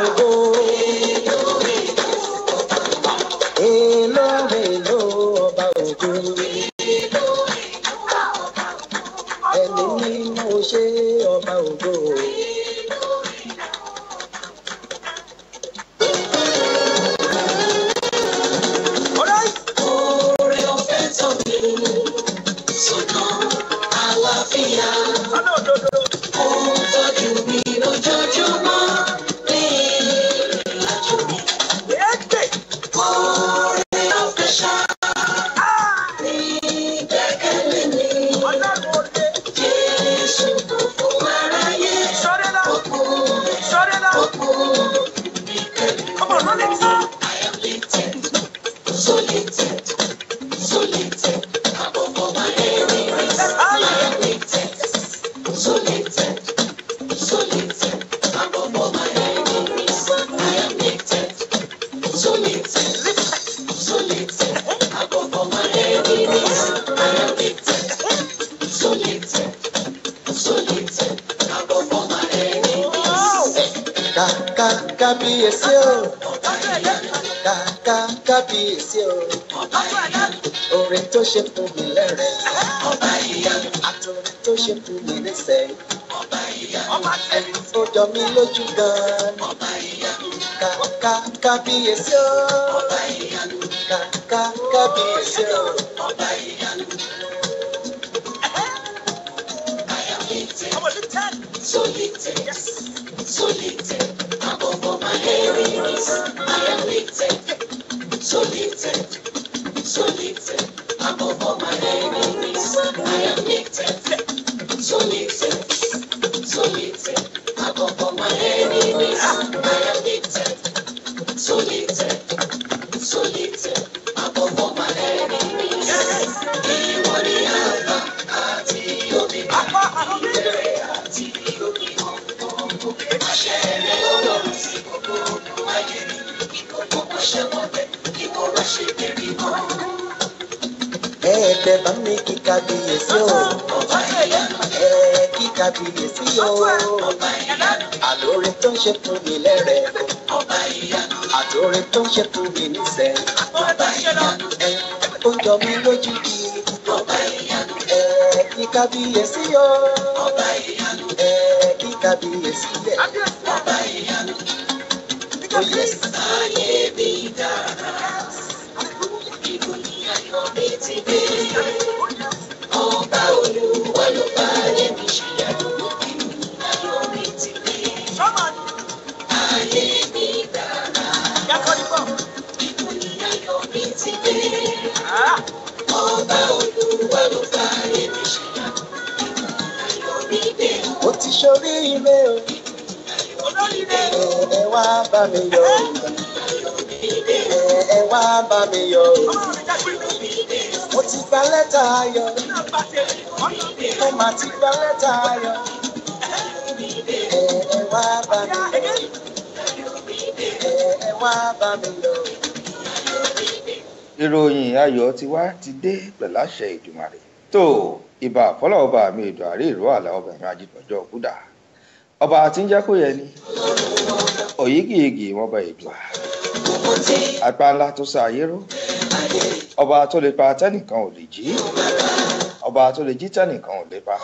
ògo. Èlò èlò ọba ògo. Ẹni mímọ́ ṣe ọba ògo. Oore ọ̀fẹ́ tọ̀ mí sọ́nà àlàáfíà. Ó tọ́jú mi lójoojúmọ́ ní ìrìnàjò mi. Oore ọ̀fẹ́ ṣá ní ìgbẹ́kẹ̀lé mi. Jésù kò fún aráyé. Ó kú mi pẹ̀lú. I am lifted, so lifted, so lifted above all my enemies. I am lifted, so lifted, so lifted above all my enemies. I am lifted, so lifted, so lifted above all my enemies. I am lifted, so lifted, so lifted above all my enemies. Kábíyèsí o. Kábíyèsí o. Orin tó ṣe fún mi lẹ́rẹ̀. Àtòrin tó ṣe fún mi lẹ́sẹ̀. Ẹni tó jọ mí lójú gan-an. Kábíyèsí o. Kábíyèsí o. So lifted, so lifted above all my enemies. I am lifted, so lifted, so lifted above all my enemies. I am lifted, so lifted, so lifted above all my enemies. I am lifted, so lifted, so lifted above all my enemies. Ìwọ ni Alpha àti Omega. Ìbẹ̀rẹ̀ àti òpin gbogbo. Àṣẹ rẹ̀ Ọlọ́run sí gbogbo ogun ayé mi. Ìkòkò pàṣẹ mọ́lẹ̀, ìwọ wá ṣe bẹ̀rẹ̀ mọ́. Ẹ̀ẹ́dẹ̀ bá mi kí kábíyèsí o. Kí kábíyèsí o. Àlórin tó ń ṣe fún mi lẹ́rẹ̀. Àtòrin tó ń ṣe fún mi níṣẹ́. Ó jọ mí lójú bí. Kí kábíyèsí o. Kí kábíyèsí lẹ̀. Ayé mi dára. Ìròyìn ayọ̀ mi ti dé. Ọba Olúwa ló bá ẹ̀mí ṣìyàwó. Ìròyìn ayọ̀ mi ti dé. Ayé mi dára. Ìròyìn ayọ̀ mi ti dé. Ọba Olúwa ló bá ẹ̀mí ṣìyàwó. Ìròyìn ayọ̀ mi dé. Mo ti ṣoríire o. Ẹ wá bá mi yọ̀. Ẹ wá bá mi yọ̀. Mo ti gba lẹ́tà ayọ̀. Mo mà ti gba lẹ́tà ayọ̀. Ẹ wá bá mi yọ̀. Ẹ wá bá mi yọ̀. Ìròyìn ayọ̀ ti wá ti dé pẹ̀lú àṣẹ Ìdùmarè. Tó ìbà fọ́lọ́ ọba mi ìdò àrí ìró àlà ọba mi ajídọ̀jọ́ kúdà. Ọba tí ń jẹ́ kó yẹ ni. Òyígìyigì wọn bá ìdùà. Apá ńlá tó sá ayé ró. Ọba tó lè pa tẹ́nìkan ò lè jí. Ọba tó lè jí tẹ́nìkan ò lè pa.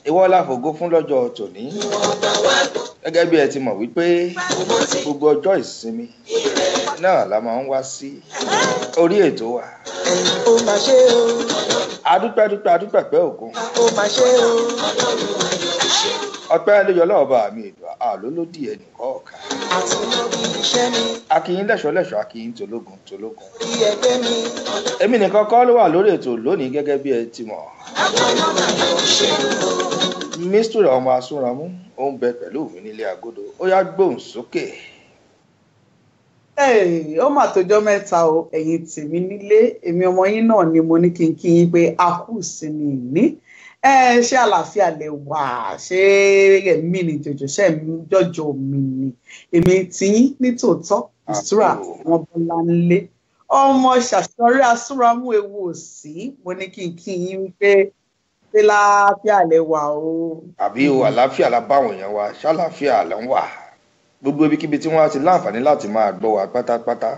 Ìwọ la fògo fún lọ́jọ́ tòní. Gẹ́gẹ́ bí ẹ ti mọ̀ wípé gbogbo ọjọ́ ìsinmi náà la máa ń wá sí orí ètò wa. Ó máa ṣe o. Adúpẹ́ pẹ́ ògùn. Ó máa ṣe o. Ọpẹ́ lójọ́ lọ́ọ̀bà mi ìdò àlólódì ẹnì kọ̀ọ̀kan. Àti lórí iṣẹ́ mi. Akíyín lẹ́ṣọ̀ọ́ akíyín tológun. Orí ẹgbẹ́ mi. Èmi nìkan kọ́ ló wà lórí ètò lónìí gẹ́gẹ́ bí ẹ ti mọ̀. Mísítúrì ọmọ asúnramú ó ń bẹ pẹ̀lú mi nílé agodo. Ó yá gbóhùn sókè. Ó mà tọjọ́ mẹ́ta o ẹ̀yin tèmi nílé èmi ọmọ yín náà ni mo ní kí n kí yín pé a kú ìsinmi ìní. Ṣé àlàáfíà lẹ wà? Ṣé ẹ̀mí ni jòjò ṣe jọjọ mi ni? Èmi tí yín nítòótọ́ ìṣúra wọn bọ́lá ńlé. Ọmọ ṣàṣọrí asúnramú ewu òsì mo ní kí n kí yín wípé ṣé láàfíà lẹ wà o. Àbí o àlàáfíà la báwọn èèyàn wa ṣàlàáfíà lẹ ń wà. gbogbo ibikíbi tí wọ́n á ti láǹfààní láti máa gbọ́ wa pátápátá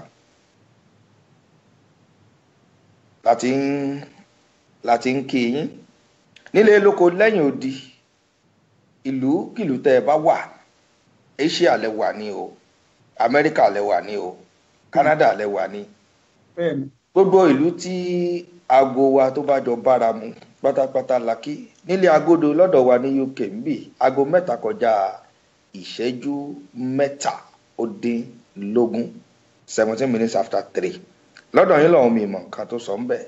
láti ń kí yín nílé lóko lẹ́yìn odi ìlú kìlú tẹ́ ẹ bá wà Asia lẹ wà ní o Amẹ́ríkà lẹ wà ní o Canada lẹ wà ní gbogbo ìlú tí aago wa tó bá jọ bára mu pátápátá la kí nílé agodo lọ́dọ̀ wa ní UK ń bì aago 3 kọjá ìṣẹ́jú 17 17 minutes after 3 lọ́dọ̀ yín lọ́hùn mi mọ̀ nǹkan tó sọ ń bẹ̀.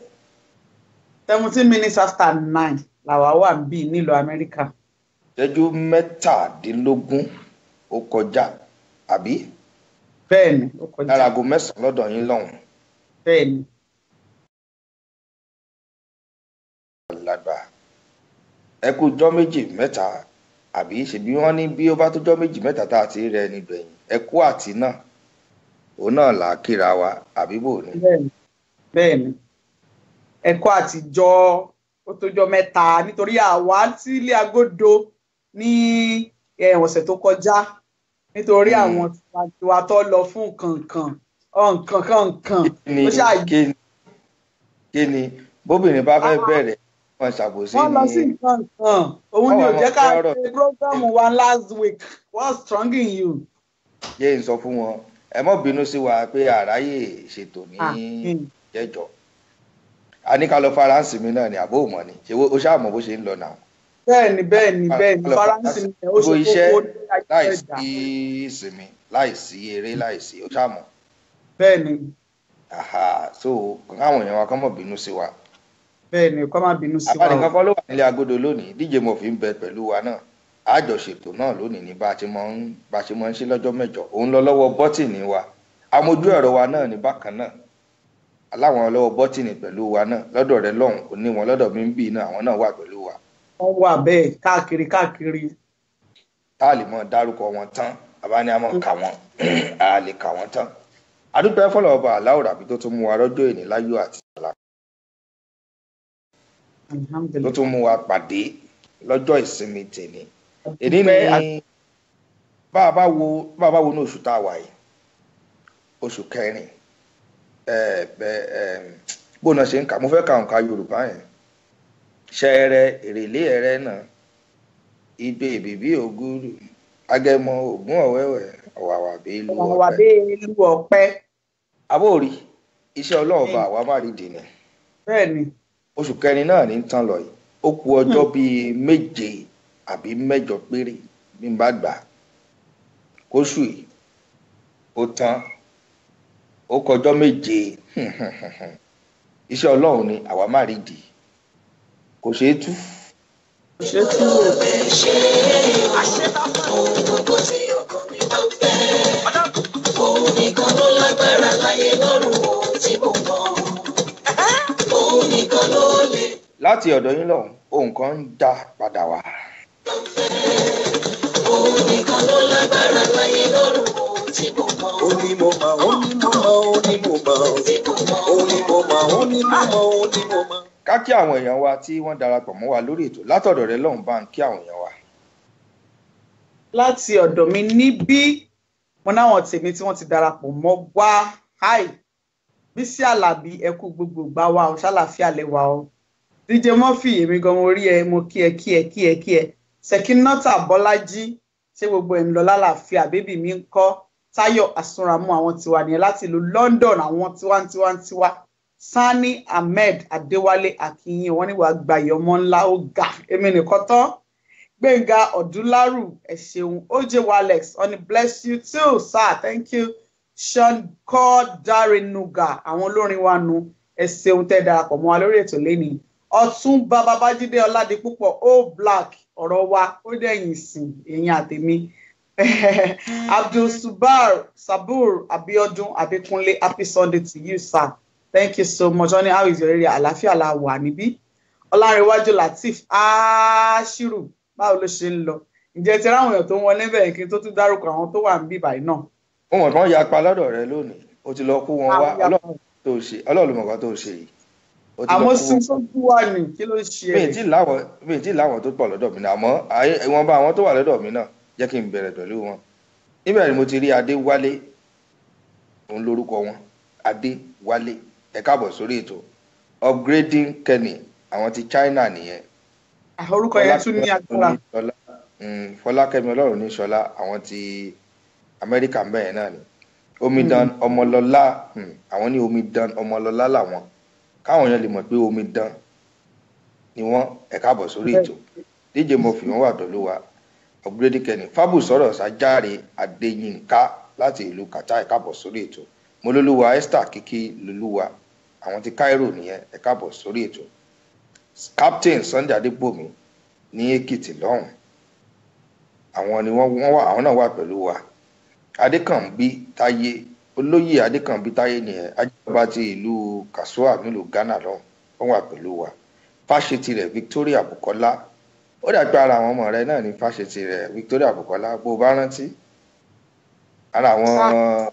17 minutes after 9 làwa wà ń bì nílùú Amẹ́ríkà. ìṣẹ́jú 17 ó kọjá àbí. bẹ́ẹ̀ni ó kọjá. lára aago 9 lọ́dọ̀ yín lọ́hùn. bẹ́ẹ̀ni. lágbà ẹ kú jọ́ méjì mẹ́ta àbí ṣebí wọ́n ní bí ó bá tó jọ́ méjì mẹ́ta tá a ti rẹ ní gbẹ̀yìn ẹ kú àti náà òun náà là á kíra wa àbí bò ní. bẹ́ẹ̀ni ẹ̀kọ́ àtijọ́ ó tójọ́ mẹ́ta nítorí àwa tí ilé agodo ní ọ̀sẹ̀ tó kọjá nítorí àwọn tiwa tó lọ fún nǹkan ó ṣáà kí ni bóbìnrin bá fẹ́ bẹ̀rẹ̀ wọn ṣàbòsí ni wọ́n lọ sí nǹkan òun ni ò jẹ́ ká ṣe prógámù wa last week what's strong in you. yé n sọ fún wọn ẹ mọ́ bínú sí wa pé àráyè ṣètò ní jẹ́jọ́ a ní ká lọ faransé mi náà ni àbó òmò ni ṣe o ṣáà mọ̀ bó ṣe ń lọ náà. bẹ́ẹ̀ni faransé mi ó ṣe kókó láìsí ìsinmi láìsí eré láìsí o ṣáà mọ̀. bẹ́ẹ̀ni. so káwọn èèyàn wa kọ́ mọ̀ bínú sí wa. bẹ́ẹ̀ni kọ́ má bínú sí wa. àbánìkan kọ́ ló wà nílé agodo lónìí díje mo fi ń bẹ pẹ̀lú wa náà àjọṣètò náà lónìí ní bá a ṣe mọ̀ ń ṣe lọ́jọ́ mẹ́jọ òun lọ lọ́wọ́ bọ́tìnì wa amójú ẹ̀rọ wa náà ní bákan náà aláwọn lọ́wọ́ bọ́tìnì pẹ̀lú wa náà lọ́dọ̀ rẹ lọ́hùn kò ní wọn lọ́dọ̀ mi ń bì náà àwọn náà wà pẹ̀lú wa. wọ́n wà bẹ́ẹ̀ káàkiri. tá a lè mọ dárúkọ wọn tán àbáni a mọ kà wọn a lè kà wọn tán adúpẹ́ fọlọ́ ọba aláwòrán àbí tó tún mú wa rọ́jò èní láyọ̀ àti àlá tó tún mú wa pàdé lọ́jọ́ ìsinmi tèmi èdè ní bá a bá wo ní oṣù tá a wà yìí oṣù kẹrin bóun náà ṣe ń kà mo fẹ́ ka òǹkà Yorùbá yẹn ṣẹrẹ èrèlé ẹrẹ náà igbe ìbìbí ògúrù agẹmọ ògún ọ̀wẹ́wẹ́ ọ̀wàwà bẹ́ẹ̀lú ọ̀pẹ. àbóòrí iṣẹ́ Ọlọ́run bá àwa má rí dìní. bẹ́ẹ̀ni. oṣù kẹrin náà ní tán lọ yìí ó kù ọjọ́ bíi 7 àbí 8 péré bí n bá gbà kóṣù yìí ó tán ó kọjọ́ 7 iṣẹ́ Ọlọ́run ni àwa má rí dì kò ṣeé tú. ṣe tú o. òun nìkan ló lágbára láyé lọ́rùn ohun tí mo mọ̀ òun nìkan ló lè. láti ọ̀dọ̀ yín lọ́hùn ohun kan ń dá padà wá. òun nìkan ló lágbára láyé lọ́rùn ohun tí mo mọ̀. ó ní mo mọ̀ ó ní mo mọ̀ ó ní mo mọ̀ ó ní mo mọ̀ ó ní mo mọ̀ ó ní mo mọ̀. ká kí àwọn èèyàn wa tí wọ́n darapọ̀ mọ́ wa lórí ètò látọ̀dọ̀ rẹ lọ́hùn bá ń kí àwọn èèyàn wa. láti ọ̀dọ̀ mi níbí mo náwọn tèmi tí wọ́n ti darapọ̀ mọ́ wá háì Bísí Àlàbí ẹkú gbogbo gbà wá o ṣàlàfíà lẹ́wà o DJ Murphy èmi gan mo rí ẹ mo kí ẹ Sekinata Bọ́lájí ṣé gbogbo ẹ̀ ń lọ lálàáfíà bébì mi ń kọ́ Táyọ̀ Àsúnramú àwọn tiwa nìyẹn láti ìlú London àwọn tiwa Sani Ahmed Adéwálé Akínyìn wọ́n ní wàá gba ìyọmọ ńlá ó ga èmi nìkan tán Gbẹ̀ngà Ọ̀dúnlárù ẹ ṣeun OJ Walex only bless you too sir thank you Sean Darinuga àwọn olórin wa nu ẹ ṣeun tẹ́ darapọ̀ mọ́ wa lórí ètò lẹ́ni Ọ̀túnba Babájídé Ọládipúpọ̀ O Black ọ̀rọ̀ wa ó dẹ̀yìn sìn èyàn àtèmi Abdul Sabur Abiodun Abikunle happy Sunday to you sir thank you so much honey how is your area àlàáfíà la wà níbí Ọlárẹ̀wájú Latif Ashiru báwo ló ṣe ń lọ ǹjẹ́ ti ráwọn èèyàn tó ń wọlé bẹ́ẹ̀ kí n tó tún dárúkọ àwọn tó wà ń bí báyìí náà. ó mọ̀ tán yapa lọ́dọ̀ rẹ lónìí ó ti lọ kó wọn wá Ọlọ́run mọ̀ọ́kan tó ṣe yìí. àmọ́ sí sójú wà ní kí ló ṣe é. mi ì tí láwọn tó pọ̀ lọ́dọ̀ mi náà àmọ́ ìwọ̀nba àwọn tó wà lọ́dọ̀ mi náà jẹ́ kí n bẹ̀rẹ̀ pẹ̀lú wọn. níbẹ̀ ni mo ti rí Adéwálé òun lórúkọ wọn Adéwálé ẹ káàbọ̀ sórí ètò upgrading Kenny àwọn ti China nìyẹn orúkọ yẹn tún ní agbára. Fọlákẹ́mi Ọlọ́run ní Ṣọlá àwọn ti Amẹ́ríkà bẹ́ẹ̀ náà ni Omidan Ọmọlọ́lá àwọn ní Omidan Ọmọlọ́lá làwọn káwọn yẹn lè mọ̀ pé omidan ni wọ́n ẹ káàbọ̀ sórí ètò DJ Murphy wọ́n wà pẹ̀lú wa upgrading Kenny Fábùsọ̀rọ̀ Sájàre Adéyínká láti ìlú Kàtá ẹ káàbọ̀ sórí ètò Molólúwa Esther Kìkì Lolúwa àwọn ti Cairo nìyẹn ẹ káàbọ̀ sórí ètò Captain Sunday Adébòmí ní Èkìtì lọ́hùn àwọn ni wọ́n wà àwọn náà wà pẹ̀lú wa Adékànbí Táyé olóyè Adékànbí Táyé nìyẹn ajábá ti ìlú Kasua nílùú Ghana lọ́hùn wọ́n wà pẹ̀lú wa fáṣetì rẹ̀ Victoria Bukola ó dàgbà ara àwọn ọmọ rẹ̀ náà ní fáṣetì rẹ̀ Victoria Bukola bó bá rántí ara àwọn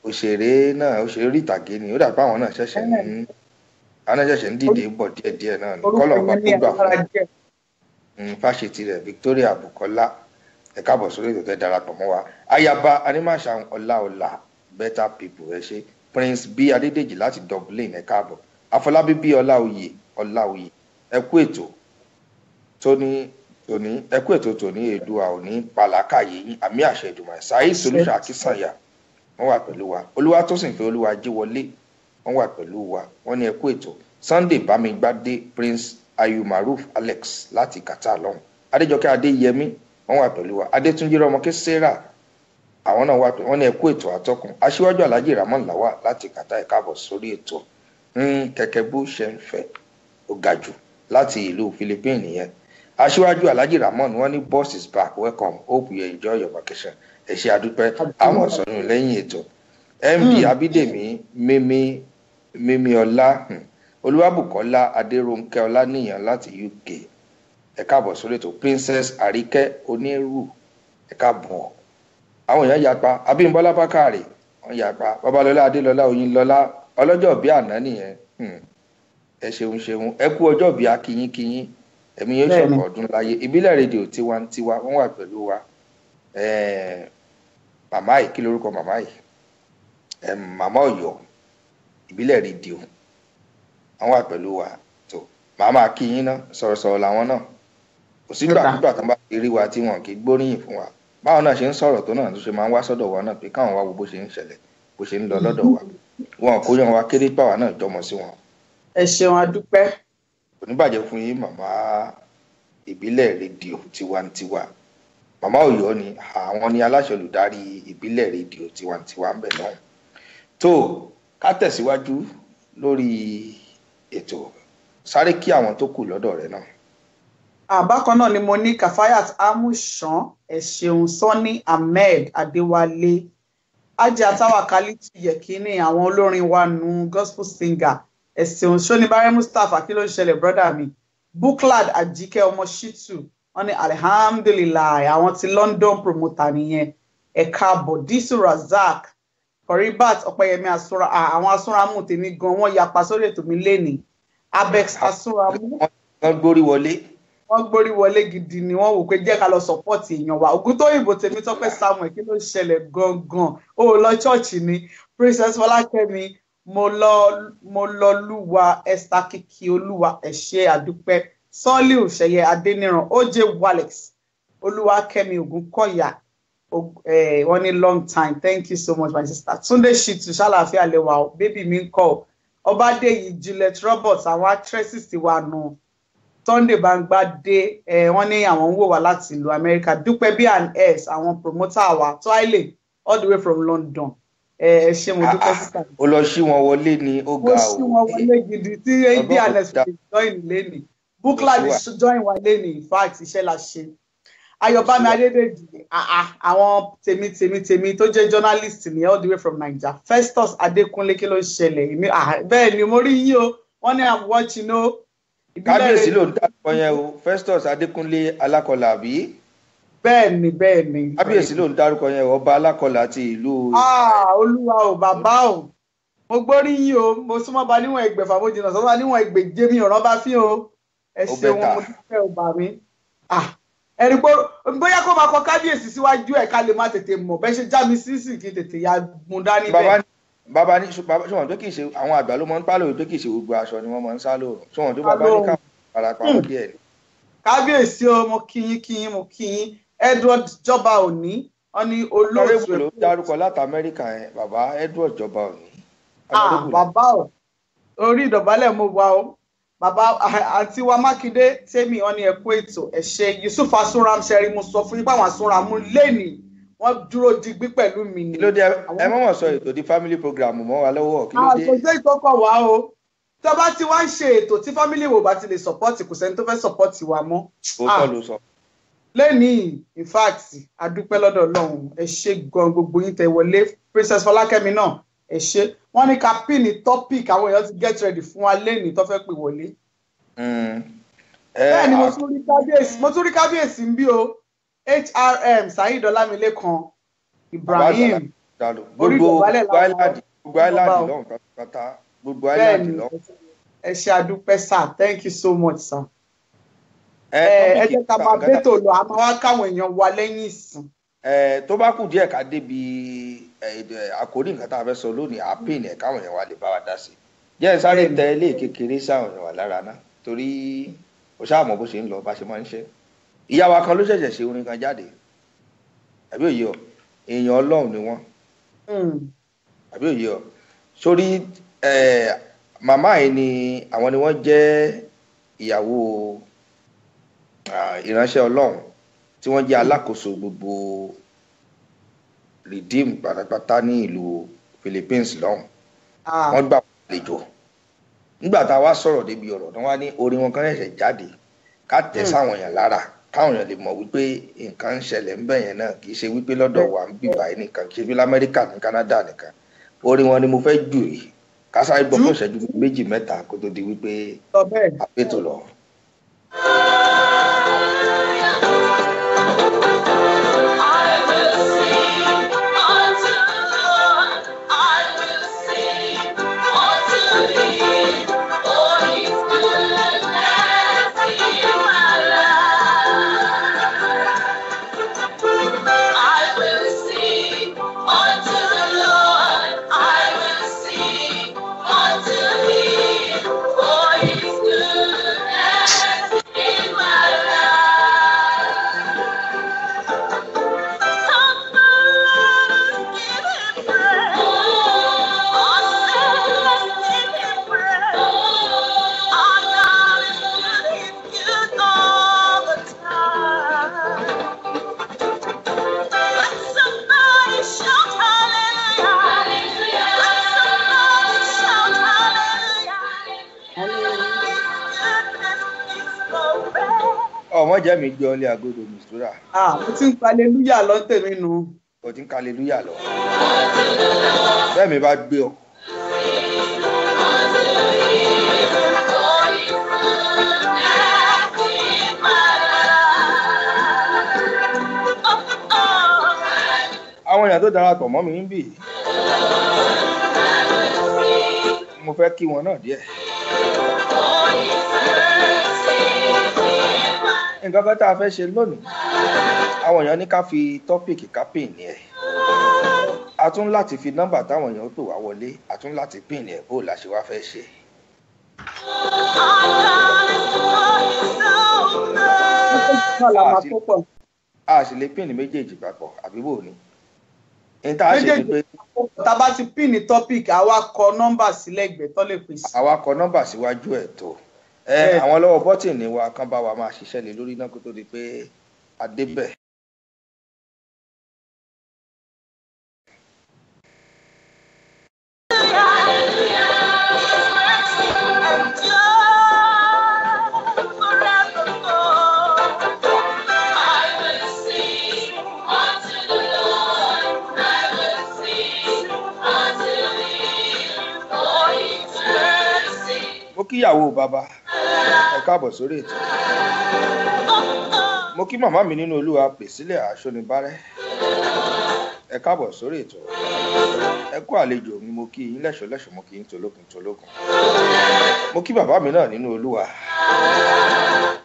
òṣèré náà òṣèré orí ìtàgé ni ó dàgbà àwọn náà ṣẹ̀ṣẹ̀ ń dìde bọ̀ díẹ̀díẹ̀ náà ní kọ́lọ̀ ọba tó gbà fún fáṣetì rẹ̀ Victoria Bukola ẹ káàbọ̀ sórí ètò tẹ́ darapọ̀ mọ́ wa ayaba animashan ọláọlá better people ẹ ṣe Prince B Adédèjì láti Dublin ẹ káàbọ̀ Afọlábí bí ọláòyè ẹ kú ètò tòní Èdùà òní pàlákàyè yín àmì àṣẹ Èdùmàrè Saheed Solúṣà Akínsànyà wọ́n wà pẹ̀lú wa Olúwatósìnfẹ́ Olúwajíwọlé wọ́n wà pẹ̀lú wa wọ́n ní ẹ kú ètò Sunday Bámigbádé Prince Ayumaruf Alex láti Qatar lọ́hùn Adéjọkẹ́ Adéyẹmí wọ́n wà pẹ̀lú wa Adétúnjí Rọ́mọkẹ́ Sarah àwọn náà wà pẹ̀lú wọ́n ní ẹ kú ètò àtọkùn Aṣíwájú Alhaji Ramon Lawal láti Qatar ẹ káàbọ̀ sórí ètò kẹ̀kẹ́ bó ṣe ń fẹ́ ó ga jù láti ìlú Philippines nìyẹn Aṣíwájú Alhaji Ramon wọ́n ní boss is back welcome hope you enjoy your vacation ẹ ṣé àdúpẹ́ àwọn sọ̀rọ̀ lẹ́yìn ètò MD Abídèmí mímí ọlá Olúwabùkọ́lá Adérónkẹ́ Ọláníyàn láti UK ẹ káàbọ̀ sórí ètò Princess Àríkẹ́ Onírù ẹ káàbọ̀ àwọn èèyàn yapa Abímbọ́lá Bákàrè wọ́n yapa Babalọ́lá Adélọ́lá Oyinlọ́lá ọlọ́jọ́ bí àná nìyẹn ẹ ṣeun ẹ kú ọjọ́ bí akínyínkínyín ẹ̀mí yóò ṣọ̀pọ̀ ọdún láyé ìbílẹ̀ rédíò tiwantiwa wọ́n wà pẹ̀lú wa màmá yìí kí lórúkọ màmá yìí màmá Ọ̀yọ́ ìbílẹ̀ rédíò wọ́n wà pẹ̀lú wa tó màmá akínyín náà sọ̀rọ̀sọ̀rọ̀ làwọn náà kò sígbàkúgbà tó ń bá ti rí wa tí wọn kì í gbóríyìn fún wa báwọn náà ṣe ń sọ̀rọ̀ tó náà tó ṣe máa ń wá sọ́dọ̀ wa náà pé káwọn wá wo bó ṣe ń ṣẹlẹ̀ bó ṣe ń lọ lọ́dọ̀ wa wọn kò yan wa kéré pàwọ́ náà jọmọ sí wọn. ẹ ṣeun adúpẹ́. kò ní bàjẹ́ fún yín màmá ìbílẹ̀ rédíò tiwantiwa màmá Ọ̀yọ́ ni àwọn ni aláṣẹ olùdarí ìbílẹ̀ rédíò tiwantiwa ń bẹ náà tó ká tẹ̀síwájú lórí ètò sáré kí àwọn tó kù lọ́dọ̀ rẹ̀ náà. Bákan náà ni mo ní Kafayat Amushan ẹ ṣeun Sani Ahmed Adéwálé Ajé Tawakalitu Yekini àwọn olórin wa nu gospel singer ẹ ṣeun Ṣónibárẹ́ Mustapha kí ló ń ṣẹlẹ̀ brother mi Buklad Ajike ọmọ Shitu wọ́n ní alihamdulilayi àwọn ti London promoter nìyẹn ẹ káàbọ̀ Disu Razak Koribat Ọpẹ́yẹmí Asúnra àwọn Asúnramú tèmi gan wọ́n yapa sórí ètò mi lénìí Abex Asúnramú wọ́n gbórí wọlé gidi ni wọ́n wò pé jẹ́ ká lọ sọ́pọ́ọ̀tì èèyàn wa Ògúntóyìnbó Tèmítọ́pẹ́ Samuel kí ló ṣẹlẹ̀ gangan ó lọ ṣọ́ọ̀ṣì ni Princess Fọlákẹ́mi mo lọ lúwa Esther Kìkì Olúwa ẹ ṣé àdúpẹ́ Soliu Ṣẹ̀yẹ Adéníran OJ Walex Olúwakẹ́mi Ògúnkọ̀yà wọ́n ní long time thank you so much my sister Túndé Ṣìtù ṣàlàáfíà lẹ́wà bébì mi ń kọ́ Ọbádéyì Juliet Roberts àwọn actresses ti wà nù Sunday Bangbade wọ́n ní àwọn ń wò wá láti ìlú America Dúpẹ́ B&S àwọn promoter wa Twile all the way from London ṣé mo dúpẹ́ sísá. ó lọ sí wọn wọlé ní ó ga o. ó sí wọn wọlé gidi tí B&S fi join lẹ́nìí Buklad join wa lẹ́nìí in fact iṣẹ́ la ṣe. Ayọ̀bámi Adédèjì àwọn tèmi tó jẹ́ journalist ní all the way from Naija Festus Adékúnlé kí ló ń ṣẹlẹ̀ bẹ́ẹ̀ ni mo rí yín o wọ́n ní I'm watching o. Kábíyèsí ló ń dárúkọ yẹn o Festus Adékúnlé Alákọ̀lá àbí. bẹ́ẹ̀ni. Kábíyèsí ló ń dárúkọ yẹn ọba Alákọ̀lá ti ìlú. Olúwa o bàbá o mo gbórí yín o mo súnmọ́ bá níwọ̀n ẹgbẹ̀fà mo jìnnà sọ́ba níwọ̀n ẹgbẹ̀je mi ọ̀ràn bá fi o ẹ ṣeun mo dúpẹ́ ọba mi. ẹ̀rí pé bóyá kó máa kọ kábíyèsí síwájú ẹ̀ ká lè má tètè mọ̀ bẹ́ẹ̀ ṣe já mi sísì kí tètè ya mú dání bẹ́ẹ̀. bàbá ní ṣùgbọ́n tó kì í ṣe àwọn àgbà ló máa ń pálọ̀ tó kì í ṣe gbogbo aṣọ ni wọ́n máa ń sá lóòrùn ṣùgbọ́n tó bàbá ní káwọn farapamọ́ díẹ̀ ni. kábíyèsí o mo kí yín Edward Jọba Òní wọn ní olóòtú ẹ̀ ló dárúkọ láti Amẹ́ríkà yẹn bàbá Edward Jọba Òní. bàbá o orí ìdọ̀bálẹ̀ mo wà o bàbá àti wa Mákindé tèmi wọn ní ẹkú ètò ẹ ṣé Yusuf Asunram ṣẹrí mo sọ fún yín báwọn Asunram lẹ́nìí wọ́n dúró digbí pẹ̀lú mi ni. kí ló dé ẹ mọ̀mọ́ sọ ètò di family program mọ́ wa lọ́wọ́ kí ló dé. àṣọjọ́ ìkọ́kọ̀ wá o tó bá ti wá ń ṣe ètò tí family wo bá ti lè support kò sẹ́ni tó fẹ́ support wa mọ́. ó kọ́ ló sọ. lẹ́nìí in fact adúpẹ́ lọ́dọ̀ Ọlọ́run ẹ ṣé gan gbogbo yín tẹ wọlé Princess Fọlákẹ́mi náà ẹ ṣé wọ́n ní ká pín ní topic àwọn èèyàn ti get ready fún wa lẹ́nìí tó fẹ́ pè wọlé. bẹ́ẹ̀ ni mo tún rí kábíyèsí ń bí o HRM Saheed Ọlámilékan Ibrahim gbogbo island lọ́hùn pátápátá gbogbo island lọ́hùn. ẹ ṣé àdúpẹ́ sir thank you so much sir. ẹ jẹ́ ká máa bẹ́tò lọ àmọ́ wá káwọn èèyàn wa lẹ́yìn ìsìn. tó bá kù díẹ̀ ká débi àkórí nǹkan tá a fẹ́ sọ lónìí àpín ẹ̀ káwọn èèyàn wa lè bá wa dá sí. jẹ́ sáré tẹ ilé kékeré sáwọn èèyàn wa lára náà torí ó ṣáà mọ̀ bó ṣe ń lọ bá ṣe máa ń ṣe. ìyá wa kan ló ṣẹ̀ṣẹ̀ ṣe orin kan jáde àbí òye ọ èèyàn Ọlọ́run ni wọ́n àbí òye ọ sórí màmá yìí ni àwọn ni wọ́n jẹ́ ìyàwó ìránṣẹ́ Ọlọ́run tí wọ́n jẹ́ alákòóso gbogbo Redeem pátápátá ní ìlú Philippines lọ́hùn wọ́n gbà àlejò nígbà tá a wá sọ̀rọ̀ débi ọ̀rọ̀ tí wọ́n wá ní orin wọn kan ṣẹ̀ṣẹ̀ jáde ká tẹ̀ sáwọn èèyàn lára káwọn èèyàn lè mọ̀ wípé nǹkan ń ṣẹlẹ̀ ń bẹ̀ yẹn náà kì í ṣe wípé lọ́dọ̀ wa ń bíbá yìí nìkan kì í ṣe bí l'Amẹ́ríkà ní Canada nìkan orin wọn ni mo fẹ́ jù yìí ká sáré gbọ́ fún ìṣẹ́jú méjì mẹ́ta kó tó di wípé àpètò lọ. ọmọ jẹ́ mi gbé ọlé agodo mistura. mo ti ń ka aleluya lọ tèmi nu. o ti ń ka aleluya lọ. bẹ́ẹ̀ mi bá gbé ọ. àwọn èèyàn tó darapọ̀ mọ́ mi ń bì. mo fẹ́ kí wọn náà díẹ̀. nǹkan kan tá a fẹ́ ṣe lónìí àwọn èèyàn ní ká fi tọ́pìkì ká pín ní ẹ̀ a tún láti fi nọ́mbà táwọn èèyàn pè wá wọlé a tún láti pín ní ẹ̀ bó la ṣe wá fẹ́ ṣe. a sì lè pín ní méjèèjì papọ̀ àbí bò ni. tá a bá ti pín ní tọ́pìkì àwa kọ nọ́mbà sílẹ̀ ìgbẹ́ tó lè pèsè. àwa kọ nọ́mbà síwájú ẹ̀ tó. àwọn lọ́wọ́ bọ́tìnì wa kan bá wa máa ṣiṣẹ́ lé lórí náà kó tó di pé a débẹ̀. mo kíyàwó bàbá ẹ káàbọ̀ sórí ètò mo kí màmá mi nínú Olúwa Pèsílẹ̀ Àṣonibárẹ́ ẹ káàbọ̀ sórí ètò ẹ kú àlejò mi mo kí yín lẹ́ṣọ̀lẹ́ṣọ̀ mo kí yín tolókun tolókun mo kí bàbá mi náà nínú Olúwa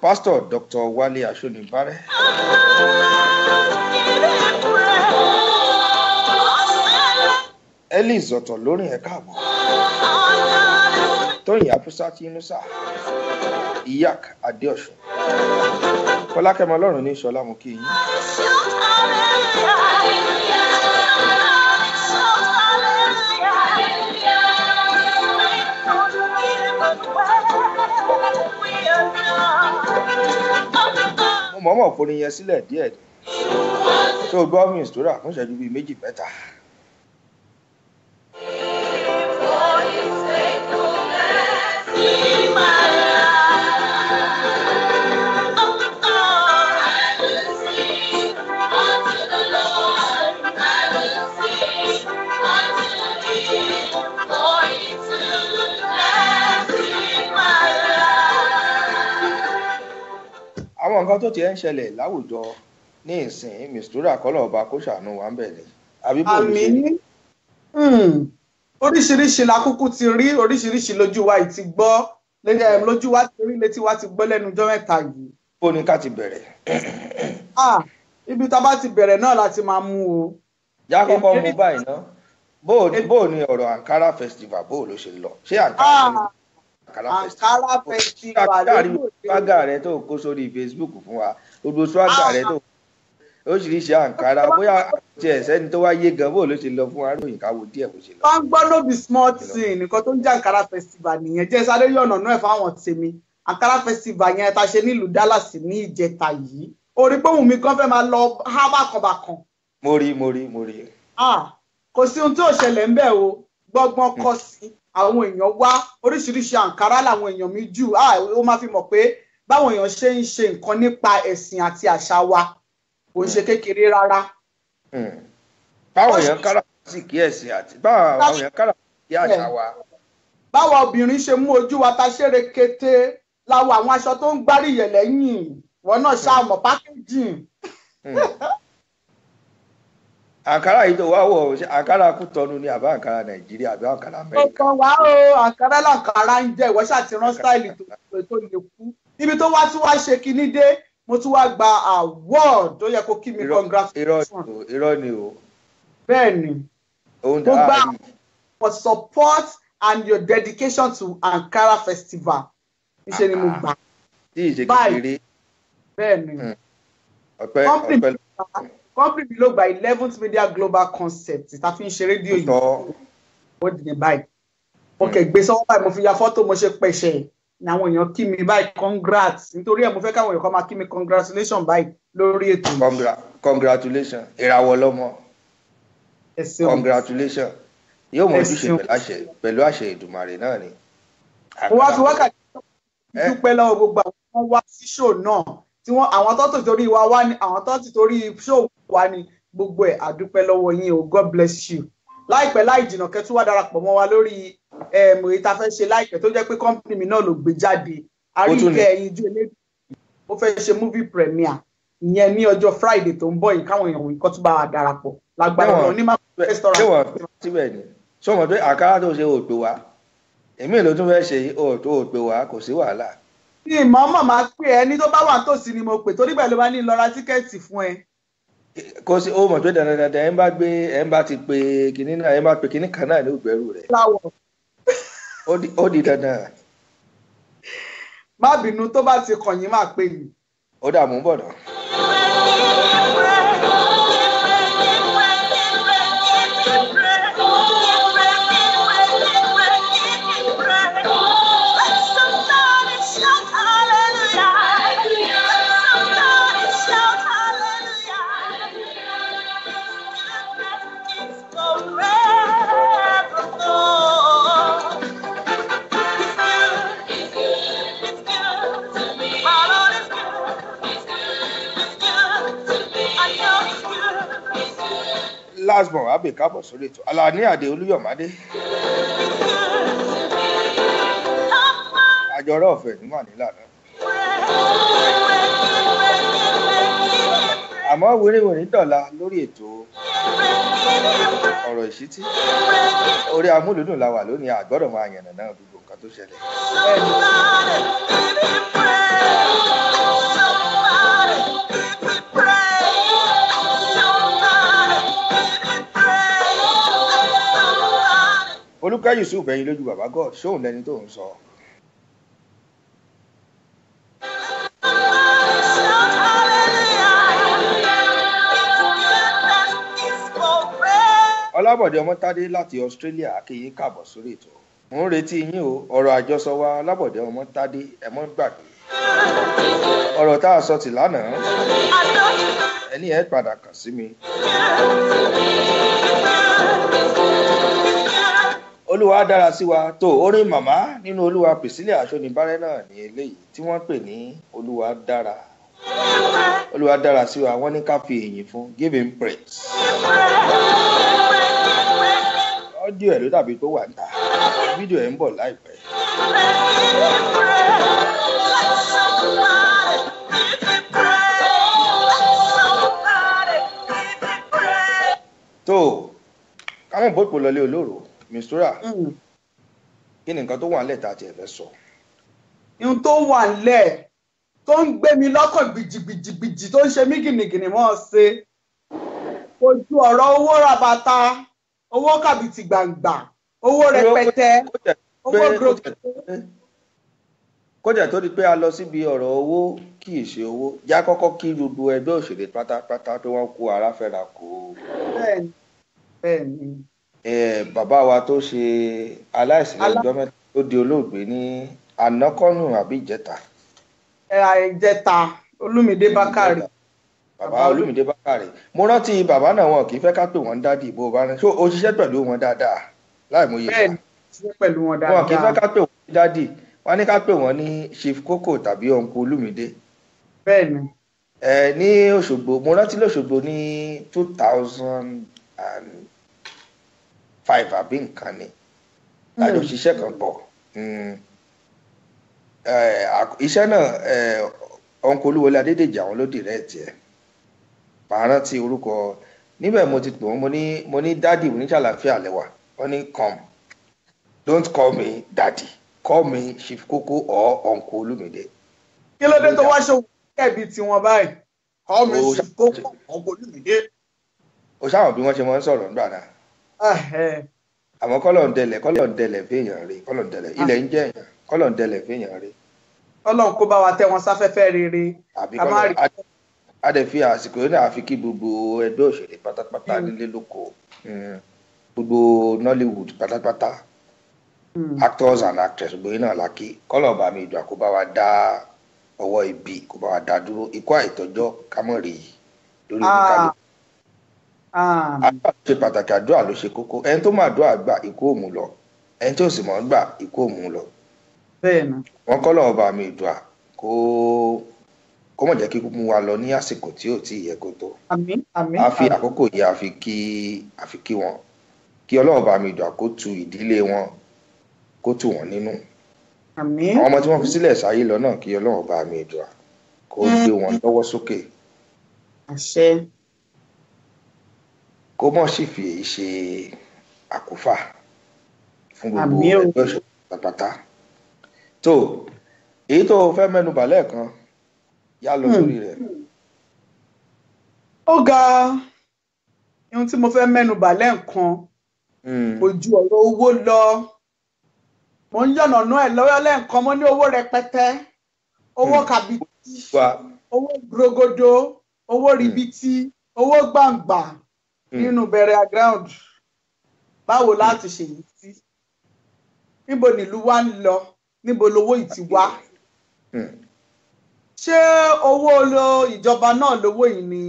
Pastor Dr. Wale Asonibare. Ellis ọ̀tọ̀ lórí ẹ̀ka àbọ̀. Tóyìn Afusati Nusa. Iyak Adeosun. Fọlákẹ́mi Ọlọ́run ní Ṣọlá mú kí yín. Mo mọ̀ọ́mọ̀ forin yẹn sílẹ̀ díẹ̀ tó gbọ́ Mistura fún ìṣẹ́jú bíi méjì mẹ́ta. Àwọn nǹkan tó ti ń ṣẹlẹ̀ láwùjọ ní ìsìn Mistura kọ́lọ̀ ọba kó ṣàánú wa ń bẹ̀rẹ̀ àmín. Oríṣiríṣi la kúkú ti rí, oríṣiríṣi lójú wa ti gbọ́, lójú wa ti rí, létí wa ti gbọ́ lẹ́nu ọjọ́ mẹ́ta yìí. Ó ní ká ti bẹ̀rẹ̀. Ibi tá a bá ti bẹ̀rẹ̀ náà láti máa mú o. Já kọ́kọ́ mú báyìí ná. Bó ni ọ̀rọ̀ Ankara festival bó ló ṣe lọ? Ṣé Ankara festival swagger rẹ tó kó sórí Facebook fún wa, gbogbo swagger rẹ tó oríṣiríṣi Ankara, bóyá ti ẹ̀sẹ́ni tó wá yé gan bó ló ṣe lọ fún aróyìn káwo díẹ̀ bó ṣe lọ. wọ́n gbọ́ no be small thing nìkan tó ń jẹ́ Ankara festival nìyẹn. Jẹ́ sáré yọ̀nà náà fáwọn tèmi. Ankara festival yẹn ta ṣe nílùú Dallas ní ìjẹta yìí. Orí pé Wùnmí gan fẹ́ máa lọ hábàkànbàkàn. Mo rí. Kò sí ohun tí ò ṣẹlẹ̀ ńbẹ̀ o. Gbọ́ngbọ́n kọ́ sí àwọn èèyàn wá oríṣiríṣi Ankara làwọn èèyàn mi jù. Ó máa fi mọ̀ pé báwọn èèyàn ṣe ń ṣe nǹkan nípa ẹ̀sìn àti àṣà wa kò ń ṣe kékeré rárá. Báwọn èèyàn kára sí kí ẹ̀sìn àti báwọn èèyàn kára sí kí àṣà wa. Báwọn obìnrin ṣe mú ojú wa ta ṣeré kété láwọ àwọn aṣọ tó ń gbárí yẹ̀ lẹ́yìn wọn náà ṣàmọ̀ pákéjì. Ankara yìí tó wá wọ̀ ṣe Ankara Kútọ́nù ni àbá Ankara Nàìjíríà àbí Ankara Amẹ́ríkà. Ọkàn wa o Ankara làǹkàrà ń jẹ́ ìwọ ṣàtìrán stáìlì tó lè kú. Níbi tó wá tún wá ṣe kinní dé mo tún wá gba award tó yẹ kó kí mi congratulations. Irọ́ ni o. Bẹ́ẹ̀ni. Mo gba for support and your dedication to Ankara festival. Níṣẹ́ ni mo gbà. Tí ìṣe kékeré. Bẹ́ẹ̀ni. Ọpẹ́. Company mi ló gba 11th Media Global Concept ta fi ń ṣe rédíò yìí. Ó dìde báyìí. Mo kẹ̀ gbé sọ́wọ́ báyìí mo fi ya fọ́tò mo ṣe pẹ̀ṣẹ̀ ní àwọn èèyàn kí mi báyìí congrats nítorí ẹ̀ mo fẹ́ káwọn èèyàn kan máa kí mi congratulations báyìí lórí ètò yìí. Congratulations ìràwọ̀ lọ́mọ. Congratulations yóò mọ ojúṣe pẹ̀lú àṣẹ Èdùmàrè náà ni. Mo wá fi wákàtí dúpẹ́ lọ́wọ́ gbogbo àwọn wá sí show náà tí wọ́n àwọn tó torí wa wá ní àwọn tó ti torí show wa ní gbogbo ẹ̀ àdúpẹ́ lọ́wọ́ yín o God bless you. Láìpẹ́ láì jìnnà kẹ́tù wá darapọ̀ mọ́ wa lórí èyí tá a fẹ́ ṣe láìpẹ́ tó jẹ́ pé company mi náà ló gbé jáde àríkẹ́ ẹ̀yìn ju eléyìí ó fẹ́ ṣe movie premiere ìyẹn ní ọjọ́ Friday tó ń bọ̀ yìí káwọn èèyàn nǹkan tó bá wa darapọ̀ lágbára ọ̀rọ̀ ní máa restaurant. ṣé wọ́n síbẹ̀ ni sọ́mọ pé Ankara tó ṣe òpè wá èmi ló tún fẹ́ ṣe òpè wá kò sí wàhálà. ní ìmọ̀ máa pè ẹni tó bá wà tòsí ni mo pè torí bẹ́ẹ̀ ló bá ní lọ ra tíkẹ́ẹ̀tì fún ẹ. Kò sí ó mọ̀ pé dandan ẹ̀ ń bá ti pe kinní náà ẹ̀ ń bá pe kinní kan náà ní ògbẹ́rù rẹ̀. Ó di dandan. Má bínú tó bá ti kàn yín máa pè yín. Ó dà mú bọ̀ náà. Last born abe kábọ̀ sórí ètò Alani Ade Olúyọ̀mádé àjọrọ̀ ọ̀fẹ́ ní Manila náà àmọ́ wéré dọ̀la lórí ètò ọ̀rọ̀ ìṣítí orí amúlùdùn la wà lónìí àgbọ́dọ̀ máa yànnà náà gbogbo nǹkan tó ṣẹlẹ̀. Olúkẹ́ Yusuf ẹ̀yin lójú bàbá God ṣóun lẹni tó ń sọ. Ọlábọ̀dé Ọmọ́tádé láti Australia akéyí káàbọ̀ sórí ètò. Mo ń retí yín o ọ̀rọ̀ àjọsọ wa Ọlábọ̀dé Ọmọ́tádé ẹ mọ́ gbàgbé. Ọ̀rọ̀ tá a sọ tì lánàá ẹni ẹ padà kàn sí mi. Olúwa dára sí wa tó orin màmá nínú Olúwa Priscilla Aṣọ́nibárẹ́ náà ní eléyìí tí wọ́n pè ní Olúwa dára. Olúwa dára sí wa wọ́n ní ká fi èyìn fún give him praise. Ọ́díò ẹ̀ ló dàbí tó wà níta fídíò ẹ̀ ń bọ̀ láìpẹ́. tó káwọn bó pò lọlé olóró mistura kí ni nǹkan tó wà nílẹ̀ tá a tiẹ̀ fẹ́ sọ. ihun tó wà nílẹ̀ tó ń gbé mi lọ́kàn gbìjìgbìjìgbìjì tó ń ṣe mí gìnìgìnì mọ́ ọ ṣe ojú ọ̀rọ̀ owó rabata owó kàbìtì gbàǹgbà owó rẹpẹtẹ owó gbòòrò. kódà tó di pé a lọ síbi ọ̀rọ̀ owó kì í ṣe owó já kọ́kọ́ kí gbogbo ẹgbẹ́ òṣèré pátápátá pé wọ́n kó ara fẹ́ra kó. bẹ́ẹ̀ni bẹ́ẹ̀ni. bàbá wa tó ṣe aláìsí lọ́jọ́ mẹ́ta tó di olóògbé ní ànákọ́nù àbí ìjẹta. ìjẹta Olúmídé Bákàrè. bàbá Olúmídé Bákàrè mo rántí bàbá náà wọn kì í fẹ́ ká pè wọ́n dádì bó bá rẹ ṣó o ṣiṣẹ́ pẹ̀lú wọn dáadáa láì mọ̀ yé wa. bẹ́ẹ̀ni ṣiṣẹ́ pẹ̀lú wọn dáadáa. wọn kì í fẹ́ ká pè wọ́n dádì wọ́n ní ká pè wọ́n ní Chief Koko tàbí ọ̀nkú Olúmídé. bẹ́ẹ̀ni. ní Òṣogbo mo rántí lọ́ṣogbo ní 2005 àbí nǹkan ni lájọ ṣiṣẹ́ kan pọ̀. iṣẹ́ náà ọ̀nkú Olúwọlé Adédèjì àwọn ló dìrẹ́ẹ̀tì ẹ̀ màá rántí orúkọ níbẹ̀ mo ti pè wọ́n mo ní dádì oníṣàlàfíà lẹ́wà wọ́n ní come don't call me daddy call me Chief Koko or Uncle Olúmídé. kí ló dé tó wá ṣòwò kẹ́ẹ̀bí tiwọn báyìí call me Chief Koko Uncle Olúmídé. o ṣáwọn bí wọ́n ṣe máa ń sọ̀rọ̀ nígbà náà. àmọ́ kọ́lọ̀ ń dẹlẹ̀ fẹ́yàn rè kọ́lọ̀ ń dẹlẹ̀ ilẹ̀ ń jẹ́ èèyàn kọ́lọ̀ ń dẹlẹ̀ fẹ́yàn rè. Ọlọ́run kó bá wa tẹ́ wọn sáfẹ́fẹ́ rere. a dẹ̀ fi àsìkò yìí náà fi kí gbogbo ẹgbẹ́ òṣèré pátápátá nílé lóko gbogbo Nollywood pátápátá actors and actresses gbogbo náà la kí kọ́lọ̀ bá mi ìdùn àkóbá wa dá ọwọ́ ibi kó bá wa dá dúró ikú àìtọ́jọ́ kámọ́rì yìí lórí oníkálukú. àdúrà ṣe pàtàkì àdúrà ló ṣe kókó ẹni tó máa dúrà gbà ikú òmù lọ ẹni tó sì mọ̀ gbà ikú òmù lọ. bẹ́ẹ̀ni. wọn kọ́lọ̀ bá mi ìdùn à kó mọ̀ jẹ́ kí mú wa lọ ní àsìkò tí ò tí ì yẹ kó tó. àmín àmín. a fi àkókò yìí a fi kí wọn kí Ọlọ́run bá mi ìdùn à kó tu ìdílé wọn kó tù wọ́n nínú. àmín. àwọn ọmọ tí wọ́n fi sílẹ̀ sáyé lọ náà kí Ọlọ́run bá mi ìdùn à kó gbé wọn lọ́wọ́ sókè. àṣẹ. kó mọ̀ sì fi èyí ṣe àkúfà fún gbogbo ẹgbẹ́ òṣèlú pátápátá. tó èyí tó fẹ́ mẹ́nubà lẹ́ẹ̀kan yá lọ sórí rẹ̀. ó ga ohun tí mo fẹ́ mẹ́nubà lẹ́ẹ̀kan ojú ọ̀rọ̀ owó lọ mo ń yànnàná ẹ̀ lọ́wọ́ lẹ́ẹ̀kan mo ní owó rẹpẹtẹ owó kàbìtì owó gbòrògodò owó ribiti owó gbàǹgbà nínú bẹ̀rẹ̀ ground báwo láti ṣe yìí sí níbo nílùú wa ń lọ níbo lowó yìí ti wá ṣé owó ìjọba náà lówó yìí ni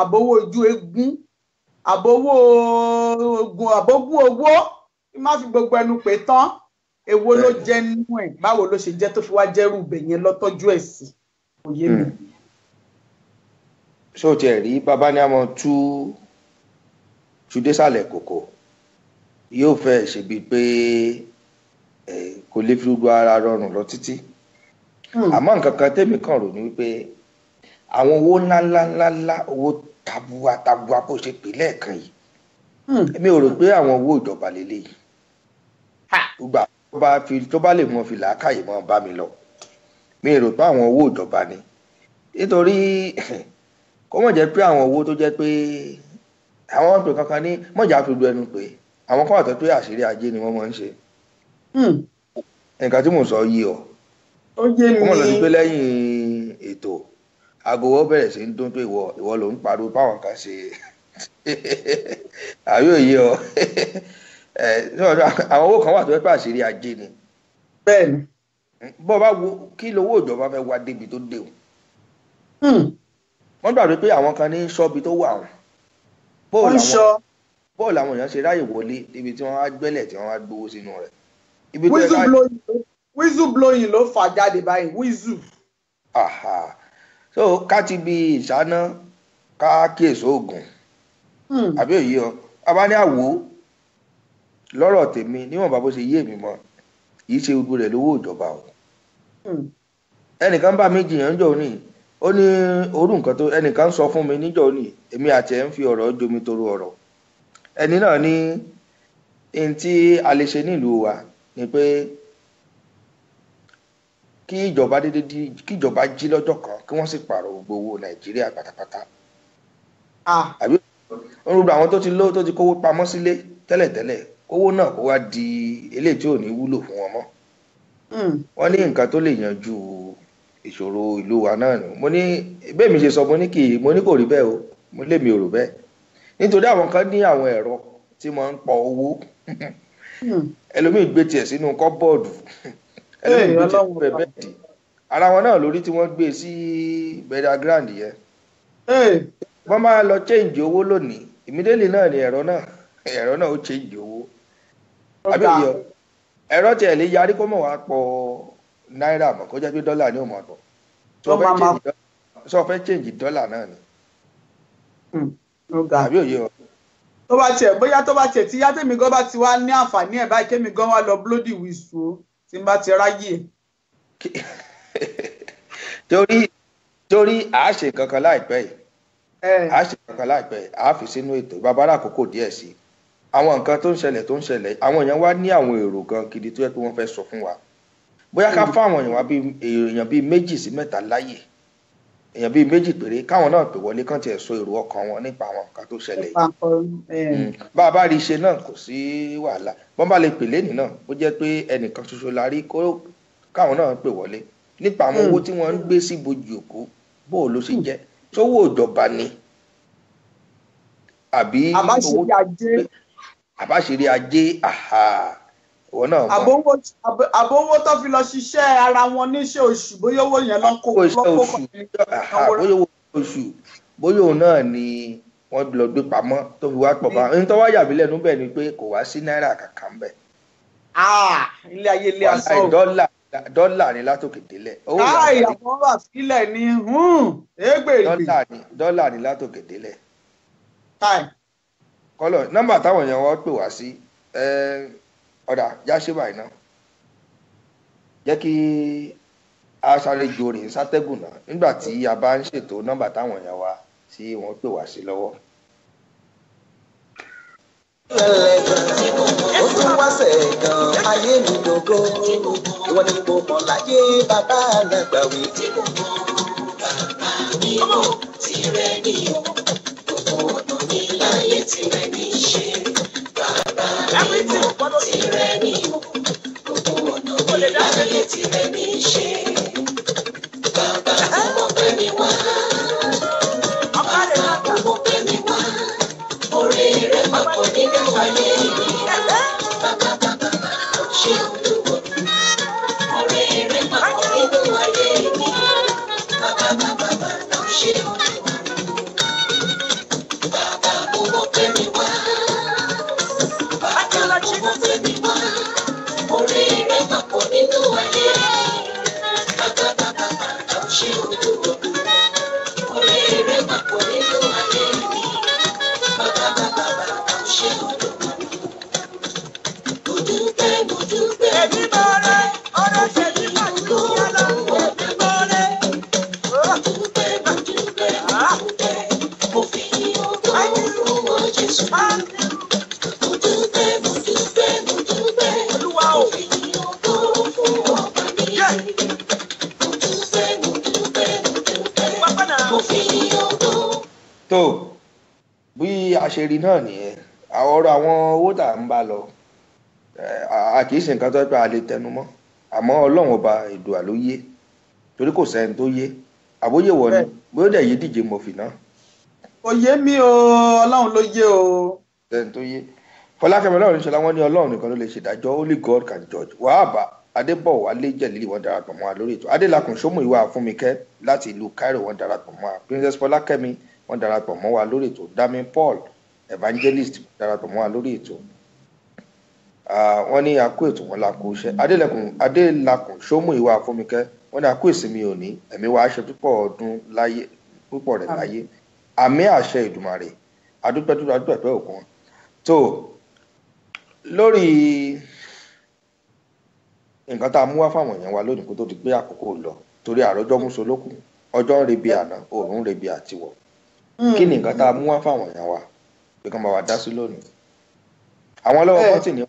àbówó ojú eégún àbówó ogun àbógún owó kí má fi gbogbo ẹnu pé tán èwo ló jẹ nínú ẹ̀ báwo ló ṣe jẹ́ tó fi wá jẹ́rù ibẹ̀ yẹn lọ́tọ́jú ẹ̀ sí kò yé mi. ṣé o tiẹ̀ rí bàbá ní àmọ́ tú désàlẹ̀ kòkò yóò fẹ́ ṣe bíi pé kò lè fi gbogbo ara rọrùn lọ títí àmọ́ nǹkan kan tèmi kàn rò ní wípé àwọn owó ńláńláńlá owó tabua bó ṣe pè lẹ́ẹ̀kan yìí èmi ò rò pé àwọn owó ìjọba lélẹ́yìí gbà tó bá lè mọ fi làákàyè mọ́ bá mi lọ mi rò pé àwọn owó ìjọba ni nítorí kó mọ̀ jẹ́ pé àwọn owó tó jẹ́ pé àwọn ọ̀pẹ kankan ní mọ̀jà fi lu ẹnu pé àwọn kan wà tó pé àṣírí ajé ni wọ́n máa ń ṣe nǹkan tí mò ń sọ yìí ọ ó yé mi. wọ́n mọ̀ lọ sí pé lẹ́yìn ètò aago bẹ̀rẹ̀ sí ń dún pé ìwọ ló ń pariwo báwọn kan ṣe àbí òye ọ àwọn owó kan wà tó pé àṣírí ajé ni. bẹ́ẹ̀ni. bọ́ bá wo kí lówó ìjọba fẹ́ wá débi tó dé o. wọ́n gbàgbé pé àwọn kan ní ṣọ́ọ̀bì tó wà wọn. bọ́ọ̀lù àwọn èèyàn ṣe ráyè wọlé níbi tí wọ́n á gbẹ́lẹ̀ tí wọ́n á gbowó sínú rẹ̀. wíṣù blowing ló fà jáde báyìí wíṣù. so ká ti bi ìṣáná ká kíyèsí oògùn àbí òye ọ abá ní àwò lọ́rọ̀ tèmi níwọ̀nba bó ṣe yé mi mọ́ kì í ṣe gbogbo rẹ̀ lówó ìjọba o. ẹnìkan bá mi jiyàn níjọ́ ní ó ní orú nǹkan tó ẹnìkan sọ fún mi níjọ́ ní èmi àti ẹ̀ ń fi ọ̀rọ̀ jomi toro ọ̀rọ̀ ẹni náà ní n tí a lè ṣe nílùú wa ni pé kí ìjọba jí lọ́jọ́ kan kí wọ́n sì pààrọ̀ gbogbo owó nàìjíríà pátápátá. àbí orúkọ àwọn tó ti kówó pamọ́ sílé tẹ́lẹ̀tẹ́lẹ̀ owó náà kó wá di eléyìí tí ò ní wúlò fún wọn mọ́. wọ́n ní nǹkan tó lè yanjú ìṣòro ìlú wa náà ni mo ní bẹ́ẹ̀ mi ṣe sọ mo ní kò rí bẹ́ẹ̀ o mo lè mi ò rò bẹ́ẹ̀ nítorí àwọn kan ní àwọn ẹ̀rọ tí wọ́n ń pọ owó ẹlòmíì gbé tiẹ̀ sínú kọ́bọ́ọ̀dù ẹlòmíì gbé tiẹ̀ sínú bẹ́ẹ̀dì ara wọn náà lórí tí wọ́n gbé sí burial ground yẹn wọ́n máa lọ change owó lónìí immediately náà ni ẹ̀rọ náà ó change owó àbíyọ ẹ̀rọ tiẹ̀ lè yarí kó mọ̀ wá pọ̀ náírà mọ̀ kó jẹ́ pé dọ́là ni ó mọ̀ pọ̀ sọ fẹ́ change dọ́là náà ni àbíyọ tó bá tiẹ̀ tí yá tèmi gan bá ti wá ní àǹfààní ẹ̀ báyìí kémi gan wá lọ bloody whistle tí n bá ti ráyè. torí àáṣe kankan láìpẹ́ yìí a fi sínú ètò ìbábára àkókò díẹ̀ sí àwọn nǹkan tó ń ṣẹlẹ̀ àwọn èèyàn wá ní àwọn èrò gan gidi tó yẹ pé wọ́n fẹ́ sọ fún wa bóyá ká fáwọn èèyàn bíi 2 sí 3 láyè èèyàn bíi 2 péré káwọn náà pè wọlé kán tiẹ̀ sọ èrò ọkàn wọn nípa àwọn nǹkan tó ṣẹlẹ̀ yìí bá a bá rí iṣẹ́ náà kò sí wàhálà wọ́n bá lè pè lẹ́nìí náà ó jẹ́ pé ẹnìkan ṣoṣo la rí káwọn náà pè wọlé nípa àwọn owó tí wọ́n ń gbé sí bojì òkú bóò ló ṣe jẹ́ sówó ìjọba ni àbí àbáṣeré ajé ìwọ náà mọ. àbówó tó fi lọ ṣiṣẹ́ ara wọn níṣẹ́ oṣù bóyá owó yẹn lọ́kọ̀ bóyá owó oṣù bóyá òun náà ni wọ́n lọ gbé pamọ́ tó fi wá pọ̀ bá ń tọ́wọ́ yàbí lẹ́nu bẹ́ẹ̀ ni pé kò wá sí náírà kankan bẹ́ẹ̀. ilé ayé ilé asọ́ dọ́là ni látòkè délẹ̀. ìyàwó wà sílẹ̀ ní dọ́là ni látòkè délẹ̀. kọ́lọ̀ nọ́mbà táwọn èèyàn wọ́n pè wá sí ọ̀dà jáṣẹ́ báyìí náà jẹ́ kí a sáré jorin sátẹ́gùn náà nígbà tí a bá ń ṣètò nọ́mbà táwọn èèyàn wa tí wọ́n pè wá sí lọ́wọ́. ó tún wá sẹ̀gàn ayé mi dògo ìwọ ni mo mọ̀ láyé bàbá àgbà wí. bàbá mi ò tirẹ̀ ní o gbogbo ọ̀nà mi láyé tirẹ̀ ní ṣe. bàbá mi ò tirẹ̀ ní o gbogbo ọ̀nà mi láyé tirẹ̀ ní ṣe. bàbá mo fẹ́ mi wá. bàbá mo fẹ́ mi wá. orí rẹ̀ papọ̀ nínú ayé mi. bàbá ṣe olúwo. orí rẹ̀ papọ̀ nínú ayé mi. bàbá ṣe olúwo. bàbá mo fẹ́ mi wá. bàbá mo fẹ́ mi wá. orí rẹ̀ papọ̀ nínú ayé mi. bàbá ṣe olúwo. orí rẹ̀ papọ̀ nínú ayé mi. ṣe rí náà nìyẹn àwọn ọ̀rọ̀ àwọn owó tá à ń bá lọ a kì í ṣe nǹkan tó pé a lè tẹnu mọ́ àmọ́ Ọlọ́run ọba Èdùà ló yé torí kò sẹ́ni tó yé àbóyè wọ ni bóyá dẹ̀ yé díje mọ̀fì náà. kò yé mi o Ọlọ́run ló yé o. sẹ́ni tó yé Fọlákẹ́mi Ọlọ́runṣọlá wọn ní Ọlọ́run nìkan ló lè ṣèdájọ́ only God can judge. Wàhábà Adébọ̀wálé Jẹ̀lílì wọn darapọ̀ mọ́ wa lórí ètò Adélakùn Ṣómùyíwá Fúnmikẹ́ láti ìlú Cairo wọn darapọ̀ mọ́ wa Princess Fọlákẹ́mi wọn darapọ̀ mọ́ wa lórí ètò Dami Paul Evangelist darapọ̀ mọ́ wa lórí ètò wọ́n ní akó ètò wọn la kó iṣẹ́ Adélakùn Ṣómùyíwá Fúnmikẹ́ wọ́n ní akó ìsinmi òní ẹ̀mí wa aṣọ púpọ̀ rẹ̀ láyé àmì àṣẹ Ìdùmarè adúpẹ́ òkun tó lórí nǹkan tá a mú wá fáwọn èèyàn wa lónìí kó tó di pé àkókò lọ torí àròjọ múso lókun ọjọ́ ń rebi àná òòrùn ń rebi àtiwọ̀ kí ni nǹkan tá a mú wá fáwọn èèyàn wa pé kán bá wa dá sí lónìí àwọn ọlọ́wọ́ bọ́tì ni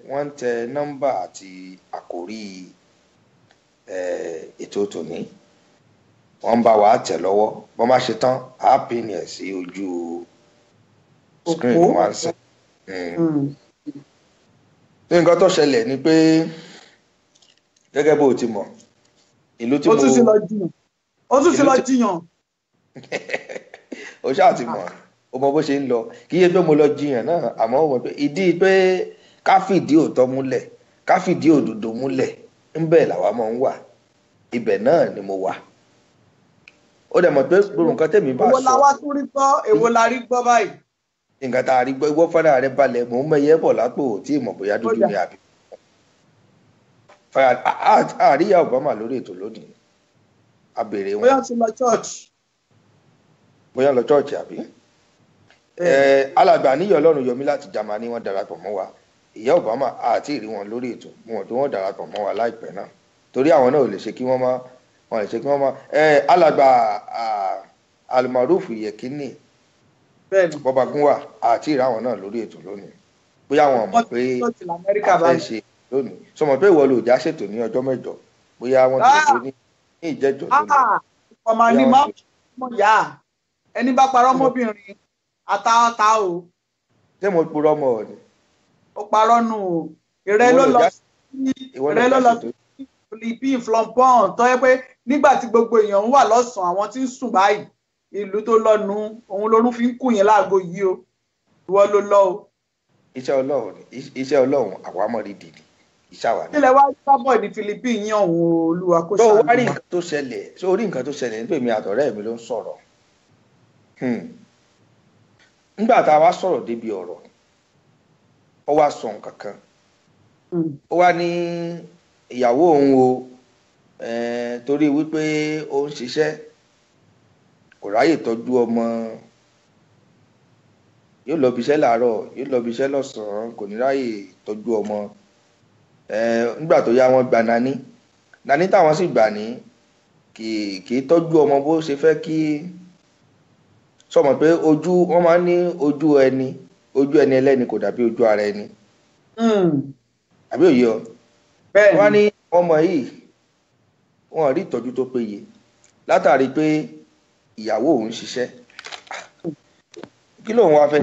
wọ́n ń tẹ nọ́mbà àti àkórí ètò tòní wọ́n ń bá wa tẹ̀ lọ́wọ́ bọ́n bá ṣe tán á pín ẹ̀ sí ojú screen wa ń sìn. nǹkan tó ṣẹlẹ̀ ni pé gẹ́gẹ́ bó o ti mọ̀ ìlú tí mo. ó tún ti lọ jiyàn. o ṣáà ti mọ̀ o mọ bó ṣe ń lọ kì í ṣe pé mo lọ jiyàn náà àmọ́ o mọ̀ pé ìdí pé ká fìdí òótọ́ múlẹ̀ ká fìdí òdodo múlẹ̀ ń bẹ̀ làwa máa ń wà ibẹ̀ náà ni mo wà. ó dẹ̀ mọ̀ pé gbogbo nǹkan tẹ̀mí bá sọ. èwo la wá tún rí gbọ́ èwo la rí gbọ́ báyìí. nǹkan tá a rí gbọ́ ìwọ fúnra rẹ balẹ̀ mò ń mẹyẹ bọ̀ lápò tí ìmọ̀ bóyá dúdú ni àbí. àríyá Obama lórí ètò lónìí a béèrè wọn. bóyá ti lọ church. bóyá lọ church àbí. alàgbà níyọ̀ Ọlọ́run yọmí láti Jámánì wọ́n darapọ̀ mọ́ wa ìyá Obama àti ìrí wọn lórí ètò wọn tó wọ́n darapọ̀ mọ́ wa láìpẹ́ náà torí àwọn náà ò lè ṣe kí wọ́n má wọn lè ṣe kí wọ́n má alàgbà Almaroof Yekini Bọ́bagúnwà àti ìrí àwọn náà lórí ètò lónìí bóyá wọn mọ̀ pé a fẹ́ ṣe lónìí sọmọ pé ìwọ ló já ṣètò ní ọjọ́ mẹ́jọ bóyá wọ́n ti ṣe ní ìjẹ́jọ́ lónìí. ọmọ ní máa mọ̀ yá ẹni bá parọ́ mọ́bìnrin àtàtà o. ṣé mo purọ́ mọ́ ọ ni. ó parọ́ nù o ìrẹ́ ló lọ sí Philippines Flopon tó yẹ pé nígbà tí gbogbo èèyàn ń wà lọ́sàn-án àwọn tí ń sùn báyìí ìlú tó lọ́nu òun lórún fi ń kù yẹn láago yìí o ìwọ ló lọ o. iṣẹ́ Ọlọ́run àwámọ̀rí dìde iṣẹ́ àwa ni. ilẹ̀ wa sábọ̀ ní Philippines yín ọ̀hún Olúwa kó ṣàánú. tó wá rí nǹkan tó ṣẹlẹ̀ sórí nǹkan tó ṣẹlẹ̀ nípa èmi àtọ̀rẹ́ mi ló ń sọ̀rọ̀ nígbà tá a wá sọ̀rọ̀ débi ọ̀rọ̀ ó wá sọ nǹkan kan ó wá ní ìyàwó òun o torí wípé ó ń ṣiṣẹ́ kò ráyè tọ́jú ọmọ yóò lọ bíṣẹ́ láàárọ̀ yóò lọ bíṣẹ́ lọ́sàn-án kò ní ráyè tọ́jú ọmọ nígbà tó yá wọn gba nání táwọn sì gbà ní kì í tọ́jú ọmọ bó ṣe fẹ́ kí sọmọ pé wọn máa ń ní ojú ẹni ẹlẹ́ni kò dàbí ojú ara ẹni àbí òye ọ wọn ní ọmọ yìí wọn rí ìtọ́jú tó péye látàrí pé ìyàwó òun ṣiṣẹ́ kí lóun wá fẹ́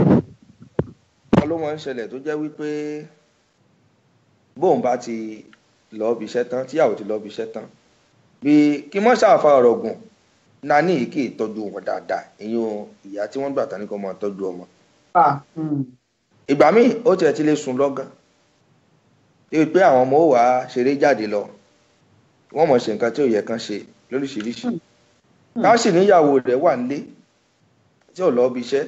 wọn ló máa ń ṣẹlẹ̀ tó jẹ́ wípé bóun bá ti lọ bí iṣẹ́ tán tíyàwó ti lọ bí iṣẹ́ tán bí kí wọ́n ṣàfà ọ̀rọ̀ gùn nání yìí kì í tọ́jú wọn dáadáa ìyẹn ìyá tí wọ́n gbà tán ní kó máa tọ́jú ọmọ. ìgbà míì ó tiẹ̀ ti lè sùn lọ́gán débi pé àwọn ọmọ ó wàá ṣeré jáde lọ wọ́n mọ̀ ṣe nǹkan tí ò yẹ kán ṣe lóríṣiríṣi ká sì níyàwó rẹ̀ wà nílé tí ò lọ bí iṣẹ́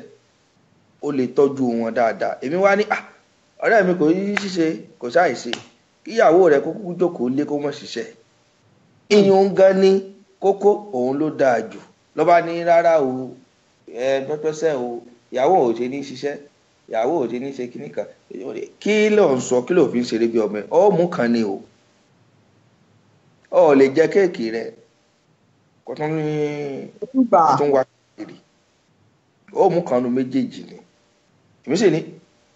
ó lè tọ́jú wọn dáadáa èmi wá ní ọ̀rẹ́ mi kò yí ṣíṣe kò ṣàìṣe kíyàwó rẹ̀ kó kúkú jókòó lé kó mọ̀ ṣiṣẹ́ ìyún gan ni kókó òun ló dáa jù ló bá ní rárá o pẹ́pẹ́sẹ́ o ìyàwó ò ṣe ní ṣiṣẹ́ ìyàwó ò ṣe ní ṣe kíní kan kí ló ń sọ kí ló fi ń ṣeré bí ọmọ ẹ ọ mú kan ni o ọ lè jẹ kéèkì rẹ kó tún wá kiri ó mú kan nu méjèèjì ni èmi sì ní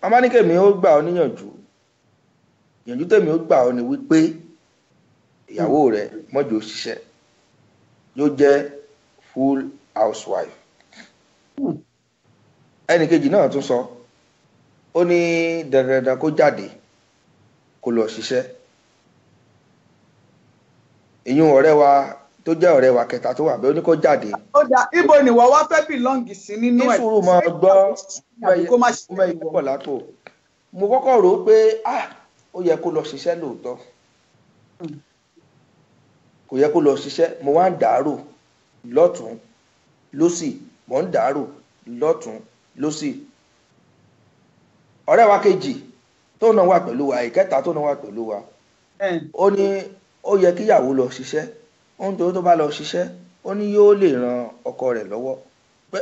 màmá ní kèmí ó gbà ọ níyànjú ìyànjú tèmi ó gbà ọ ni wípé ìyàwó rẹ mọ́jọ́ ṣiṣẹ́ yóò jẹ́ full housewife ẹnì kejì náà tún sọ ó ní dandandan kó jáde kó lọ ṣiṣẹ́. ìyún ọ̀rẹ́ wa tó jẹ́ ọ̀rẹ́ wa kẹta tó wà bẹ́ẹ̀ ó ní kó jáde. ó dà ibo ni wọ́n wá fẹ́ bìlọ́ǹgì sí nínú ẹ̀. ní sùúrù máa gbọ́ mẹ́yẹ pọ̀ látò mo kọ́kọ́ rò ó pé ó yẹ kó lọ ṣiṣẹ́ lóòótọ́ kò yẹ kó lọ ṣiṣẹ́ mo wá ń dàárò lọ́tún lósì mo ń dàárò lọ́tún lósì. ọ̀rẹ́ wa kejì tó náà wà pẹ̀lú wa ìkẹta tó náà wà pẹ̀lú wa ó ní ó yẹ kíyàwó lọ ṣiṣẹ́ ohun tó bá lọ ṣiṣẹ́ ó ní yóò lè ran ọkọ rẹ̀ lọ́wọ́ pé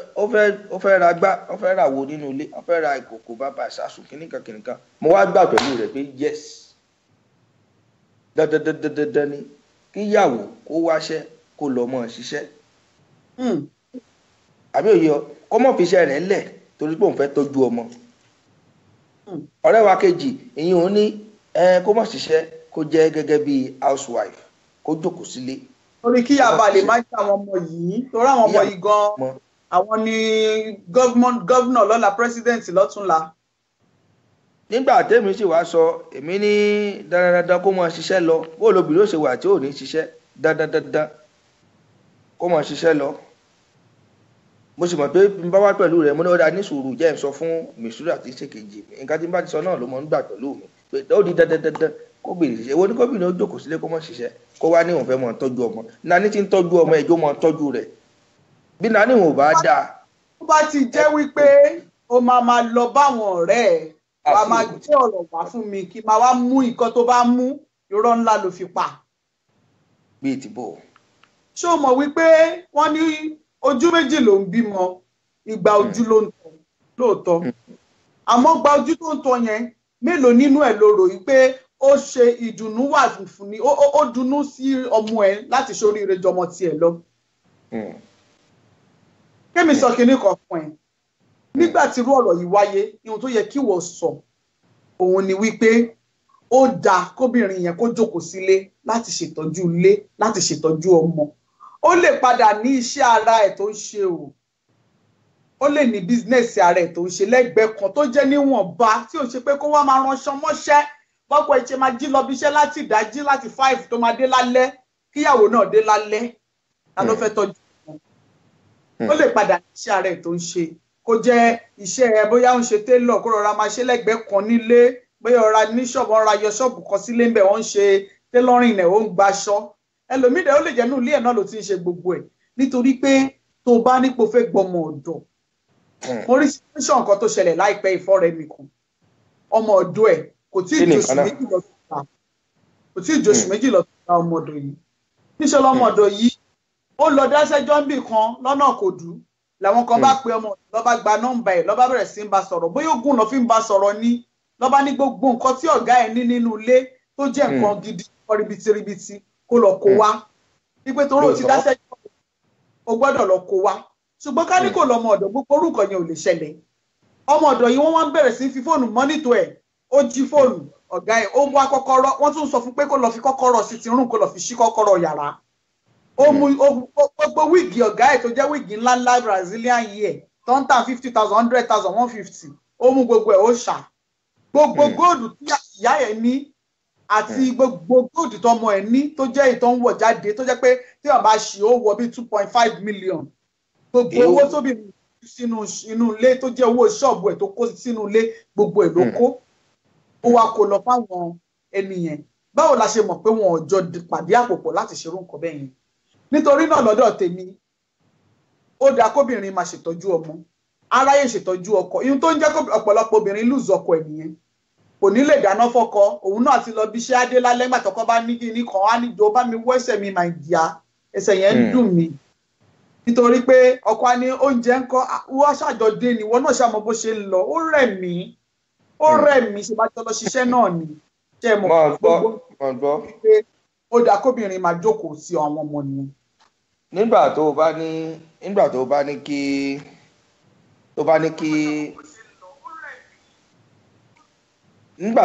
ó fẹ́ ra gbá ó fẹ́ ra wo nínú ilé ó fẹ́ ra ìkòkò bàbà ìsásùn kìnnìkan kìnnìkan mo wá gbà pẹ̀lú rẹ̀ pé yes dandan ni kíyàwó kó wáṣẹ́ kó lọ mọ́ ṣiṣẹ́ àbí òye ọ kó mọ̀ fi iṣẹ́ rẹ̀ lẹ̀ torí pé òun fẹ́ tọ́jú ọmọ. ọ̀rẹ́ wa kejì ìyẹn òun ní kó mọ̀ ṣiṣẹ́ kó jẹ́ gẹ́gẹ́ bí housewife kó jókòó sílé. torí kí yàrá lè má jẹ́ àwọn ọmọ yìí torí àwọn ọmọ yìí gan-an àwọn ni gọ́vnọ̀ lọ́la president lọ́túnla. nígbà tẹ́mi sì wá sọ èmi ní dandan kó mọ̀ ṣiṣẹ́ lọ bó lóbìnrin ó ṣe wà tí ò ní ṣiṣẹ́ dandan kó mọ̀ ṣiṣẹ́ lọ. mo sì mọ̀ pé n bá wá pẹ̀lú rẹ̀ mo ní ó dáa ní sùúrù jẹ́ ń sọ fún mìsúrù àti ṣèkejì mi nǹkan tí n bá ti sọ náà ló mọ̀ ń gbà pẹ̀lú mi pé ó di dandan kóbìnrin ṣiṣẹ́ èwo ní kóbìnrin ó jókòó sílé kó mọ̀ ṣiṣẹ́ kó wá ní òun fẹ́ mọ̀ tọ́jú ọmọ nání tí ń tọ́jú ọmọ ẹjọ́ mọ̀ tọ́jú rẹ̀ bí nání wọn ò bá dáa. ó bá ti jẹ́ wípé o máa lọ báwọn ọ̀rẹ́ ẹ̀ wàá máa gbé ọ̀rọ̀ wá fún mi kí máa wá mú nǹkan tó bá mú irọ́ ńlá ló fi pa. bíi ti bò. ṣé o mọ̀ wípé wọ́n ní ojú méjì ló ń bímọ ìgbà ojú ló ń tọ́ lóòótọ́ àmọ́ gba ojú tó ń tọ́ yẹn mélòó nínú ẹ̀ ló rò yí pé ó ṣe ìdùnnú wà fún ni ó dunnú sí ọmọ ẹ̀ láti ṣoríire jọmọ tiẹ̀ lọ. kémi sọ kinní kan fún ẹ nígbà tí irú ọ̀rọ̀ yìí wáyé ohun tó yẹ kí wọ́n sọ òun ni wípé ó dáa kóbìnrin yẹn kó jókòó sílé láti ṣètọ́jú ilé láti ṣètọ́jú ọmọ ó lè padà ní iṣẹ́ ara ẹ̀ tó ń ṣe o ó lè ní bísínẹ́sì ara ẹ̀ tó ń ṣe lẹ́gbẹ̀ẹ́ kan tó jẹ́ níwọ̀nba tí ò ṣe pé kó wá máa ránṣọ mọ́ṣẹ́ bọ́pọ̀ ẹ̀ ṣe máa jí lọ bí iṣẹ́ láti ìdájí láti 5 tó máa dé lálẹ́ kíyàwó náà dé lálẹ́ ta ló fẹ́ tọ́jú ó lè padà ní iṣẹ́ ara ẹ̀ tó ń ṣe kó jẹ́ iṣẹ́ ẹ bóyá ń ṣe télọ̀ kó rọra máa ṣe lẹ́gbẹ̀ẹ́ kan nílé bóyá ọ̀ra ní ṣọ́ọ̀bù ọ̀ra yọ ṣọ́ọ̀bù kan sílé ń bẹ̀ wọ́n ń ṣe télọ́rìn ẹ̀ ó ń gbaṣọ ẹlòmídẹ̀ ó lè jẹ́ nù ilé ẹ̀ náà ló ti ń ṣe gbogbo ẹ̀ nítorí pé tó bá nípò fẹ́ gbọmọ ọ̀dọ̀ mo rí situation kan tó ṣẹlẹ̀ láìpẹ́ ìfọ́rẹ́ mi kan ọmọ ọ̀dọ̀ ẹ̀ kò tí ì jòṣù méjì lọ tó ta kò tí ì jòṣù méjì lọ tó ta ọmọ ọ̀dọ̀ yìí níṣẹ́ lọ́mọ ọ̀dọ̀ yìí ó lọ dáṣẹ́jọ́ ń bì kan lọ́nà Kòdú làwọn kan bá pe ọmọ ọ̀dọ̀ lọ́ba gba nọ́mbà ẹ̀ lọ́ba bẹ̀rẹ̀ sí ń bá sọ̀rọ̀ bóyá ogun lọ fi ń bá sọ̀rọ̀ ní lọ́ba ní gbogbo nǹkan tí ọ̀gá ẹ̀ ní nínú ilé tó jẹ́ nǹkan gidi ribiti kó lọ kó wá wípé torí ó ti dáṣẹ́jọ́ ó gbọ́dọ̀ lọ kó wá ṣùgbọ́n ká ní kò lọ́mọ ọ̀dọ̀ gbogbo orúkọ yẹn ò lè ṣẹlẹ̀ ọmọ ọ̀dọ̀ yìí wọ́n wá ń bẹ̀rẹ̀ sí fi fóònù mọ́nítò ẹ̀ ó jí fóònù ọ̀gá ẹ̀ ó wá kọ́kọ́rọ́ wọ́n tún sọ fún pé kó lọ fi kọ́kọ́rọ́ sí ti rún kó lọ fi ṣí kọ́kọ́rọ́ yàrá ó mú gbogbo wíìgì ọ̀gá ẹ̀ tó jẹ́ wíìgì ńláńlá Brazilian year tó ń tà 50,000 100,000 150 ó mú gbogbo ẹ̀ ó ṣà gbogbo góòdù tí ìyá ẹ̀ ní àti gbogbo góòdù tọmọ ẹ̀ ní tó jẹ́ ìtọ́ ń wọ̀ jáde tó jẹ́ pé tí wọ́n bá ṣì ó wọ bí 2.5 million gbogbo owó tóbi sínú inú ilé tó jẹ́ owó ṣọ́ọ̀bù ẹ̀ tó kó sínú ilé gbogbo ẹ̀ ló kó ó wá kó lọ fáwọn ènìyàn báwo la ṣe mọ̀ pé wọn ò jọ pàdé àpòpọ̀ láti ṣerú nǹkan bẹ́ẹ̀ yẹn nítorí náà lọ́dọ̀ tèmi ó dáa kóbìnrin máa ṣètọ́jú ọmọ aráyè ṣètọ́jú ọkọ ihun tó ń jẹ́ ọ̀pọ̀lọpọ̀ obìnrin lùzọ ọkọ ẹ̀ nìyẹn kò ní lè dáná fọ́kọ òun náà ti lọ bí iṣẹ́ adé lálẹ́ nígbà tọkọ bá ní kíní kan á ní jọ bá mi wọ́ ẹsẹ̀ mi máa jìyà ẹsẹ̀ yẹn ń dùn mí nítorí pé ọkọ á ní oúnjẹ ń kọ́ wọ́n ṣàjọdé ni wọ́n náà ṣàmọ́ bó ṣe ń lọ ó rẹ̀ mí ṣe bá jọ lọ ṣiṣẹ́ náà ni ṣe mọ̀ gbogbo pé ó dáa kóbìnrin máa jókòó sí àwọn ọmọ nìyẹn. nígbà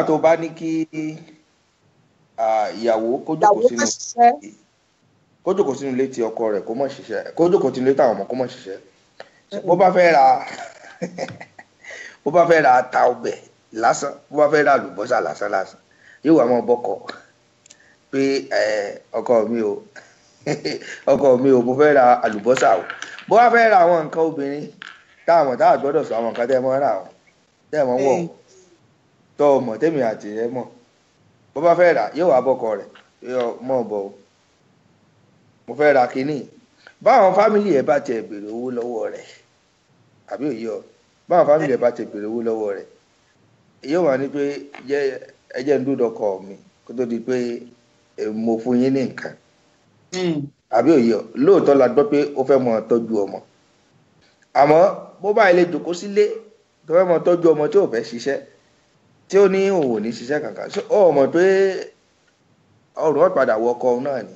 tó bá ní kí ìyàwó kó jókòó sínú ilé tí ọkọ rẹ̀ kó mọ̀ ṣiṣẹ́ kó jókòó sínú ilé táwọn ọmọ kó mọ̀ ṣiṣẹ́ bó bá fẹ́ ra bó bá fẹ́ ra ata ọbẹ̀ lásán bó bá fẹ́ ra àlùbọ́sà lásán yóò wá mọ́ bọ́kọ̀ pé ọkọ mi o ọkọ mi o mo fẹ́ ra àlùbọ́sà o bó bá fẹ́ ra àwọn nǹkan obìnrin táwọn táà gbọ́dọ̀ sọ àwọn nǹkan tẹ́ mọ́ ra wọn tẹ́ mọ́ wọ̀ tọ́ ọmọ tẹ́mi àti rẹ mọ̀ bó bá fẹ́ rà yóò wá bọ́kọ rẹ̀ mọ̀ bọ̀ o mo fẹ́ ra kínní báwọn fámìlì ẹ̀ bá tiẹ̀ béèrè owó lọ́wọ́ rẹ̀ àbí òye ọ báwọn fámìlì ẹ̀ bá tiẹ̀ béèrè owó lọ́wọ́ rẹ̀ yóò wá ní pé ẹjẹ́ ń dúdọ̀ kọ mi kó tó di pé mo fún yín ní nǹkan àbí òye ọ lóòótọ́ la gbọ́ pé ó fẹ́ mọ tọ́jú ọmọ àmọ́ bó bá ilé jòkó sílé tó fẹ́ mọ tọ́jú ọmọ tí ò fẹ́ ṣiṣẹ́ tí ó ní òun ò ní ṣiṣẹ́ kankan ó mọ̀ pé ọrùn ọ̀padà wọkọ náà ni.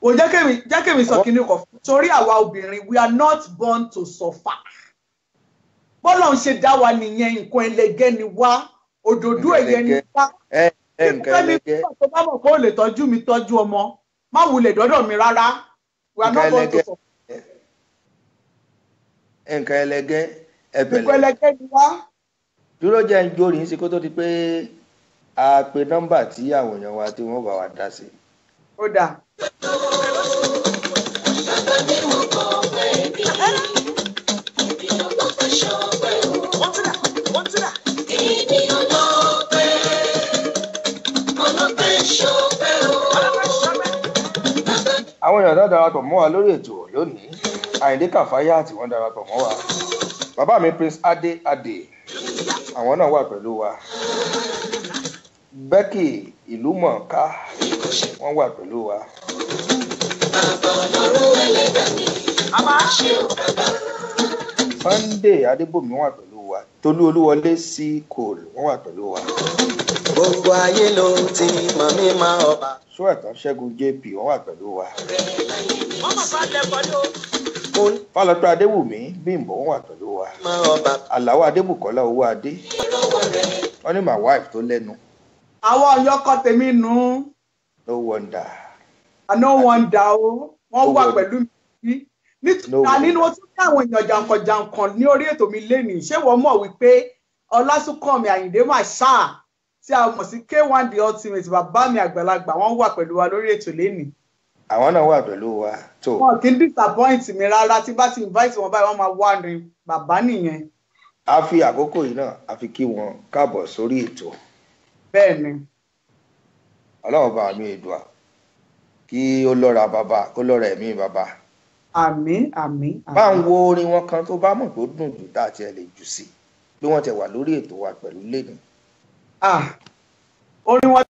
ò jẹ́ kèmi sọ kínní kan torí àwa obìnrin we are not born to suffer bọ́lọ̀ ń ṣe dá wa nìyẹn nǹkan ẹlẹgẹ́ ni wá òdòdó ẹ̀yẹ ni wá nǹkan ẹlẹgẹ́ tó bá mọ̀ pé ó lè tọ́jú mi tọ́jú ọmọ má wulẹ̀ dọ́dọ̀ mi rárá we are not born to suffer. nǹkan ẹlẹgẹ́ ẹbẹ̀lẹ̀ nǹkan ẹlẹgẹ́ ni wá. dúró jẹ́ ń jórin sí kó tó di pé a pe nọ́mbà tí àwọn èèyàn wa tí wọ́n bá wa dá sí. ó dà. àwọn èèyàn náà darapọ̀ mọ́ wa lórí ètò lónìí Àyìndé Kàfáyà tí wọ́n darapọ̀ mọ́ wa bàbá mi Prince Adé àwọn náà wà pẹ̀lú wa Becky Ìlúmọ̀ọ́ká wọ́n wà pẹ̀lú wa. Sunday Adébòmí wà pẹ̀lú wa Tolú Olúwọlé sí Cole wọ́n wà pẹ̀lú wa. Gbogbo ayé ló ti mọ̀ mí máa ọba. Ṣóẹ̀tàn Ṣẹ́gun JP wọ́n wà pẹ̀lú wa. Fálọpẹ́ Adéwùmí Bímbọ́ wọ́n wà pẹ̀lú wa. Àlàó Adébùkọ́lá Owó Adé wọ́n ní my wife tó lẹ́nu. àwọn ọ̀yọ́kọ tèmi nù. No wonder. No wonder o wọ́n wà pẹ̀lú mi nítorí nínú ó tún ní àwọn èèyàn jàǹkànjàǹkàn ní orí ètò mi lénìí ṣé wọ́n mọ̀ wípé Ọlásùnkànmí Àyìndé Marshal tí a mọ̀ sí K1 the ultimate bàbá mi àgbàlagbà wọ́n wà pẹ̀lú wa lórí ètò lénìí. àwọn náà wà pẹ̀lú wa. wọn kì í disappoint mi rárá tí bá ti invite wọn báyìí wọ́n máa wá ní bàbá nìyẹn. a fi àkókò yìí náà a fi kí wọn káàbọ̀ sórí ètò. bẹ́ẹ̀ ni. Ọlọ́run bá mi èdùà kí ó lọ́ra bàbá kó lọ́ra ẹ̀mí bàbá. àmín àmín. bá ń wo orin wọn kan tó bá mọ̀ tó dùn jù tá a tiẹ̀ lè jù sí bí wọ́n ti wà lórí ètò wa pẹ̀lú lẹ́nu. orin wọn.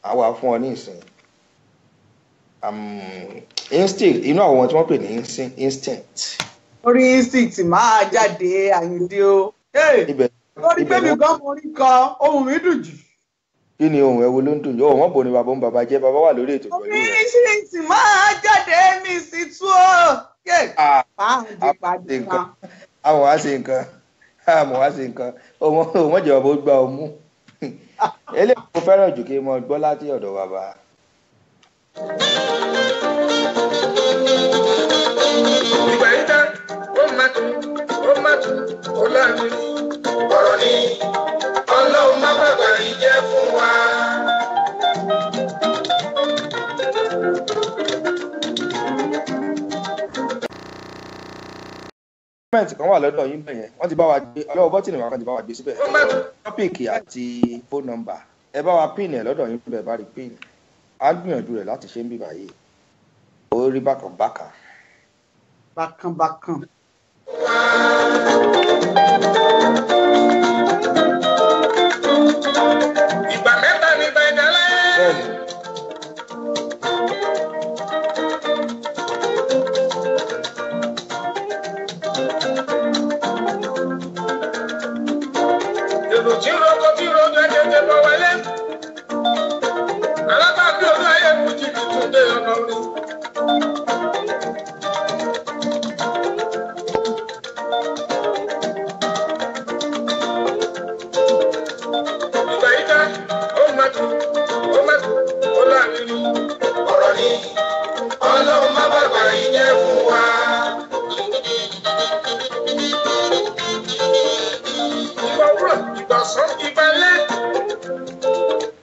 àwa fún ọ ní ìsìn instinct inú àwọn tí wọ́n pè ní instinct. orí instinct máa jáde Àyìndé o. lórí pé mi gan mo rí kan ohun mi dùn jù. kí ni ohun ẹ̀wò ló ń dùn yóò wọ́n bò ní bàbá ń bàbá jẹ́ bàbá wà lórí ètò pẹ̀lú rẹ̀. orí instinct máa jáde mi sí tú o. àwọn wá sí nǹkan ọmọ jẹ́ bàbá ó gbá ọmú eléyìí mo fẹ́ràn jù kí n mọ gbọ́ láti ọ̀dọ̀ bàbá. ìgbà yìí dá ó má tu ó láàánú ọ̀rọ̀ ni Ọlọ́run má bàbá yìí jẹ́ fún wa. gọ́ọ̀mẹ̀ntì kan wà lọ́dọ̀ yín bẹ̀yẹn wọ́n ti bá wa gbé ọlọ́wọ́ bọ́tìnì wa kan ti bá wa gbé síbẹ̀ tọ́pìkì àti fóònù nọ́mbà ẹ bá wa pín ẹ̀ lọ́dọ̀ yín bẹ̀ bá rí pín á gbìyànjú rẹ̀ láti ṣe ń bì báyìí ó rí bákan. ìgbà mẹ́ta ní bẹ̀ẹ́dẹ́lẹ́. bẹ́ẹ̀ni. àlùlù tí roko tí rojo tètè bọ̀ wálé. Alábàbí olóyè kùjì ní Túndé ọ̀nà orí. Ìgbà yìí dá, ó máa tún, ó láàrin. Ọ̀rọ̀ ni Ọlọ́run má bàbá yìí jẹ́ fún wa. Ìgbà òwúrọ̀, ìgbà ọ̀sán, ìgbà alẹ́.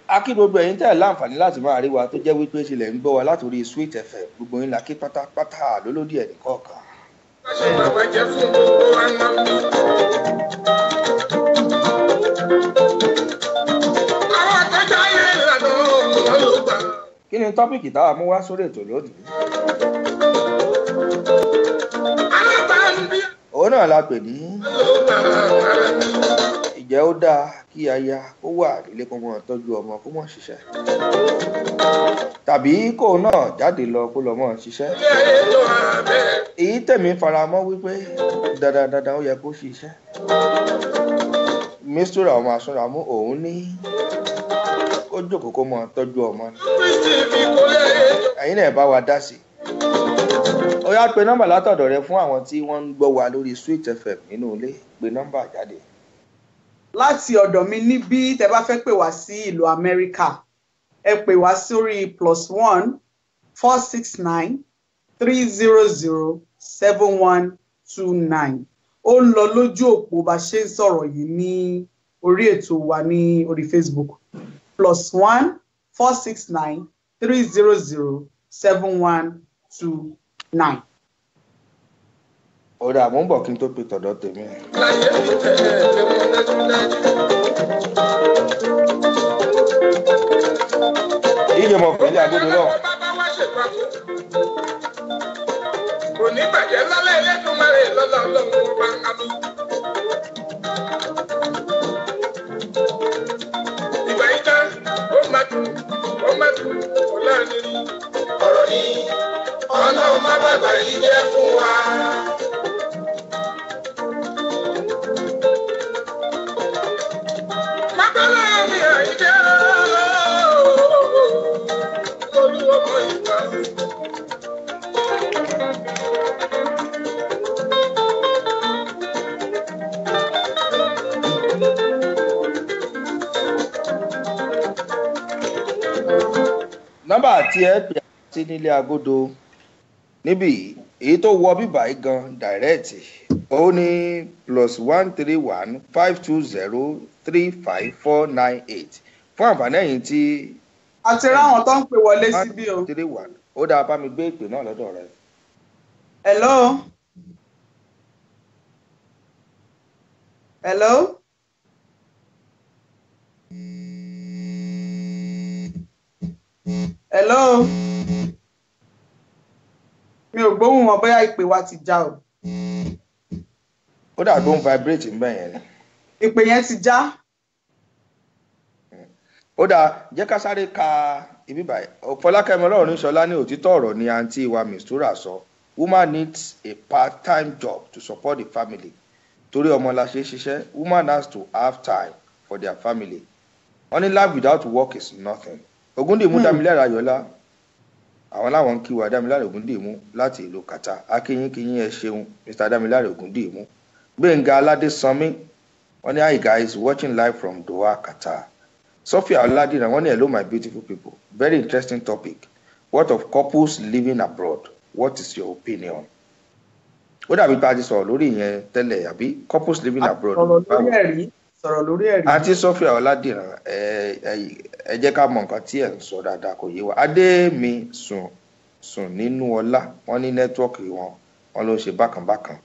A kí gbogbo ẹ̀yin tẹ́ ẹ̀ láǹfààní láti máa rí wa tó jẹ́ wípé ṣẹlẹ̀ ń gbọ́ wa látòrí Sweet FM gbogbo yín la kí pátápátá lólódì ẹ̀ nìkọ̀ọ̀kan. Ṣé bàbá jẹ́ fún gbogbo wa náà mi? Àwọn àtọ́jà ayé ìlànà wọn ló gbà. Kí ni tọ́pìkì táwa mú wá sórí ètò lónìí? Alábàámbí Òun náà la pè ní ló gbà ara mi. ìjẹ́ ó dáa kí aya kó wà nílé kó mọ́ tọ́jú ọmọ kó mọ́ ṣiṣẹ́. Tàbí kóun náà jáde lọ kó lọ mọ́ ṣiṣẹ́. Ilé ayé ló hà bẹ́ẹ̀. Èyí tẹ̀mí faramọ́ wípé dandan ó yẹ kó ṣiṣẹ́. Mísítírà ọmọ Asúnramú òun ní kó jókòó kó mọ́ tọ́jú ọmọ ni. Kristi fi kólé ayé jọ. Ẹ̀yin náà bá wa dá sí. Ó yá pe nọ́mbà látọ̀dọ̀ rẹ fún àwọn tí wọ́n ń gbọ́ wa lórí Sweet FM nínú ilé, pe nọ́mbà jáde. láti ọ̀dọ̀ mi níbí tẹ́ bá fẹ́ pè wá sí ìlú Amẹ́ríkà ẹ pè wá sórí +1 469 300 7129 ó ń lọ lójú òpó bá ṣe ń sọ̀rọ̀ yìí ní orí ètò wa ní orí Facebook +1 469 300 7129. Ó dà mú bọ̀ kí n tó pe tọ̀dọ̀ tèmi. Láyé mi tẹ̀lé pé mo dájúdájú. Ìjọ mọ̀ pẹ̀lú agbódo náà. Bàbá wá ṣèpàkó. Kò ní bàjẹ́ lálẹ́ Elédùmarè lọ́lá Ọlọ́run ọba àmì. Ìgbà yìí dá, ó máa dùn, ó láàrin. Ọ̀rọ̀ ni Ọlọ́run má bàbá yìí jẹ́ fún wa. Mákàlá mi àyíjẹ́ olúwọ́mọ ìgbà. Nọ́mbà tí ẹ pè sí nílé agodo níbí èyí tó wọ bíbá yìí gan dàrẹ́ẹ̀tì ó ní +131 520 35498 fún àǹfààní ẹ̀yin tí. àti ráwọn tó ń pè wọlé síbí o. 131 ó dáa bá mi gbé ìpè náà lọ́dọ̀ rẹ. Hello. Hello. Hello. Mi ò gbóhùn wọn bóyá ìpè wa ti já o. Ó dà gbóhùn vibrate ń bẹ̀ yẹn ni. Ìpè yẹn ti já. Ó dáa jẹ́ ká sáré ka ibi báyìí. Fọlákẹ́mi Ọlọ́runníṣọlá ní òtítọ́ ọ̀rọ̀ ni àǹtí wa Mistura sọ. Woman needs a part-time job to support the family. Torí ọmọ la ṣe ṣiṣẹ́, woman has to have time for their family. Only life without work is nothing. Ògúndìmú Dámiláre Ayọ̀lá àwọn láwọn ń kí wa Dámiláre Ògúndìmú láti ìlú Kàtà. Akínyínkínyín ẹ ṣeun Mr. Dámiláre Ògúndìmú. Gbẹ̀ngà Aládésanmí wọ́n ní hi guys watching live from Doha, Qatar. Sophia Oladina wọ́n ní hello my beautiful people. Very interesting topic. What of couples living abroad? What is your opinion? Ó dàbí pé a ti sọ̀rọ̀ lórí ìyẹn tẹ́lẹ̀ àbí couples living abroad. Sọ̀rọ̀ lórí ẹ̀rí. Àǹtí Sophia Oladina ẹ jẹ́ ká mọ nǹkan tí ẹ̀ ń sọ dáadáa kò yé wa. Adémi sùn nínú ọlá wọ́n ní nẹ́tíwọ́ọ̀kì wọn ló ń ṣe bákanbákan.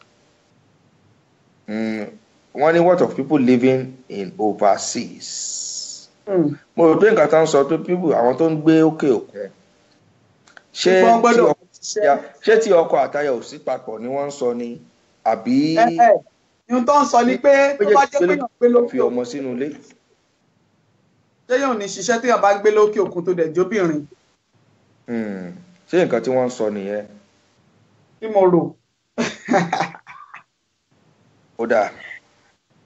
Wọ́n ní what of people living in overseas? Mo rò pé nǹkan tó ń sọ pé people àwọn tó ń gbé òkè òkun ṣé tí ọkọ àtaya ò sí papọ̀ ni wọ́n ń sọ ni àbí. Ihun tó ń sọ ni pé tó bá jẹ́ pé yàn gbé lókè fi ọmọ sínú ilé. Ṣé yàn ní ṣiṣẹ́ tí yàn bá gbé lókè òkun tó dẹ̀ jóbìnrin? Ṣé nǹkan tí wọ́n ń sọ nìyẹn? Tí mo rò. Ó dáa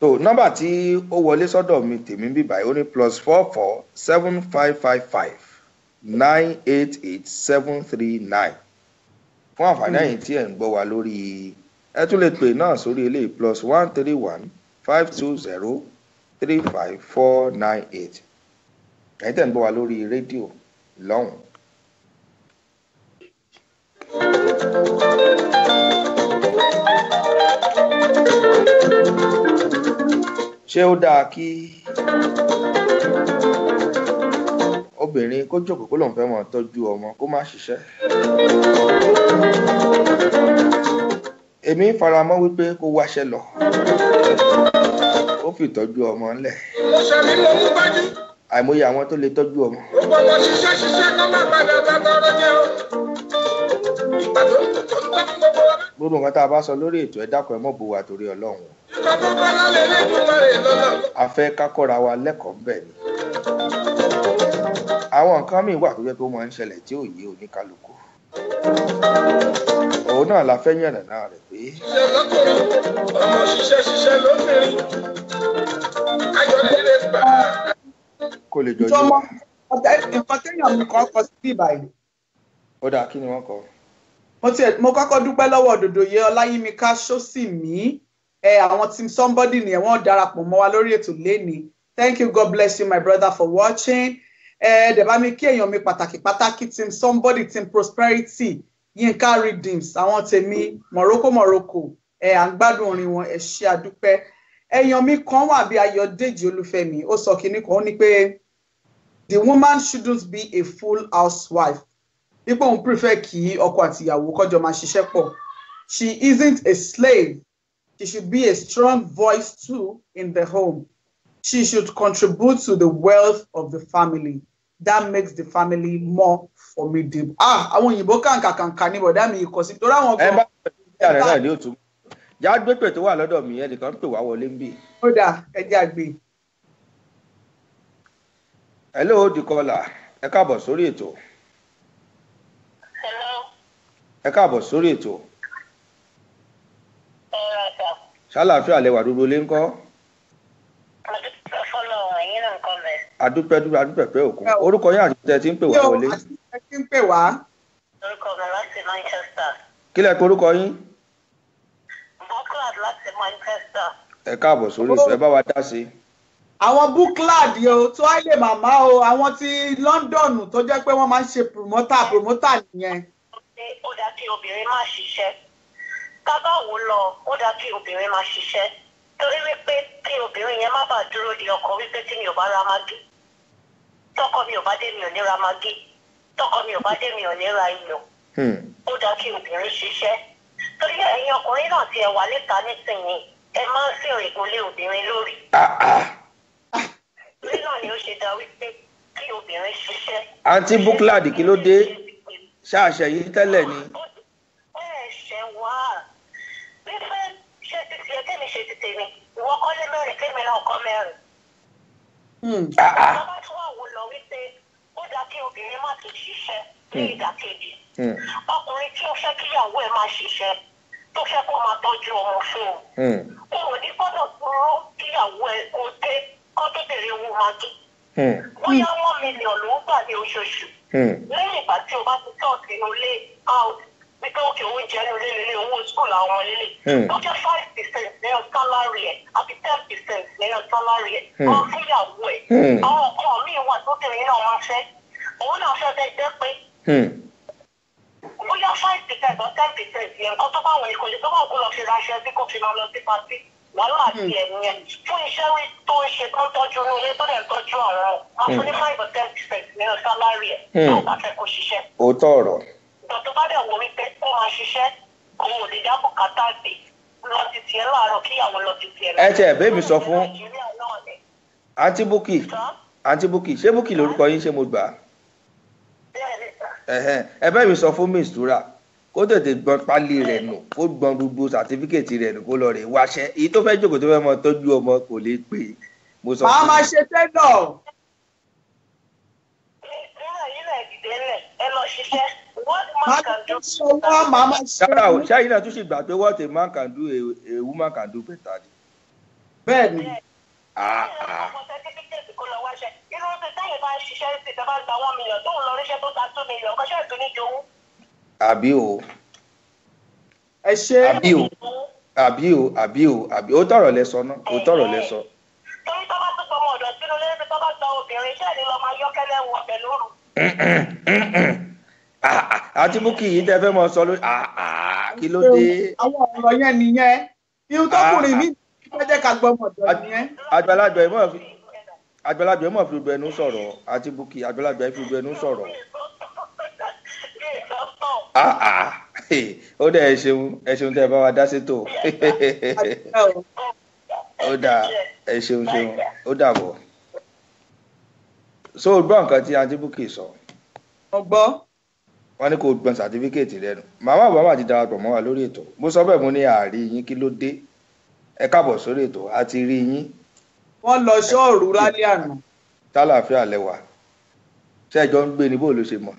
tó nọ́mbà tí ó wọlé sọ́dọ̀ mi tèmi bí báyìí ó ní +447555988739 fún àǹfààní ẹ̀yin tí ẹ̀ ń gbọ́ wa lórí ẹ tún lè pè náà sórí eléyìí +13152035498 ẹ̀yin tẹ̀ ń gbọ́ wa lórí rédíò lọ́hùn. ṣé ó dáa kí obìnrin kó jókòó kó lòun fẹ́ mọ tọ́jú ọmọ kó má ṣiṣẹ́? èmi faramọ́ wípé kó wáṣẹ́ lọ ó fi tọ́jú ọmọ ńlẹ̀. mo ṣàmì mo mú gbájú. àìmọye àwọn tó lè tọ́jú ọmọ. gbogbo ọmọ ṣiṣẹ́ kọ́ máa padà bá tọrọ jẹ́ o. ìgbà tó ń tọ́ fún gbogbo wa. gbogbo nǹkan tá a bá sọ lórí ètò ẹ dákun ẹ mọ̀ bó wa torí Ọlọ́run. ìkọ̀kọ̀ bọ́lá lè lẹ́dùn mọ́rẹ̀ lọ́lọ́. a fẹ́ ká kọ́ra wa lẹ́kọ̀ọ́ bẹ́ẹ̀ ni. àwọn nǹkan míì wà tó jẹ́ pé ó máa ń ṣẹlẹ̀ tí ò yé oníkálukú. òun náà la fẹ́ yànnà náà rẹ̀ pé. ṣiṣẹ́ lọ́kùnrin ọmọ ṣiṣẹ́ lóbìnrin ayọ̀dẹ̀lẹ̀ gbà. kó lè jọjú wa. nǹkan téèyàn mi kan kọ sí ìbàyìí. ó dáa kí ni wọ́n kọ. mo kọ́kọ́ dúpẹ́ lọ́wọ́ Òdòdóyè Ọláyímíká Ṣósìmí àwọn team somebody nìyẹn wọ́n darapọ̀ mọ́ wa lórí ètò lénìí. Thank you, God bless you my brother for watching. Dẹ̀ bá mi kí èèyàn mi pàtàkì team somebody team prosperity Yínká Redeems àwọn tèmi Morocco à ń gbádùn orin wọn ẹ ṣé àdúpẹ́. èèyàn mi kan wà bí Ayọ̀dèjì Olúfẹ́mi ó sọ kinní kan ó ní pé the woman shouldn't be a full housewife. People òun prefer kí ọkọ àti ìyàwó kọjọ máa ṣiṣẹ́ pọ̀. She isn't a slave. She should be a strong voice too in the home. She should contribute to the wealth of the family. That makes the family more formidable. Àwọn òyìnbó kàǹkà ní bọ̀dá mi kò sí torí àwọn ẹ bá ìyá rẹ náà ní òtún já gbé pè tó wà lọ́dọ̀ mi ẹnìkan ń pè wá wọlé ń bì. ó dà ẹjẹ àgbè. hello dikola ẹ káàbọ̀ sórí ètò. ẹ káàbọ̀ sórí ètò. ṣàlàáfíà lẹwà dúró lé ńkọ́. adúpẹ́ pé òkun orúkọ yín àti tẹ ti ń pè wá wọlé. Orúkọ mi láti Manchester. kí lẹ kọ orúkọ yín. Bucklad láti Manchester. ẹ káàbọ̀ sórí ètò ẹ bá wa dá sí. àwọn Bucklad o tó àìlè màmá o àwọn ti London tó jẹ́ pé wọ́n máa ń ṣe promoter nìyẹn. Ó dá kí obìnrin máa ṣiṣẹ́. Tábà wò lọ ó dá kí obìnrin máa ṣiṣẹ́. Torí wípé kí obìnrin yẹn má bàa dúró de ọkọ wípé tí mi ò bá ra magí. Tọkọ mi ò bá dé mi ò ní ra magí. Tọkọ mi ò bá dé mi ò ní ra iyọ̀. Ó dá kí obìnrin ṣiṣẹ́. Torí ẹ̀yin ọkùnrin náà ti ẹ̀ wà níta nísìnyí ẹ máa ń sìn ìgúnlé obìnrin lórí. Torí náà ni ó ṣe dá wípé kí obìnrin ṣiṣẹ́. àǹtí Bucklad kí ló dé ṣáàṣẹ yìí tẹ́lẹ̀ ni. ẹ ṣe wá wípé ṣe ti tiẹ̀ kémi ṣe ti tèmi ìwọ kọ́lé mẹ́rin kémi náà kọ́ mẹ́rin. Bàbá tí wàá wò lọ wípé ó dá kí obìnrin má ti ṣiṣẹ́ ní ìdàkejì. Ọkùnrin tí ó fẹ́ kíyàwó ẹ̀ máa ṣiṣẹ́ tó fẹ́ kó máa tọ́jú ọmọ fún un. Òun ní gbọ́dọ̀ dúró kíyàwó ẹ̀ kó dé kó tó bèrè owó magí. Bóyá $1 million ló ń gbà ní oṣooṣù. Lẹ́yìn ìgbà tí o bá ti tọ́ sínú ilé out wípé òkè oúnjẹ ní ilé ilé owó school àwọn ọmọ ilé. Ó jẹ́ 5% nínú sálárì ẹ̀ àbí 10% nínú sálárì ẹ̀. Wọ́n fún ìyàwó ẹ̀. Àwọn nǹkan míì wà tó bẹ̀rẹ̀ náà máa fẹ́. Òun náà fẹ́ bẹ́ẹ̀ jẹ́ pé bóyá 5% or 10% yẹn nǹkan tó bá wọn ìkọ̀lẹ̀ tó bá wọn kó lọ fi raṣẹ́ sí kó fi máa lọ sí pàtí wàhálà àti ẹ̀yìn ẹ̀ fún iṣẹ́ rí tó ń ṣe tó ń tọ́jú ní ilé tó dẹ̀ ń tọ́jú àwọn àfúní 5 or 10% nínú sálárì ẹ̀ tó bá fẹ́ kó ṣiṣẹ́. òótọ́ ọ̀rọ̀. ìgbà tó bá dẹ̀ wọ wípé ó máa ṣiṣẹ́ òun ò lè dábò kátà gbé lọ ti tiẹ̀ láàárọ̀ kíyàwó lọ ti tiẹ̀ lọ. ẹ tẹ bẹ́ẹ̀ mi sọ fún àǹtí Bukky ṣé Bukky lórúkọ yín ṣé mo gbà á. ẹ bẹ́ẹ̀ mi sọ fún Miss Tura kó tètè gbọ́n pálí rẹ̀ nù kó gbọ́n gbogbo sàtífíkẹ̀tì rẹ̀ nù kó lọ rẹ̀ wáṣẹ́ èyí tó fẹ́ jókòó tó fẹ́ mọ tọ́jú ọmọ kò lè pè é. mo sọ fún màá máa ṣe tẹ́lọ̀. Sára o ṣáà yìí náà tún ṣì gbà pé what a man can do a woman can do better. bẹ́ẹ̀ ni. ọmọ certificate kó lọ wáṣẹ irú ti táyì bá ń ṣiṣẹ́ sí ìjọba gba 1 million tóun lọ ríṣẹ́ tó ta 2 million kọ́ṣẹ́ ìtún ní jowú. àbí o ẹ ṣe àbí ó tọrọ lẹsọ náà ó tọrọ lẹsọ. torí tó bá tún gbọmọ ọ̀dọ̀ sínú lẹ́yìn tó bá gba obìnrin iṣẹ́ ni lọ máa yọ́kẹ́lẹ́ wọ pẹ̀lú òru. àti Bukky yìí tẹ fẹ́ mọ sọ lórí kí ló dé. àwọn ọ̀rọ̀ yẹn nìyẹn irun tọkùnrin mi fẹ́ jẹ́ ká gbọmọ ọ̀dọ̀ nìyẹn. àgbàlagbà ẹ̀ mọ̀ fi gbogbo ẹnu sọ̀rọ̀ àti Bukky àgbàlagbà ẹ̀ fi gbogbo ẹnu sọ̀rọ̀. ó dẹ̀ ẹ ṣeun tẹ́ ẹ bá wa dá sétò. ó dáa ẹ ṣeun ó dàbọ̀. so gbọ́ nǹkan tí àǹtí Bukky sọ. ọgbọ́. wọ́n ní kó gbọ́n sàtífíkẹ́ẹ̀tì rẹ nù. màmá bàbá ti darapọ̀ mọ́ wa lórí ètò mo sọ bẹ́ẹ̀ mo ní àárí yín kí ló dé ẹ káàbọ̀ sórí ètò àti rí yín. wọ́n lọ ṣọ́ọ̀rù lálẹ́ àná. tálàáfíà lẹ́wà ṣé ẹjọ́ ń gbé ni bó ló ṣe mọ̀.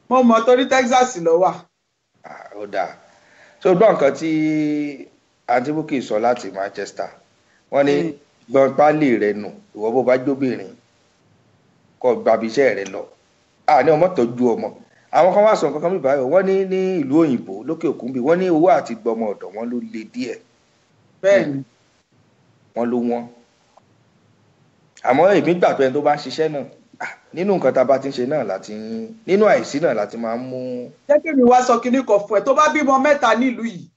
mo mọ̀ torí Texas ló wà. ó dáa so gbọ́ nǹkan tí àǹtí Bukky sọ láti Manchester wọ́n ní gbọ́n pálí rẹ nù ìwọ bó bá jóbìnrin kó gbàbí iṣẹ́ rẹ lọ ní ọmọ tọ́jú ọmọ àwọn kan wá sọ nǹkan kan bí báyọ̀ wọ́n ní ìlú òyìnbó lókè òkun bí wọ́n ní owó àti gbọmọ ọ̀dọ̀ wọn ló le díẹ̀ bẹ́ẹ̀ni wọ́n ló wọ́n àmọ́ èmi gbà pé ẹni tó bá ń ṣiṣẹ́ náà nínú nǹkan tá a bá ti ń ṣe náà láti nínú àìsí náà láti máa ń mú. jẹ́ kí mi wá sọ kinní kan fún ẹ tó bá bímọ 3 nílùú yìí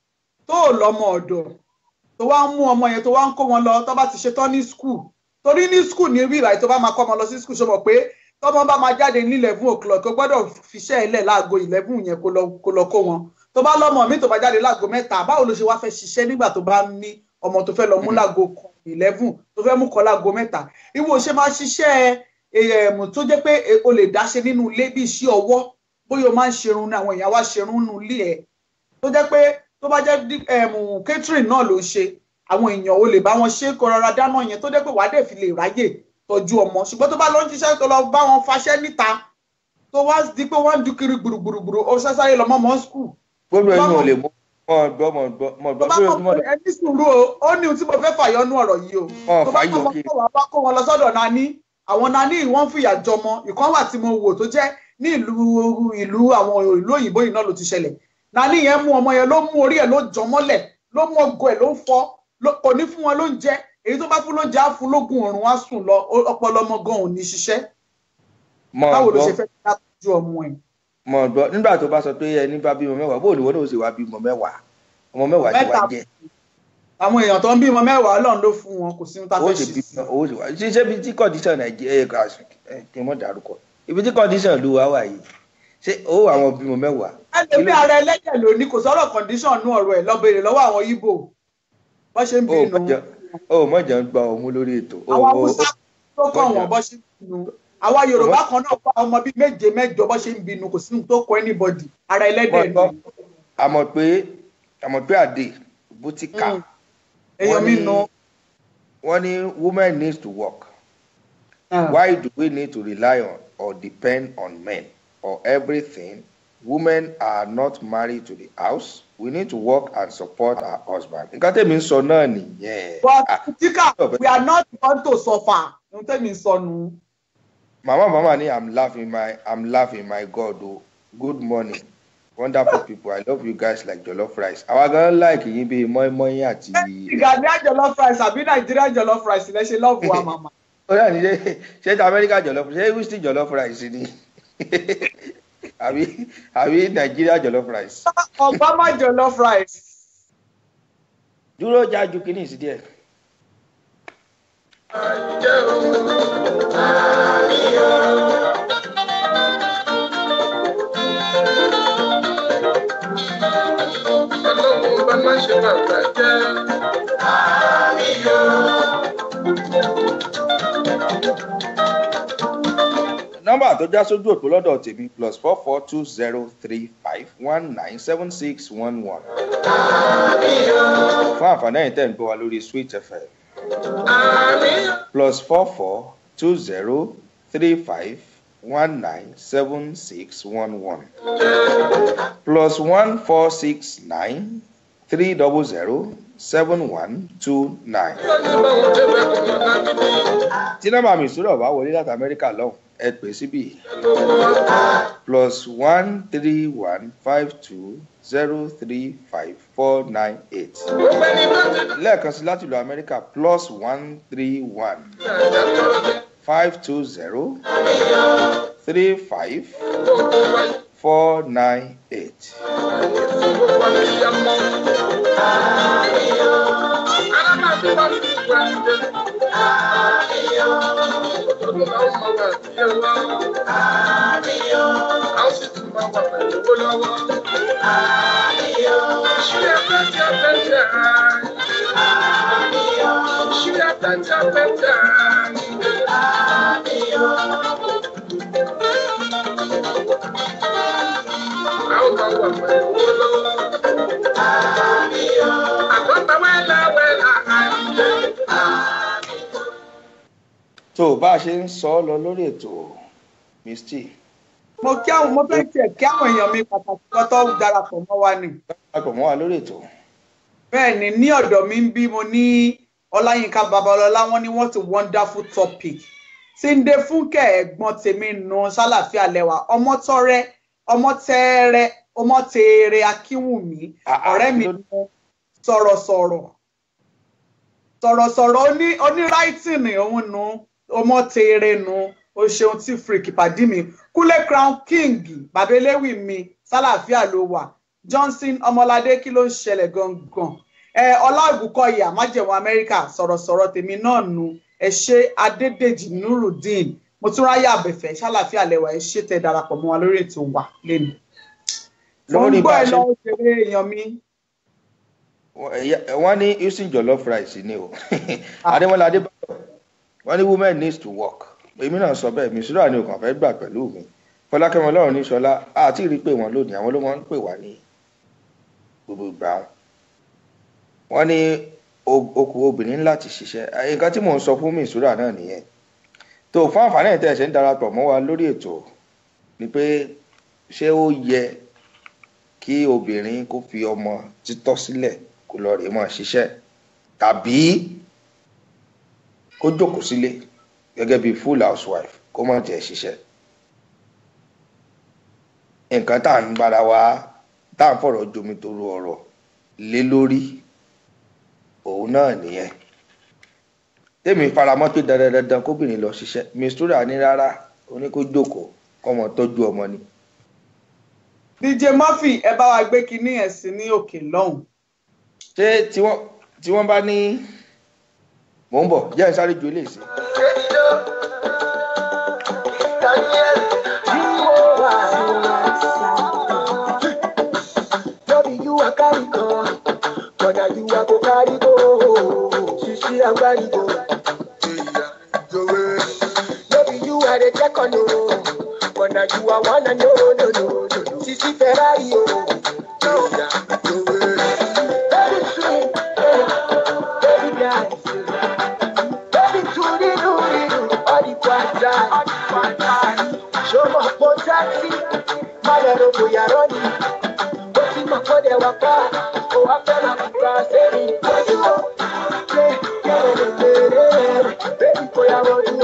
tó lọ́mọ ọ̀dọ̀ tó wá ń mú ọmọ yẹn tó wá ń kó wọn lọ tó bá ti ṣetán ní skul torí ní skul ní rí ìràyè tó bá máa kọ́ ọmọ lọ sí skul ṣe mọ̀ pé tọ́mọ bá máa jáde ní 11 o'clock ó gbọ́dọ̀ fiṣẹ́ ilẹ̀ láago 11 yẹn kó lọ kó wọn tó bá lọ́mọ mi tó bá jáde láago 3 báwo ló ṣe wá fẹ́ ṣiṣẹ́ nígbà tó bá ní ọmọ tó fẹ́ lọ mú láago 11 tó fẹ́ mú kọ́ láago 3 ìwọ ṣe máa ṣiṣẹ́ tó jẹ́ pé o lè dáṣe nínú ilé bí iṣẹ́ ọwọ́ bóyá o máa ń ṣerun ní àwọn èèyàn wá ṣerun nínú ilé ẹ̀ tó jẹ́ pé tó bá jẹ́ catering náà ló ṣe àwọn èèyàn o lè bá wọn ṣe kó rọra dáná yẹn tó jẹ́ pé wàá dẹ̀ fi lè ráyè tọ́jú ọmọ ṣùgbọ́n tó bá lọ ń ṣiṣẹ́ tó lọ bá wọn faṣẹ́ níta tó wá di pé wọ́n ń dún kiri gbùrùgbùrù ó ṣáṣáré lọ mọ́ skul. gbogbo ẹni ò lè mú mọ gbọ́ ẹni sùúrù o ó ní ohun tí mo fẹ́ fàyọnú ọ̀rọ̀ yìí o tó bá kọ́ wọn lọ sọ́dọ̀ nání àwọn nání wọ́n fìyà jọmọ ìkan wà tí mo wò tó jẹ́ ní ìlú àwọn ìlú òyìnbó yìí náà ló ti ṣẹlẹ̀ nání yẹn mú ọmọ yẹn ló mú orí ẹ̀ ló jọ mọ́lẹ̀ ló mú ọgọ ẹ̀ ló fọ́ kò ní fún wọn lóúnjẹ èyí tó bá fún lóúnjẹ á fún lógún ọ̀run á sùn lọ ọpọlọ ọmọ gan ò ní ṣiṣẹ́ báwo ló ṣe fẹ́ ká tọ́jú ọmọ ẹ̀. mọ gbọ́ nígbà tó bá sọ pé ẹni bá bímọ 10 bó ni wọn náà ṣe wá bímọ 10 ọmọ 10 ti wá jẹ. àwọn èèyàn tó ń bímọ 10 Ọlọ́run ló fún wọn kò sí ohun tá a fẹ́ ṣe sí. owó ṣe wá ṣiṣẹ́ bí tí condition Nàìjíríà kí n mọ̀ dárúkọ ibi tí condition ló wá wà yìí ṣé owó àwọn bímọ 10. ẹlẹ́bí ara ẹlẹ́jẹ̀ ló ní kò sọ̀rọ̀ condition nú ọ̀rọ̀ ẹ̀ lọ́bẹ̀rẹ̀ lọ́wọ́ àwọn Ìgbò bọ́ ṣe ń bínú. mọ̀jọ ń gba òun lórí ètò. àwọn Haúsá tó kàn wọ́n bọ́ ṣe ń bínú àwa Yorùbá kan náà pa ọmọ bíi 7 8 bọ́ ṣe ń bínú kò sí tó kọ anybody ara ẹlẹ́dẹ̀ ni. àmọ̀ pé àdè bùtíkà wọ́n ní women need to work. Why do we need to rely on or depend on men or everything? Women are not married to the house. We need to work and support our husband. Nǹkan tẹ̀mí ń sọ náà nìyẹn. But Tika, we are not born to suffer. Nǹkan tẹ̀mí ń sọ nù. Mama ni I'm laughing my God o. Good morning. Wonderful people. I love you guys like jollof rice. Àwa gan like yín bí mọ́ínmọ́ín àti. Ghanaian jollof rice àbí Nigerian jollof rice lẹ ṣe love wa mama. Ó dà ní ṣé ti American jollof ṣé Houston jollof rice ni àbí Nigeria jollof rice. Obama jollof rice. Dúró jájú kìíní sí díẹ̀. Nọ́mbà tó já sójú òpó lọ́dọ̀ tèmi +442035197611. Fún àǹfààní ẹ̀yin tẹ́ ń gbọ́ wa lórí Sweet FM. +442035197611. +1469300 7129. tí nọ́mbà mi ìṣúná bá wọlé láti amẹ́ríkà lọ́hùn ẹ pè síbí +13152035498. lẹ́ẹ̀kan sí láti ìlú amẹ́ríkà +13152035498. tó bá a ṣe ń sọ lọ lórí ètò Misty. mo fẹ́ tiẹ̀ kí àwọn èèyàn mi pàtàkì kan tó darapọ̀ mọ́ wa ni. darapọ̀ mọ́ wa lórí ètò. bẹ́ẹ̀ ni ní ọ̀dọ̀ mi ń bí mo ní Ọláyínká Babalọ́lá wọ́n ní what a wonderful topic. Túndé Fúnkẹ́ ẹ̀gbọ́n tèmi nù sálàfíà lẹ́wà ọmọtẹ́rẹ́ Akínwùmí ọ̀rẹ́ mi nù sọ̀rọ̀sọ̀rọ̀ oní ráìtìnì òun nù ọmọtẹ́rẹ́ nù o ṣeun tí freak pàdí mi Kúnlé Crown King Bàbéléwì mi sálàfíà ló wà Johnson Ọmọládé kí ló ń ṣẹlẹ̀ gangan Ọláògùnkọ̀yà májẹ̀wọ̀n Amẹ́ríkà sọ̀rọ̀sọ̀rọ̀ tèmi náà nù ẹ ṣé Adédèjì Nurudeen mo tún ráyà àbẹ̀fẹ̀ ṣàlàfíà lẹ́wà ẹ ṣé tẹ́ darapọ̀ mọ́ wa lórí ètò wa lẹ́nu. lórí bá a ṣe lọ́wọ́ ṣeré èèyàn mi. wọ́n ní using jollof rice ni o Adémọ́lá Adébáyọ̀ wọ́n ní women needs to work èmi náà sọ bẹ́ẹ̀ mi sùúrù ni òkàn fẹ́ gbà pẹ̀lú mi Fọlákẹ́mi Ọlọ́run ní Ṣọlá àti rí pé wọ́n lónìí àwọn ló máa ń pè wá ní gbogbo ìgbà wọn ní okùn obìnrin láti ṣiṣẹ́ nǹkan tí mò ń sọ fún mi ìṣúra náà nìyẹn tó fún àǹfààní ẹ̀ tẹ́ ẹ̀ ṣe ń darapọ̀ mọ́ wa lórí ètò ni pé ṣé ó yẹ kí obìnrin kó fi ọmọ títọ́ sílẹ̀ kó lọ rèé mọ́ ṣiṣẹ́ tàbí kó jókòó sílé gẹ́gẹ́ bí full housewife kó má jẹ́ ṣiṣẹ́. nǹkan tá à ń bára wa tá à ń fọ̀rọ̀ jomitoro ọ̀rọ̀ lé lórí òun náà nìyẹn tèmi faramọ́ pé dandan kóbìnrin lọ ṣiṣẹ́ mistura ní rárá oní kó jókòó kọ́mọ tọ́jú ọmọ ni. DJ Murphy ẹ bá wa gbé kinní ẹ̀ sí ní òkè lọ́hùn. ṣé tí wọ́n bá ní mò ń bọ̀ jẹ́ ìsáré ju eléyìí sí. You are one and no. Sisi Ferrari, baby sweet, baby nice, baby tudy, all the quadra. Show my taxi, my little boy Yaroni. But in my body, oh, I fell off the grass, baby boy, I want you.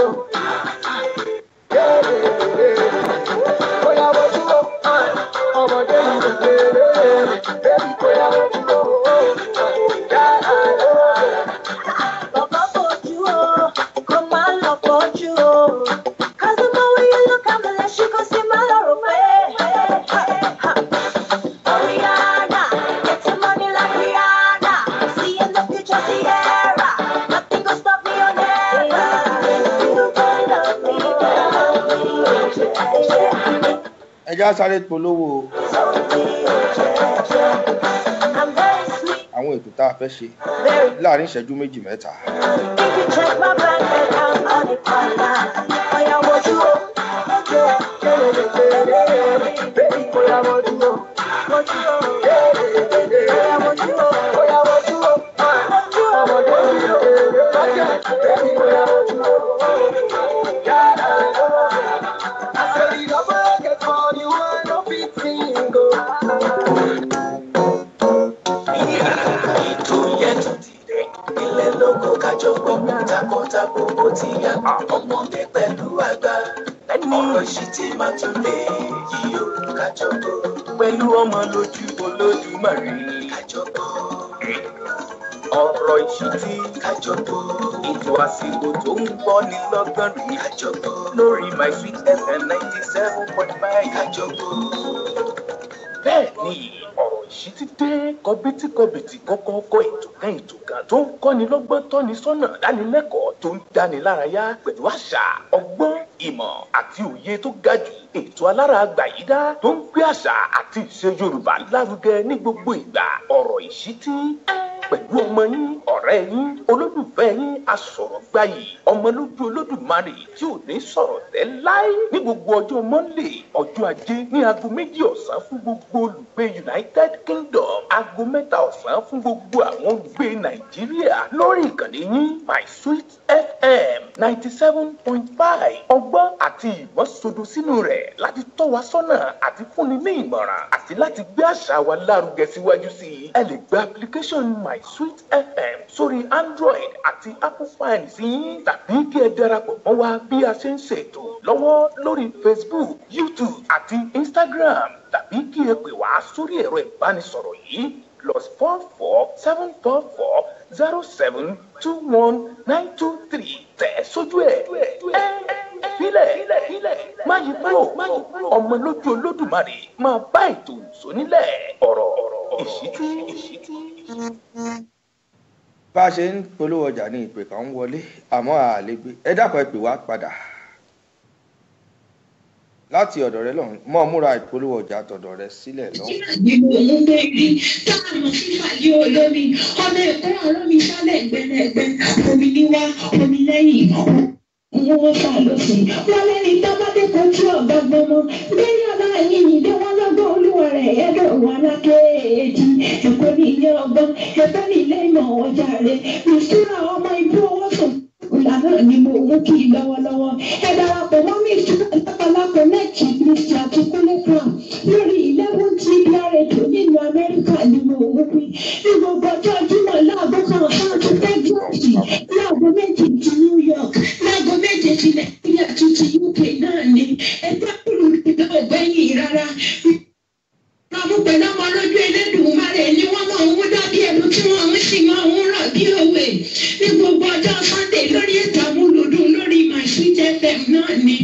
ẹjá sáré polówó àwọn ètò tá a fẹ́ ṣe láàrin ìṣẹ́jú méjì mẹ́ta. kájọpọ̀ takọtabo bó ti yá ọmọdé pẹ̀lú àgbà ọ̀rọ̀ ìṣítí máa tún lè yí o kájọpọ̀ pẹ̀lú ọmọ lójú Olódùmarè kájọpọ̀ ọ̀rọ̀ ìṣítí kájọpọ̀ ètò àsìkò tó ń gbọ́ ní lọ́gán rí kájọpọ̀ lórí My Sweet FM 97.5 kájọpọ̀. bẹ́ẹ̀ ni ọ̀rọ̀ ìṣítí dé kọbítíkọbìtì kọ́kọ́ ètò kan tó ń kọ́ni lọ́gbọ́n tọ́ni sọ́nà dánilẹ́kọ̀ọ́ tó ń dáni lárayá pẹ̀lú àṣà ọgbọ́n ìmọ̀ àti òye tó ga jù ètò alára àgbàyídá tó ń gbé àṣà àti ìṣe Yorùbá lárugẹ ní gbogbo ìgbà ọ̀rọ̀ ìṣítí pẹ̀lú ọmọ yín ọ̀rẹ́ yín olólùfẹ́ yín asọ̀rọ̀gbayì ọmọlójú Olódùmarè tí ò ní sọ̀rọ̀ tẹ́ láé ní gbogbo ọjọ́ Monday ọjọ́ Ajé ní aago 2 ọ̀sán fún gbogbo olùgbé United Kingdom aago 3 ọ̀sán fún gbogbo àwọn olùgbé Nàìjíríà lórí ìkànnì yín My Sweet FM 97.5 ọgbọ́n àti ìmọ̀ sodo sínú rẹ̀ láti tọ́ wa sọ́nà àti fúnni ní ìmọ̀ràn àti láti gbé àṣà wa lárugẹ síwájú sí i ẹ lè gba application My Sweet FM sórí Android àti Apple phone sí tàbí kí ẹ darapọ̀ mọ́ wa bí a ṣe ń ṣètò lọ́wọ́ lórí Facebook, YouTube àti Instagram tàbí kí ẹ pè wá sórí ẹ̀rọ ìbánisọ̀rọ̀ yìí +44 744 07 21 923 tẹ̀ sójú ẹ̀ filẹ̀ má yí kúrò ọmọ lójú Olódùmarè máa bá ètò ìsónílẹ̀ ọ̀rọ̀ ìṣítí. bá a ṣe ń polówó ọjà ní ìpè kan ń wọlé àmọ́ àlégbé ẹ dákun ẹ pè wá padà láti ọ̀dọ̀ rẹ lọ́hùn mọ́ múra ìpolówó ọjà tọ̀dọ̀ rẹ sílẹ̀ lọ́hùn. nínú òun bèbí táàmù fífàlẹ olómi ọmọ ẹ̀kọ́ ọ̀rọ̀ mi sálẹ̀ gbẹ̀rẹ̀gbẹ̀ omi níwá omi lẹ́yìn wọ́n fà lófin wọ́n lẹ́ni tábàdé kojú ọ̀gá gbọmọ bẹ́ẹ̀ ọ̀la yìnyín dé wọ́n lọ́gbọ́n olúwa rẹ̀ ẹ̀dọ̀ wọn alákéèjì ẹ̀kọ́ ní ilé ọgbọ́n ẹ̀kọ́ ní ilé ìmọ̀ ọjà rẹ̀ ìṣúra ọmọ ibú owó sùn ìlànà ni mo mú kí lọ́wọ́lọ́wọ́ ẹ darapọ̀ mọ́ mi ìṣúra lápapọ̀ nẹ́ẹ̀kì Mr. Akínkúnlé Crown lórí 11 TBR rédíò nínú Amẹ́ríkà ni mo mú kí ní gbogbo ọjọ́ Jímọ̀ láago kan fáńtì Texas láago 2 ti New York láago 7 ti Nàìjíríà ti UK náà ni ẹgbẹ́ kúrú ìgbà ọ̀gbẹ́yìn rárá. Àwọn pẹ̀lú ọmọ lójú Elédùmarè ni wọ́n máa ń dábí ẹnu tí wọ́n ń sì máa ń rọ̀ bí òwe ní gbogbo ọjọ́ Sunday lórí ètò àmúlòdùn lórí My Sweet FM náà ni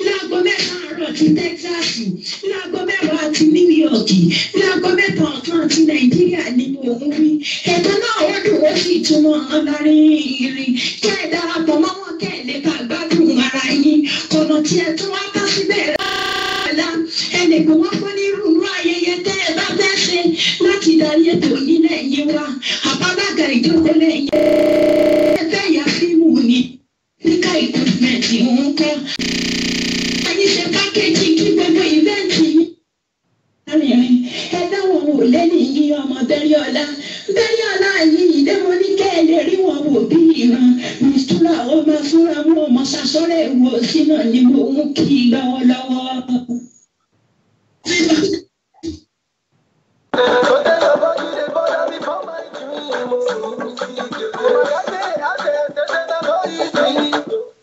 láago 9 àárọ̀ ti Texas láago 10 ti New York láago 3 ọ̀sán ti Nàìjíríà ni mo ń wí. Ètò náà ó dùn ó sì túmọ̀ ọlọ́rin kẹ́ ẹ darapọ̀ mọ́ wọn kẹ́ ẹ lè ká gbádùn ara yín ọ̀nà tí ẹ tún wá ká síbẹ̀ rárá ẹnì kan wọ́n fún ní irú ayẹyẹ tẹ́ ẹ bá fẹ́ ṣe láti darí ètò yìí lẹ́yìn wa àbábàgà ìjókòó lẹ́yìn ẹgbẹ́ ìyá fíìmù ni níka ìkùnmẹ̀tì ń kọ́ ayé ṣe pákéjì kí gbogbo ìvẹ́ǹtì yìí arìnrìn ẹgbẹ́ wọn ò lẹ́nu yí ọmọ Bẹ́ríọlá yìí ìdè wọn ní kẹ́ ẹ lè rí wọn wò bí ìran mistura ọmọ fúnra wọn ọmọ sasọ́rẹ́ ìwò sínú ni mo ń kí lọ́wọ́lọ́wọ́.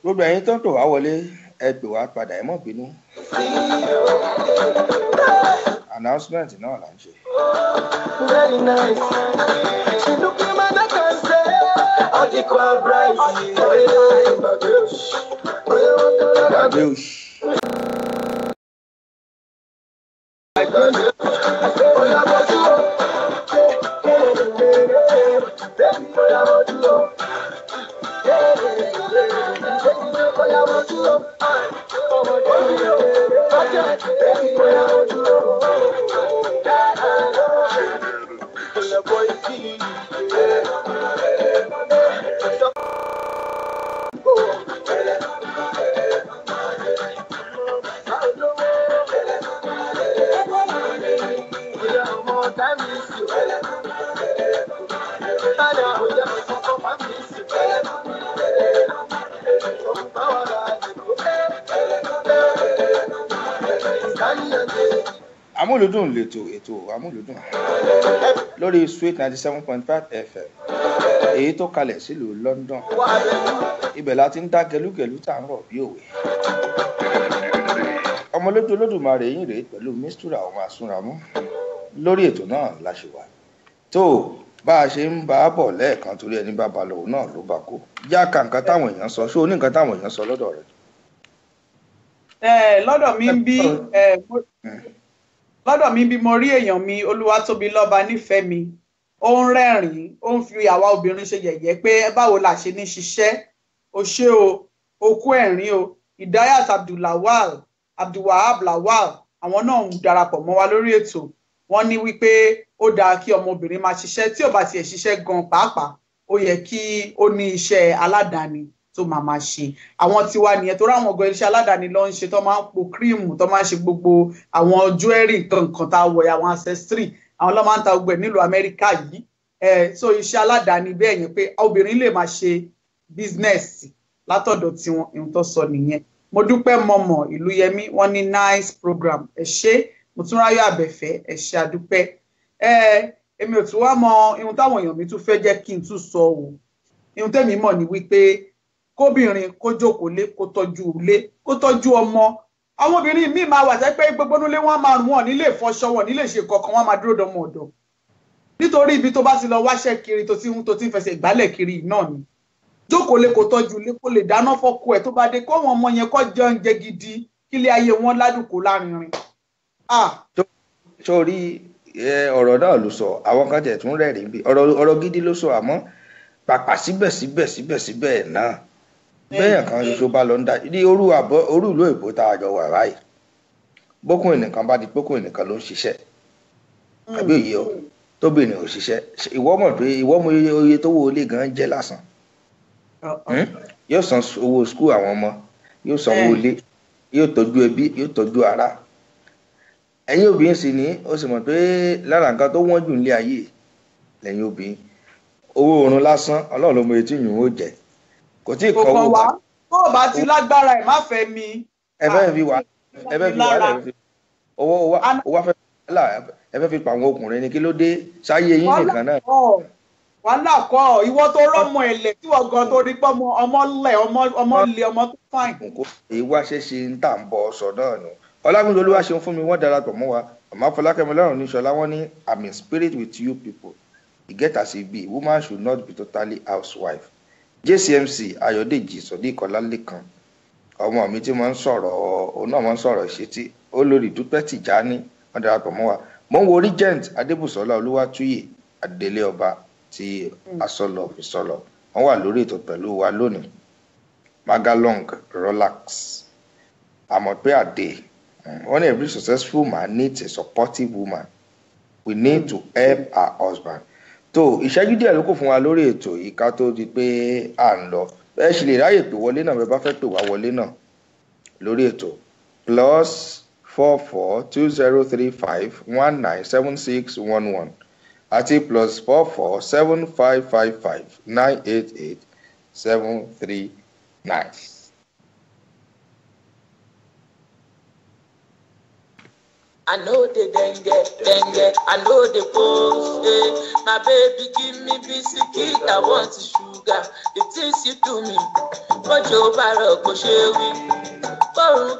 gbogbo ẹ̀yin tó ń tò wá wọlé ẹ pè wá padà ẹ mọ́ bínú announcement náà là ń ṣe. Very nice. She look at my neck and say, all the crowd bright. Adeus. amúlùdùn lètò ètò amúlùdùn lórí Sweet 97.5 FM èyí tó kalẹ̀ sílùú London ibẹ̀ la ti ń dá gẹlúgẹlú tá à ń rọ̀ bí òwe ọmọ lójú Olódùmarè yín rèé pẹ̀lú Mistura ọmọ Asúnramú lórí ètò náà la ṣe wà tó bá a ṣe ń bá a bọ̀ lẹ́ẹ̀kan torí ẹni bá ba lòun náà ló bá kó já ka nǹkan táwọn èèyàn sọ ṣó ní nǹkan táwọn èèyàn sọ lọ́dọ̀ rẹ̀. lọ́dọ̀ mi ń bí mo rí èèyàn mi Olúwatóbilọ́ba nífẹ̀ẹ́ mi ó ń rẹ́rìn-ín ó ń fi àwa obìnrin ṣe yẹ̀yẹ́ pé báwo la ṣe ní ṣiṣẹ́ o ṣé o okú ẹ̀rín o Idayat Abdulwahab Lawal àwọn náà ń darapọ̀ mọ́ wa lórí ètò wọ́n ní wípé ó dáa kí ọmọbìnrin máa ṣiṣẹ́ tí ò bá tiẹ̀ ṣiṣẹ́ gan pàápàá ó yẹ kí ó ní iṣẹ́ aládàáni tó máa ṣe àwọn tiwa nìyẹn tó ráwọn ọgọ iṣẹ́ aládàáni ló ń ṣe tó máa ń po kírìmù tó máa ń ṣe gbogbo àwọn jewelry nǹkan tá a wọ̀ àwọn ancestry àwọn ló máa ń ta gbogbo ẹ̀ nílùú Amẹ́ríkà yìí so iṣẹ́ aládàáni bẹ́ẹ̀ yẹn pé obìnrin lè máa ṣe bísínẹ́sì látọ̀dọ̀ tiwọn ìhun tó sọ nìyẹn mo dúpẹ́ mọ̀mọ́ ìlú Yẹmí wọ́n ní nice program ẹ ṣé Motúnráyọ̀ Àbẹ̀fẹ́ ẹ ṣé àdúpẹ́ èmi ò tún wá mọ ihun táwọn èèyàn mi tún fẹ́ jẹ́ kí n tún sọ o ihun tẹ́mi mọ̀ ni wípé kóbìnrin kó jókòó lé kó tọ́jú ọmọ àwọn obìnrin míì máa wà sẹ́ pé gbogbo nílé wọn máa rùn wọn nílé ìfọṣọ wọn nílé ṣe kankan wọn máa dúró dọmọ ọ̀dọ̀ nítorí ibi tó bá ti lọ wáṣẹ́ kiri tó ti ń fẹsẹ̀ ìgbálẹ̀ kiri náà ni jókòó lé kó tọ́jú lé kó lè dáná fọ́kọ ẹ̀ tó bá dé kó wọn ọmọ yẹn kó jẹ oúnjẹ gidi kílé ayé wọn ládùúkọ lárinrin. sórí ọ̀rọ̀ náà ló sọ àwọn kan tẹ̀ tún rẹ́rìn bí ọ̀rọ̀ gidi ló sọ àmọ́ pàpà síbẹ̀síbẹ̀ náà bẹ́ẹ̀ kan ṣoṣo bá lọ ń dá ní orú ìlú èbó tá a jọ wà báyìí bókun ẹnìkan bá di bókun ẹnìkan ló ń ṣiṣẹ́ àbí òye ọ tóbìnrin ò ṣiṣẹ́ ìwọ mọ̀ pé ìwọ mọ iye tó wo ilé gan jẹ́ lásán yóò san owó skul àwọn ọmọ yóò san owó ilé yóò tọ́jú ẹbí yóò tọ́jú ara ẹ̀yin obìnrin sì ní ó sì mọ̀ pé lára nǹkan tó wọ́n jù nílé ayé lẹ́yìn obìnrin owó oorun lásán Ọlọ́run ló mọ etí yìí ó jẹ kò tí ì kọ́ owó bá tó o bá ti lágbára ẹ̀ má fẹ́ mi. ẹ fẹ́ fi wà owó ẹ fẹ́ fi pa àwọn ọkùnrin ní kí ló dé sáyé yín nìkan náà. wàhálà kọ́ ìwọ tó rọ́mọ ẹ̀lẹ̀ tí wọ́n gan tó rí pọ́ ọmọ lẹ̀ ọmọ tó fàìn. èyí wá ṣeéṣe ń tà ń bọ ọsọ náà nù Ọlágúnjú Olúwa ṣeun fún mi wọ́n darapọ̀ mọ́ wa Màmá Fọlákẹ́mi Ọlọ́run níṣọlá wọ́n ní I'm in spirit with you people e get as e be woman should not be totally housewife. JCMC Ayọ̀dèjì Sodiq Ọlálékan ọmọ mi tí wọ́n ń sọ̀rọ̀ òun náà wọ́n ń sọ̀rọ̀ ìṣètì olórí Dúpẹ́ Tìjání wọ́n darapọ̀ mọ́ wa mo ń wo Regent Adébùsọ́lá Olúwatúyè Adélé Ọba ti asọlọ ìsọlọ wọ́n wà lórí ètò pẹ̀lú wa lónìí Magalong Relax àmọ́ pé àdé wọ́n ní every successful man needs a supportive woman we need to help our husband. tó ìṣẹ́jú díẹ̀ ló kù fún wa lórí ètò yìí ká tó di pé à ń lọ ẹ ṣì lè ráyè pè wọlé náà bẹ́ẹ̀ bá fẹ́ pè wá wọlé náà lórí ètò +442035197611 àti +447555988739. I know the dengue, I know the post. My baby give me biscuit, I want sugar. The things you do me, Mojo Baro kò ṣe wí, Borun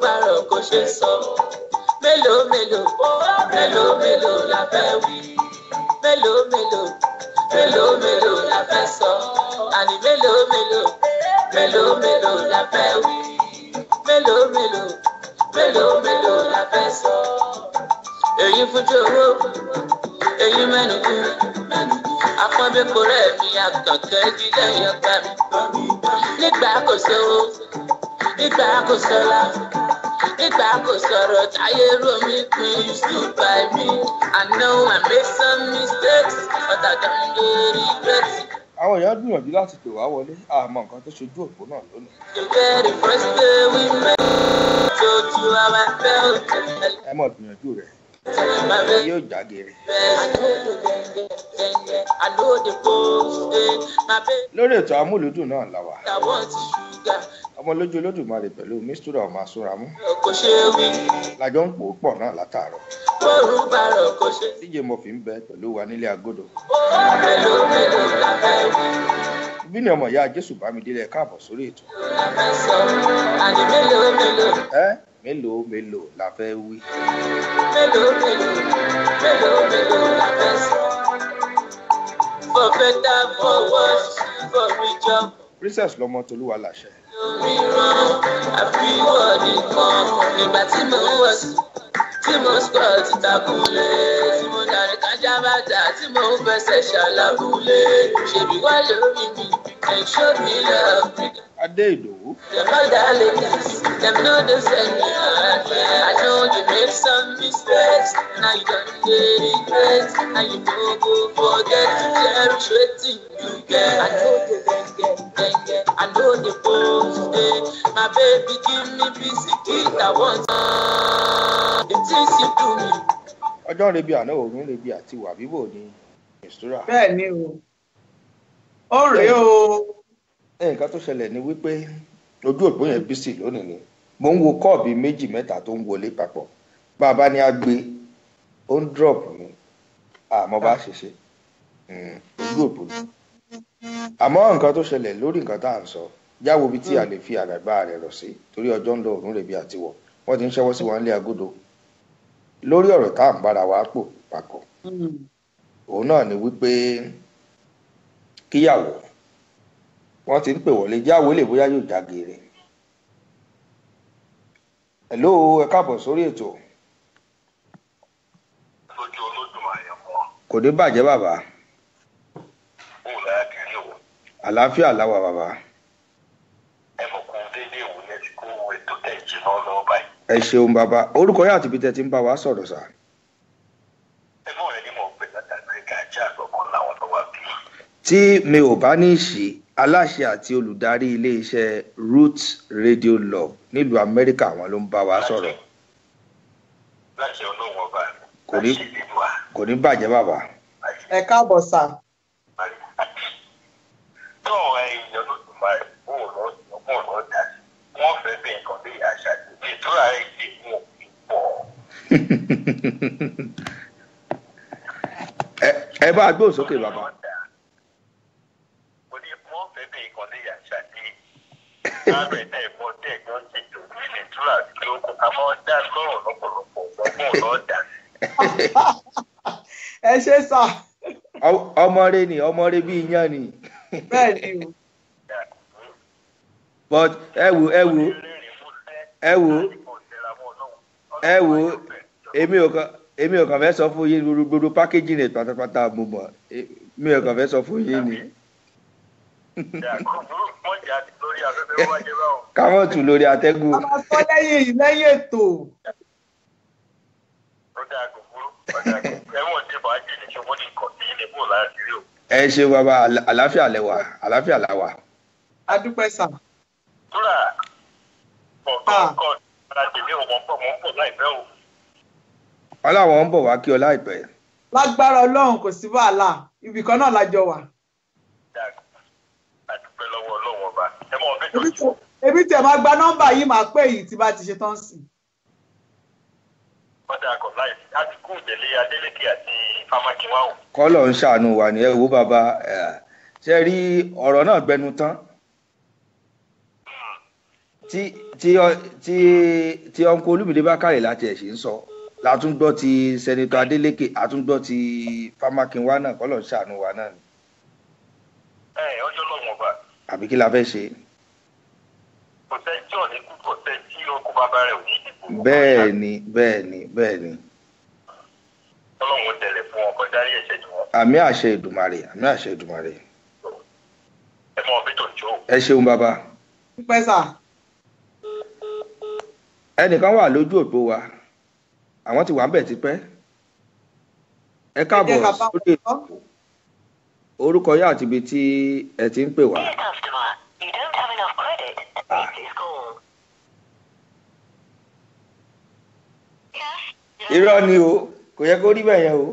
Baro kò ṣe sọ. Mélòó la fẹ́ wí, mélòó la fẹ́ sọ. Àní mélòó la fẹ́ wí, mélòó la fẹ́ sọ. Èyí fojú owó, èyí mẹ́nu kú. Afọ́nbẹ́kọ rẹ̀ mi àkànkẹ́ dídé yọgbà mi. Nígbà kò sówó, nígbà kò sọ́lá, nígbà kò sọ̀rọ̀ táyé rò mí pin. You stood by me. I know I made some mistakes, but I don't regret it. àwọn èèyàn gbìyànjú láti pè wá wọlé àmọ́ nǹkan tó ṣojú òpó náà lónìí. ẹ mọ̀ gbìyànjú rẹ̀ yóò jágere. lórí ètò amúlùdùn náà la wà ọmọ lójú Olódùmarè pẹ̀lú Mistura ọmọ Asúnramú lájọ ń pò pọ̀ náà látàárọ̀. bọ́ọ̀rù bá rọ̀ kó ṣe. díje mo fi ń bẹ pẹ̀lú wa nílé agodo. Mélòó mélòó la fẹ́ wí. bí ni ọmọ ìyá Jésù Bámidélé ẹ káàbọ̀ sórí ètò. La fẹ́ sọ, àní mélòó mélòó. Mélòó mélòó la fẹ́ wí. Mélòó mélòó, mélòó mélòó la fẹ́ sọ. For better, for worse, for richer. Princess lọmọ Tolúwa làṣẹ. Mìíràn àfihàn nìkan nígbà tí mo wọ̀ sí. Tí mo sọ̀ ti takulé, tí mo darí kájà bàtà, tí mo fẹsẹ̀ ṣàlàbulé. Ṣèbí wá lórí mi, and show me love. Adé Ìdòwú. Them all darlings, them know they send me out. I know you make some mistakes, now you don't get regret. Now you don't go forget to cherish waiting you get. I know the get, I know the pose. My baby give me biscuit, I want the things you do me. Ọjọ́ rebi àná òórùn rebi àti wà bíbò ní Mistura. Bẹ́ẹ̀ ni o. Ó rèé o. Nǹkan tó ṣẹlẹ̀ ni wípé ojú òpó yẹn bísí lónìí ni mo ń wo kọ́ọ̀bì méjì mẹ́ta tó ń wọlé papọ̀ bàbá ni a gbé ó ń drop ni àmọ́ bá ṣe ṣe ojú òpó ni àmọ́ nǹkan tó ṣẹlẹ̀ lórí nǹkan tá à ń sọ jáwo bí tí a lè fi àgbàgbà rẹ̀ rọ̀ sí torí ọjọ́ ń lọ òórùn rẹ̀ bí àti wọ̀ wọ́n ti ń ṣẹ́wọ́ sí wọn lé agodo lórí ọ̀rọ̀ tá à ń bára wa pò papọ̀ òun náà ni wípé kíyàwó wọ́n ti ń pè wọlé jáwé lè bóyá yóò jágeere. Hello, ẹ káàbọ̀ sórí ètò. lójú Olódùmarè mọ́. Kò ní bàjẹ́ bàbá. ó láyà kiri o. Àlàáfíà láwà bàbá. ẹ mọ̀ kó déédéé wò ní ti kó ètò tẹ̀ jí náà lọ́wọ́ báyìí. Ẹ ṣeun bàbá. Orúkọ yín àti ibi tẹ́ ti ń bá wa sọ̀rọ̀ sà. ẹ mọ̀ rẹ ní mọ̀ pé láti Amẹ́ríkà jẹ́ àgbọ̀kan láwọn tó wà bí. Tí mi ò bá ní ṣe aláṣẹ àti olùdarí iléeṣẹ́ Roots Radio Love nílùú Amẹ́ríkà àwọn ló ń bá wa sọ̀rọ̀. láti Ọlọ́run ọba kò ní bàjẹ́ bàbá. Ẹ káàbọ̀ sà. tó ẹ̀yìn Olódùmarè òun lọ dà sí wọ́n fẹ́ bí nǹkan bí àṣà ìtura rẹ̀ ṣe mú òfin pọ̀. Ẹ bá gbóhùn sókè bàbá. wọ́n fẹ́ bí nǹkan bí àṣà lábẹ́ ẹ̀gbọ́n tẹ̀gbọ́n ṣètò ìtura tí ó kó àmọ́ dá sọ̀rọ̀ lọ́pọ̀lọpọ̀ ọgbọ́n lọ́ọ̀dà. Ẹ ṣé sà. Ọmọ rẹ ni ọmọ rẹ bí iyán ni. Bẹ́ẹ̀ ni o. But ẹ wò èmi ò kàn fẹ́ sọ fún yín gbogbo pákéjì rẹ̀ pátápátá mo mọ̀ mi ò kàn fẹ́ sọ fún yín ni. Káwọn tù lórí atẹ́gùn. A máa sọ lẹ́yìn ètò. Ẹ ṣe bàbá àlàáfíà lẹ́wà. A dúpẹ́ sà. Ọláwọn ń bọ̀ wá kí ọ láìpẹ́. Lágbára Ọlọ́run kò sí wàhálà ibì kan náà lájọ wà. Ebi tí ẹ máa gba nọ́mbà yìí máa pè yìí tí bá ti ṣe tán sí. Kọ́lọ̀ ń ṣàánú wa ní ẹ̀wọ́ bàbá ṣe rí ọ̀rọ̀ náà gbẹnu tán. Tí ọ̀nkọ Olúmídé Bákàrè láti ẹ̀ṣẹ̀ ń sọ látúngbọ́ ti sẹ́nitọ́ Adélékè àtúngbọ́ ti Fámákinwá náà kọ́lọ̀ ń ṣàánú wa náà ni. ọjọ́ lọ́wọ́ ọba. Àbí kí la fẹ́ ṣe. kò sẹ́ tí ọ̀nì kú kò sẹ́ tí ọkọ̀ bàbá rẹ̀ ò ní dìbò. bẹ́ẹ̀ ni. Ọlọ́run tẹ̀lé fún ọkọ̀ dárí ẹ̀ṣẹ̀ jù wọ́n. Àmì àṣẹ Èdùmàrè. ẹ mọ ọbẹ̀ tó ń jó. Ẹ ṣeun bàbá. Pẹ́ sà. Ẹnìkan wà lójú òpó wa àwọn ti wà ń bẹ̀ tipẹ́. Ẹ káàbọ̀ sórí orúkọ yá àti ibi tí ẹ ti ń pè wá. Irọ́ ni o kò yẹ kó rí bẹ́ẹ̀ yẹn o.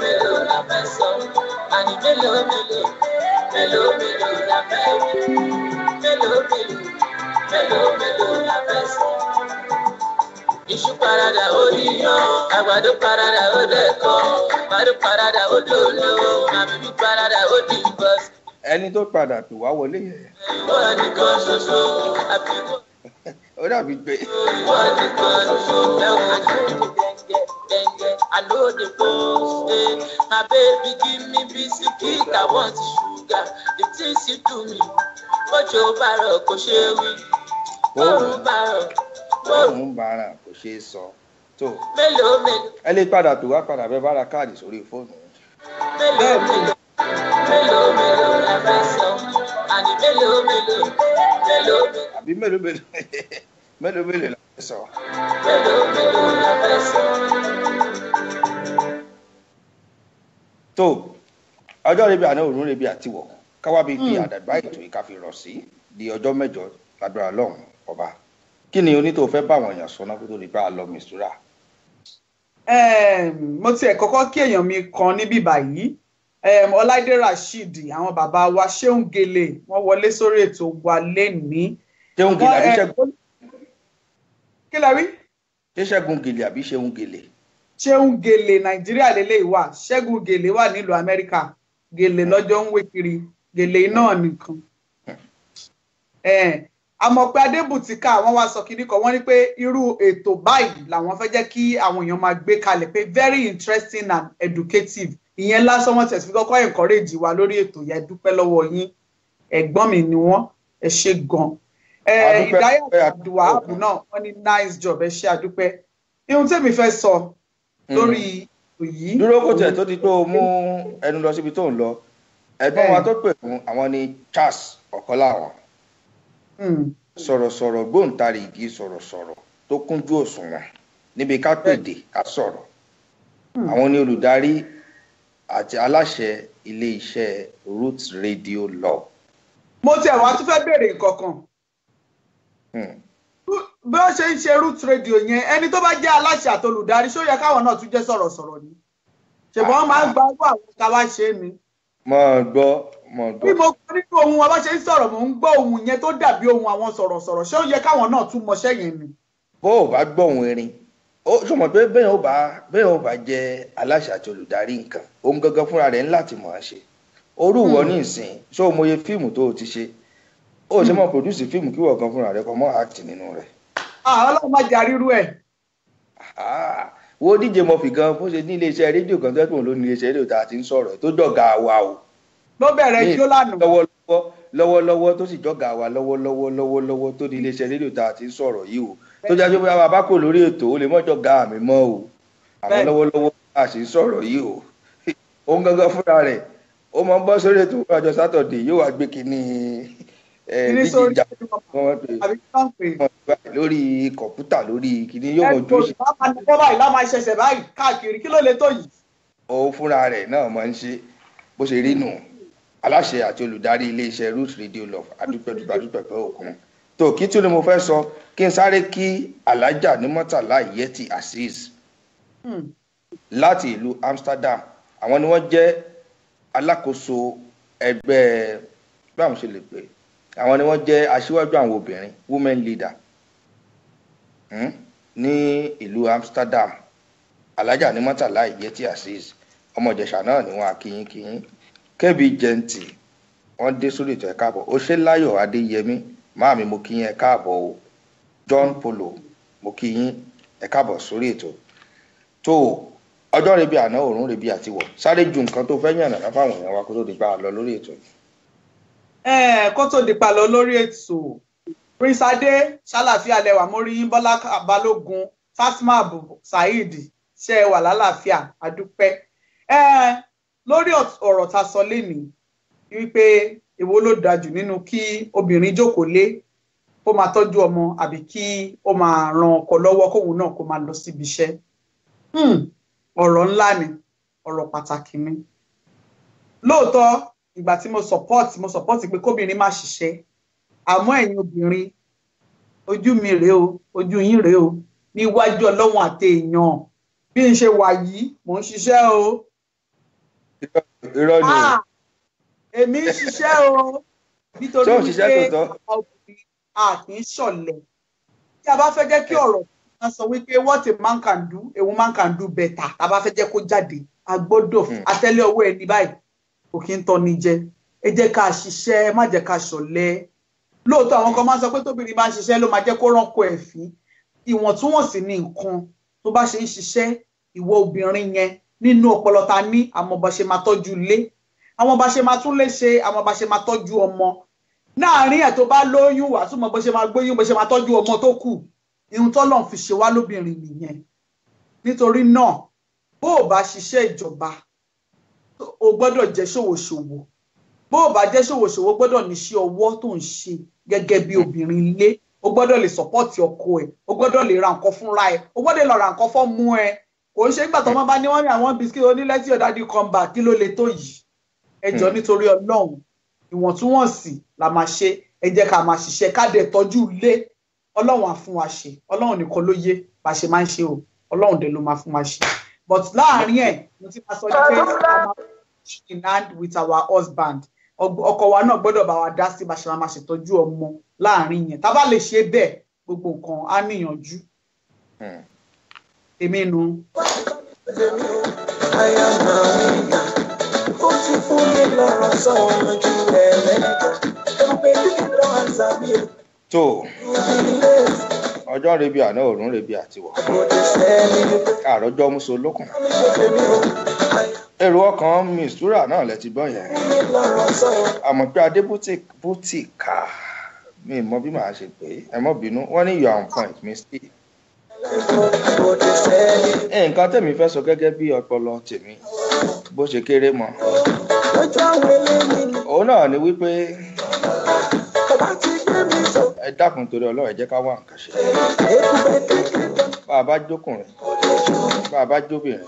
Mélòó la fẹ́ sọ, àní mélòó mélòó mélòó la fẹ́ wí, mélòó mélòó la fẹ́ sọ. Iṣu parada ó níyàn, àgbàdo parada ó dẹ̀kọ́, àgbàdo parada ó dolówó, màmí parada ó di bọ́sì. Ẹni tó padà pè wá wọlé yẹn. Ìwọ nìkan ṣoṣo, àbíwọ. Ó dàbí pé. Ìwọ nìkan ṣoṣo, ẹ̀wọ̀n dẹ́ngẹ́, I know the post. My baby give me biscuit, I want sugar. The things you do me, bójú bàrọ̀ kò ṣe wí, bórun bàrọ̀. Bórun bàrọ̀ kò ṣe é sọ. Tó. Mélòó mélòó. Ẹ lè padà pè wá padà bẹ́ẹ̀ bá ra káàdì sórí fóònù. Mélòó mélòó. Mélòó mélòó la fẹ́ sọ, àní mélòó mélòó, mélòó mélòó. Àbí mélòó mélòó mélòó mélòó la fẹ́ sọ. Mélòó mélòó la fẹ́ sọ. Tó ọjọ́ rebi àná òrùn rebi àtiwọ̀ káwá bíi fi àdàgbà ètò yìí ká fi rọ̀ sí di ọjọ́ mẹ́jọ lágbára lọ́hùn ọba. Kí ni onítò fẹ́ bá àwọn èèyàn sọ náà kó tó di bá a lọ Mistura? Mo tiẹ̀ kọ́kọ́ kí èèyàn mi kan níbí báyìí. Ọláìdé Rasheed àwọn bàbá wa Ṣeun Gèlè wọ́n wọlé sórí ètò wa lénìí. Ṣeun Gèlè àbí Ṣẹ́gun? Kí lẹ rí? Ṣé Ṣẹ́gun Gèlè àbí Ṣeun Gèlè? Ṣeun Gèlè Nàìjíríà lélẹ̀ wà, Ṣẹ́gun Gèlè wà nílùú Amẹ́ríkà. Gèlè lọ́jọ́ ń wé kiri, Gèlè náà nìkan. Àmọ̀pé Adébùtíkà wọ́n wá sọ kíní kan, wọ́n ní pé irú ètò báyìí làwọn fẹ́ jẹ́ kí àwọn èèyàn máa gbé kalẹ̀ pé very interesting and educative. Ìyẹn lásán wọ́n tẹ̀sí kọ́kọ́ encourage wa lórí ètò yẹn. Dúpẹ́ lọ́wọ́ yín, ẹ̀gbọ́n mi ni wọ́n, ẹ ṣé gan. Ìdáyà Abdulwahab náà wọ́n ní nice job, ẹ ṣé àdúpẹ́. Ihun tèmi fẹ́ sọ lórí ètò yìí. Dúró kò tẹ̀ tó ti tó mú ẹnu lọ síbi tó ń lọ. Ẹ̀gbọ́n wa tó pè fún àwọn ni Charles Ọ̀kọ́láwọn. Sọ̀rọ̀sọ̀rọ̀ gbóǹtarìgì sọ̀rọ̀sọ̀rọ̀ tó kúnjú òṣùwọ̀n níbi ká pèdè ká sọ̀rọ̀. Àwọn ni olùdarí àti aláṣẹ ilé-iṣẹ́ Roots Radio Law. Mo tiẹ̀ wá tún fẹ́ béèrè nǹkan kan. Bí wọ́n ṣe ń ṣe Roots Radio yẹn, ẹni tó bá jẹ́ aláṣẹ àti olùdarí ṣó yẹ káwọn náà tún jẹ́ sọ̀rọ̀sọ̀rọ̀ ni. Ṣèbọn wọ́n máa ń gba owó àwọn káwá ṣe ni. Mọ̀ gbọ́. Bí mo kọ́ nínú ohun wọn bá ṣe ń sọ̀rọ̀, mò ń gbọ́ ohun yẹn tó dàbí ohun àwọn sọ̀rọ̀sọ̀rọ̀. Ṣé ó yẹ káwọn náà tún mọṣẹ́ yẹn ni? Bó o bá gbọ́ ohun erin, ó sọmọ pé bẹ́ẹ̀ ó bá jẹ́ aláṣẹ àti olùdarí nǹkan, òun gangan fúnra rẹ̀ ń láti mọ̀ ọ́n ṣe. Orú wọ ní ìsìn, ṣé o mọye fíìmù tó o ti ṣe? Ó ṣe mọ̀ pòdúsì fíìmù kí wọ́n gan fúnra rẹ̀ kọ́ mọ́ act nínú rẹ̀. Ọlọ́run má jà rírú ẹ̀. Wo DJ Murphy gan bó ṣe ní iléeṣẹ́ rédíò kan tó ẹ̀tùn ló ní iléeṣẹ́ rédíò tá a ti ń sọ̀rọ̀ tó jọ̀gá wa o. Ló bẹ̀rẹ̀ ijó lánàá. Lọ́wọ́lọ́wọ́ tó sì jọ̀gá wa lọ́wọ́lọ́wọ́ tó ní iléeṣẹ́ rédíò tá a ti ń sọ̀rọ̀ yìí o. Tó jẹ́ pé bá bá kò lórí ètò ó lè mọ́ jọ̀gá mi mọ́ o. Àwọn lọ́wọ́lọ́wọ́ a sì ń sọ̀rọ̀ yìí o. Òun gangan fúnra rẹ̀ ó máa ń bọ́ sórí ètò ọjọ́ Sátọ̀dé yóò wá gbé kíní díjìjà lórí kọ̀ǹpútà lórí kíní yóò mọ̀ jó sí. Báyìí láwọn ṣẹ̀ṣẹ̀ báyìí káàkiri kí ló lè tó yìí. Òun fúnra rẹ̀ náà máa ń ṣe bó ṣe rí nù. Aláṣẹ àti olùdarí iléeṣẹ́ Roots Radio Law adúpẹ́ òkun. Tó kí tún ni mo fẹ́ sọ kí n sáré kí Alájà ní Murtala Yeti Azeez láti ìlú Amsterdam. Àwọn ni wọ́n jẹ́ alákòóso ẹgbẹ́ báwọn ṣe lè pè àwọn ni wọ́n jẹ́ aṣíwájú àwọn obìnrin women leader ní ìlú Amsterdam. Alájà ní Murtala Yeti Azeez ọmọ Ìjẹ̀ṣà náà ni wọ́n akíyín Kẹ́bí Jẹ́ǹtì wọ́n dé sórí ètò ẹ̀ káàbọ̀. Òṣèláyọ̀ Adéyẹmí máàmí mo kí yín ẹ káàbọ̀ o. John Polo mo kí yín ẹ káàbọ̀ sórí ètò. Tó ọjọ́ rebi àná òrùn rebi àtiwọ̀ sáré ju nǹkan tó fẹ́ yànnà náà fáwọn èèyàn wa kó tó di pa lọ lórí ètò yìí. Kó tó di pa lọ lórí ètò Prince Adé ṣàlàfíà lẹwà mórí yín Bọ́lá Balógun Fatma Saheed ṣe wà lálàáfíà àdúpẹ́. Lórí ọ̀rọ̀ ta sọ lénìí wípé èwo ló dájú nínú kí obìnrin jókòó lé kó máa tọ́jú ọmọ àbí kí ó máa ran ọkọ lọ́wọ́ kóun náà kó máa lọ síbi iṣẹ́. Ọ̀rọ̀ ńlá ni, ọ̀rọ̀ pàtàkì ni. Lóòótọ́ ìgbà tí mo support pé kóbìnrin má ṣiṣẹ́, àmọ́ ẹ̀yin obìnrin ojú mi rèé o, ojú yín rèé o, níwájú Ọlọ́run àti èèyàn bí n ṣe wà yìí mò ń ṣiṣẹ́ o. Irọ́ ni o. èmi ń ṣiṣẹ́ o nítorí wípé a kì í ṣọ̀lẹ tí a bá fẹ́ jẹ́ kí ọ̀rọ̀ máa sọ wípé what a man can do a woman can do better tá a bá fẹ́ jẹ́ kó jáde a gbọ́dọ̀ àtẹ́lẹ̀ ọwọ́ ẹni báyìí kò kí ń tọ́ni jẹ ẹ jẹ́ ká ṣiṣẹ́ má jẹ́ ká ṣọ̀lẹ lóòótọ́ àwọn kan máa ń sọ pé tóbìnrin bá ń ṣiṣẹ́ ló máa jẹ́ kó ránkó ẹ̀fín ìwọ̀ntúnwọ̀nsì ní nǹkan tó bá ṣe ń ṣiṣẹ́ ìwọ obìnrin yẹn nínú ọpọlọ ta ní àmọ́ bá ṣe máa tọ́jú ilé àwọn bá ṣe máa tún lè ṣe àwọn bá ṣe máa tọ́jú ọmọ láàárín ẹ̀ tó bá lóyún wà tún mọ bó ṣe máa gbóyún bó ṣe máa tọ́jú ọmọ tó kù ihun tọ́lọ́run fi ṣe wá lóbìnrin nìyẹn nítorí náà bó o bá ṣiṣẹ́ ìjọba o gbọ́dọ̀ jẹ́ ṣòwòṣòwò bó o bá jẹ́ ṣòwòṣòwò gbọ́dọ̀ níṣẹ́ ọwọ́ tó ń ṣe gẹ́gẹ́ bí obìnrin ilé o gbọ́dọ̀ lè sọ́pọ́ọ̀tì ọkọ ẹ̀ o gbọ́dọ̀ lè ra nǹkan fúnra ẹ̀ o gbọ́dọ̀ lè ra nǹkan fọ́mú ẹ̀ kò ń ṣe nígbà tó wọ́n bá ní wọ́n ní àwọn bisikì onílẹ́tì ọ̀dádì kọ́ńbà kí ló le tó yìí ẹ jọ̀ọ́ nítorí Ọlọ́run ìwọ̀ntúnwọ̀nsì la máa ṣe ẹ jẹ́ ká máa ṣiṣẹ́ ká dẹ̀ tọ́jú ilé Ọlọ́run á fún wa ṣe Ọlọ́run nìkan ló yé bá ṣe máa ń ṣe o Ọlọ́run dẹ̀ ló máa fún wa ṣe but láàárín ẹ̀ mo ti máa sọ ní pé a máa in hand with our husband ọkọ wa náà gbọ́dọ̀ bá wa dá sí bá ṣe máa ṣètọ́jú ọmọ láàárín yẹn tá bá lè ṣe bẹ́ẹ̀ gbogbo nǹkan á níyànjú èmi nu. tó ọjọ́ rebi àná òrùn rebi àtiwọ̀ àròjọ muso lókun èrò ọkàn mistura náà lẹ ti gbọ́ yẹn àmọ́ pé adé bùtìkà mi mọ bí màá ṣe pé ẹ mọ́ bínú wọ́n ní you are on point misty nǹkan tèmi fẹ́ sọ gẹ́gẹ́ bí ọpọlọ tèmi bó ṣe kéré mọ́ òun náà ni wípé ẹ dákun torí Ọlọ́run ẹ jẹ́ ká wá nǹkan ṣe bá a bá jókùnrin bá a bá jóbìnrin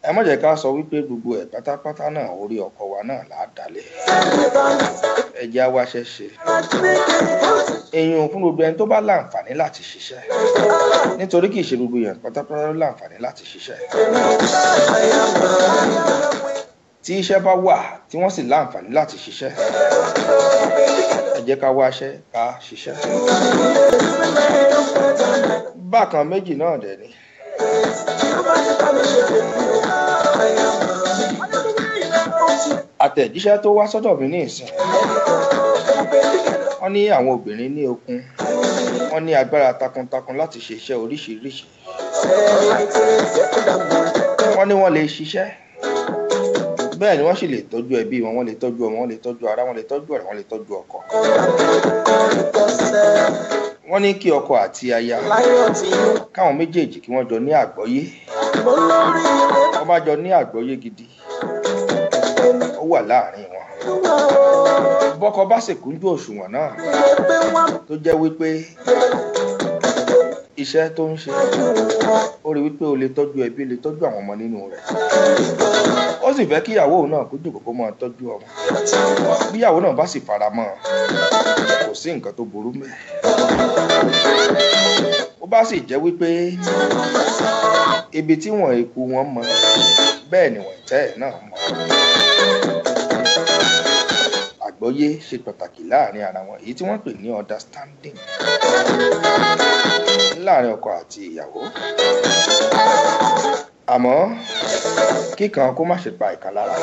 ẹ má jẹ́ ká sọ wípé gbogbo ẹ̀ pátápátá náà orí ọkọ wa náà là á dalẹ̀ ẹ jẹ́ á wáṣẹ́ ṣe èèyàn fún gbogbo ẹni tó bá láǹfààní láti ṣiṣẹ́ nítorí kì í ṣe gbogbo èèyàn pátápátá ló láǹfààní láti ṣiṣẹ́ tí iṣẹ́ bá wà tí wọ́n sì láǹfààní láti ṣiṣẹ́ ẹ jẹ́ ká wáṣẹ́ ká ṣiṣẹ́ bákan méjì náà dẹ̀ ni àtẹ̀jíṣẹ́ tó wá sọ́dọ̀ mi ní ìsìn wọ́n ní àwọn obìnrin ní okun wọ́n ní agbára takuntakun láti ṣe iṣẹ́ oríṣiríṣi wọ́n ní wọ́n lè ṣiṣẹ́ bẹ́ẹ̀ ni wọ́n sì lè tọ́jú ẹbí wọn wọ́n lè tọ́jú ọmọ wọ́n lè tọ́jú ara wọ́n lè tọ́jú ọ̀rẹ́ wọ́n lè tọ́jú ọkọ wọ́n ní kí ọkọ àti aya káwọn méjèèjì kí wọ́n jọ ní àgbọ́yé wọ́n bá jọ ní àgbọ́yé gidi ó wà láàrin wọn bọ́kọ bá sì kúnjú òṣùwọ̀n náà tó jẹ́ wípé iṣẹ́ tó ń ṣe ó rí wípé o lè tọ́jú ẹbí lè tọ́jú àwọn ọmọ nínú rẹ̀ ó sì fẹ́ kí ìyàwó náà kó jòkó kó máa tọ́jú ọmọ bí ìyàwó náà bá sì fara mọ́ kò sí nǹkan tó burú mẹ́ ó bá sì jẹ́ wípé ibi tí wọ́n eku wọn mọ bẹ́ẹ̀ ni wọ́n tẹ́ ẹ̀ náà mọ́ àgbọ́yé ṣe pàtàkì láàrin ara wọn èyí tí wọ́n pè ní understanding láàrin ọkọ àti ìyàwó àmọ́ kíkan kó má ṣe pa ìkan lára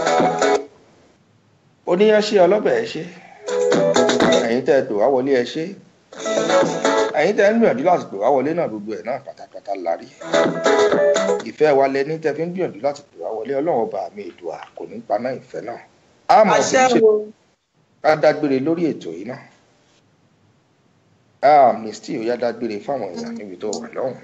oníyàn ṣe ọlọ́bẹ̀ ẹ ṣe ẹ̀yin tẹ́ ẹ pè wá wọlé ẹ ṣe ẹ̀yin tẹ́ ń gbìyànjú láti pè wá wọlé náà gbogbo ẹ̀ náà pátápátá lárí ìfẹ́ wa lẹni tẹ́ fi ń gbìyànjú láti pè wá wọlé Ọlọ́run ọba mi Èdùà kò ní paná ìfẹ́ náà àmọ́ kì í ṣe ká dágbére lórí ètò yìí náà Misty ó yá dágbére fáwọn èèyàn níbi tó wà lọ́hùn.